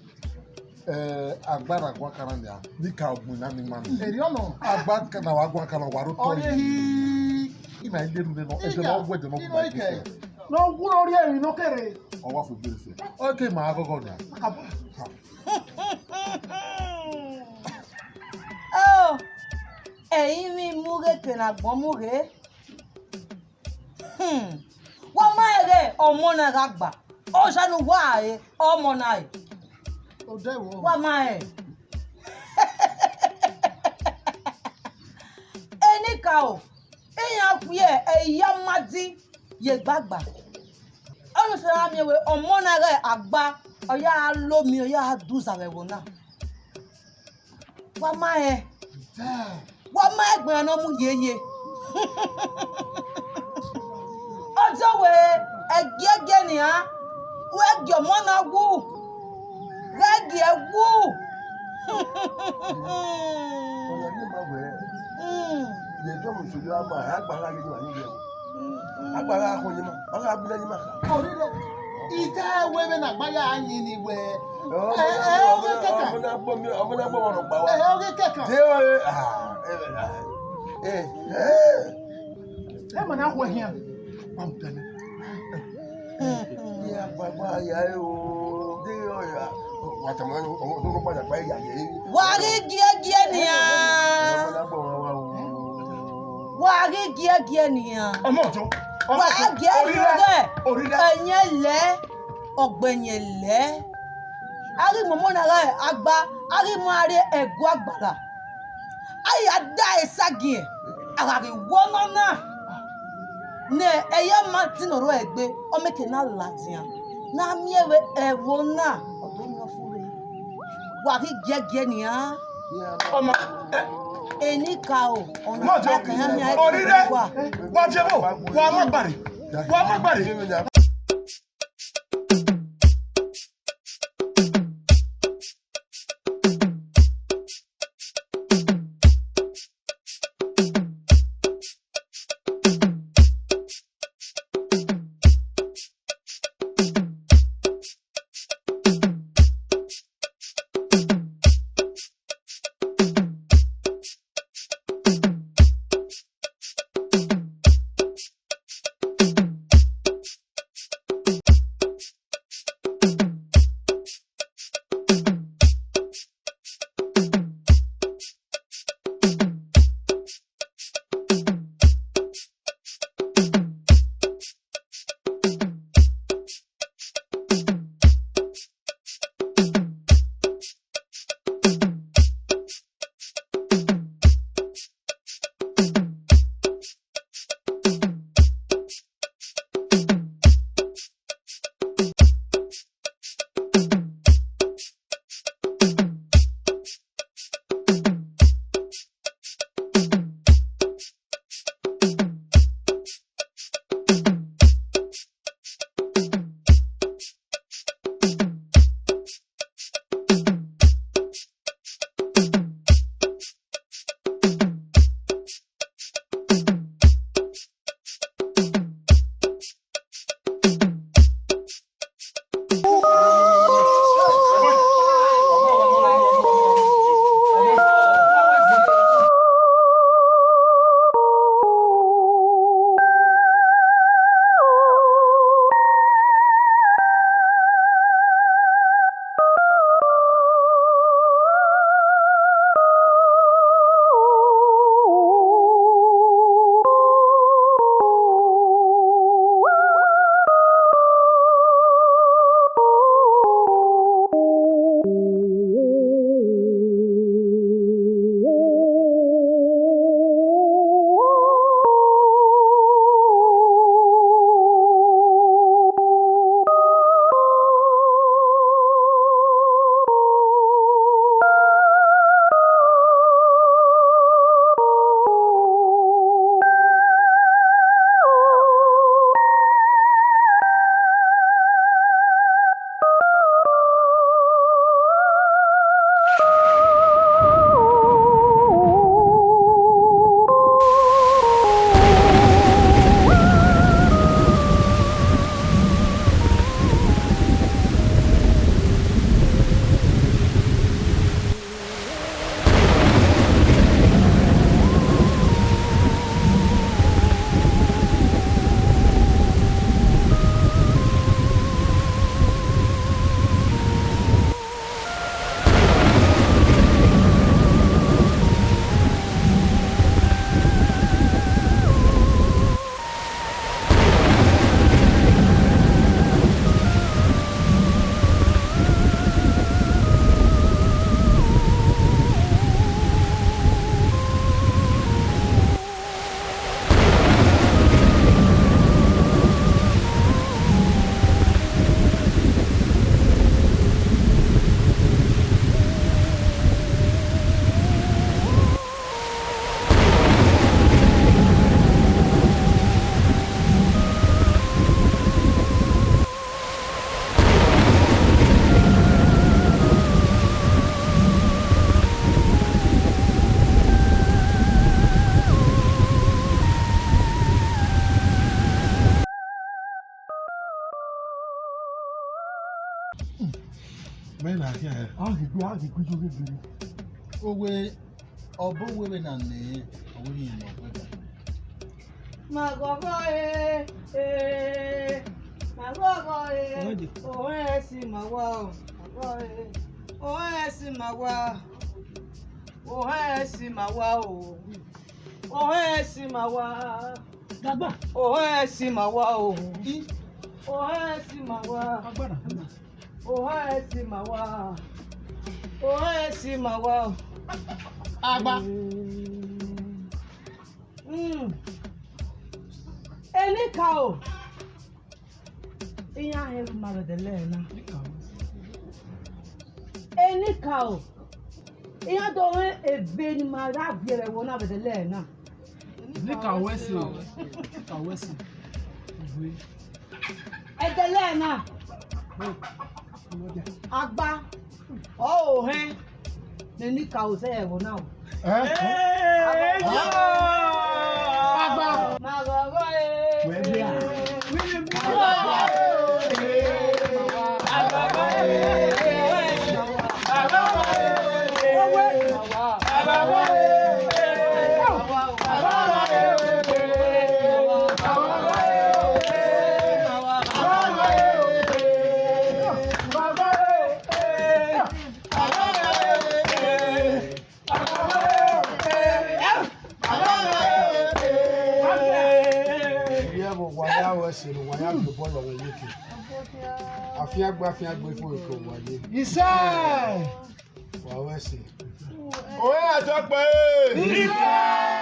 agbára gwa karanya ni ka ogun na mi man eri ono agba kana wa gwa kana wa ro to hi ina ile nu no e de no gwe de no ino ike no gwuro ori eri no kere o wa fu bere se okay ma agogo na Oh, ẹ̀yin mi múre kena gbọ́n múre. Wọ́n máa rẹ̀ ọmọ náà ra gbà. Ó ṣàánú wá ààrẹ ọmọ náà ẹ̀. o de wo Wọ́n máa ẹ̀. Ẹni ká o, ìyẹn fi ẹ̀ ẹ̀yà máa dín yẹ gbàgbà. Ọ̀nà sọ̀rọ̀ àmì ẹ̀wẹ̀ ọmọ náà rẹ̀ àgbà ọ̀yà lómi ọ̀yà dùsàwẹ̀wò náà. Wọ́n máa ẹ̀. Wọ́n máa ẹ̀gbọ́n náà mú yeye. Ọjọ́ wo ẹ̀gẹ́gẹ́ ni á wọ́n ẹ̀gẹ́ ọmọ náà wú rẹ́gì ẹ̀ wú. ọ̀nà ní ma wẹ̀ ilé ẹjọ́ mi sọ̀rọ̀ àgbà àgbàrá yìí wà nílẹ̀ o àgbàrá akọni ma ọ̀rọ̀ abúlé ni ma kà. orire ite webe na gbaya anyị ni we ọmọ náà gbọ́ wọn gbà wá. oge keka dé ọ̀rẹ́ ẹ mọ̀ náà wọ̀ hìá. ní agbàgbà ayà ẹ o dé ọ̀rẹ́ wàtàmọ́ ọmọ tó ń padà pa ẹ̀yà yẹn. Wà á rí gíẹ́gíẹ́ nìyà. ọmọ náà gbọ́ wọn wá o. Wà á rí gíẹ́gíẹ́ nìyà. ọmọ ọjọ́ Wà á gíẹ́gíẹ́ rẹ̀ ẹ̀yẹ lẹ́ ọ̀gbẹ̀yẹ lẹ́. Ari mọ̀mọ́ náà rẹ̀ àgbà ari mọ̀ àrẹ ẹ̀gbọ́ àgbàlá. Ayé adá ẹ̀ ságì ẹ̀ àràrí wọ́nà náà. Nẹ ẹ̀yẹ máa ti nọ̀rọ̀ ẹ̀gbẹ́ ọmọkè náà làdìyàn. Náà miẹ̀wé ẹ̀wọ̀ náà ọ̀dọ́ yẹn fún rẹ̀. Wà á rí gíẹ́gíẹ́ nìyà. ọmọ Eni ka o ọ̀nà mọ̀jọ́ àkànyà ní Orire wà. wà á jẹ́ bò wà á má gbàdé. Agigbe joge bere. Owe obo wewe na ne awuri no kweda. Magogo Magogo owe si mawa Magogo owe si mawa owe si mawa o owe si mawa Dagba owe si mawa o owe si mawa agbara. owe si mawa owe si mawa Agba. Eni kao. Iya heru maradele na. Eni kao. Iya do we ebe ni mara biere wo na bedele na. Ni ka wesi o. Ka wesi. Iwe. Edele na. Agba. Oh he. Eni kao se e wo na o. Agba. Magogo Waya gbe bolo we yeke. Afia gbe fún eko wale. Ise. Wa we se. Oye atope. Ise.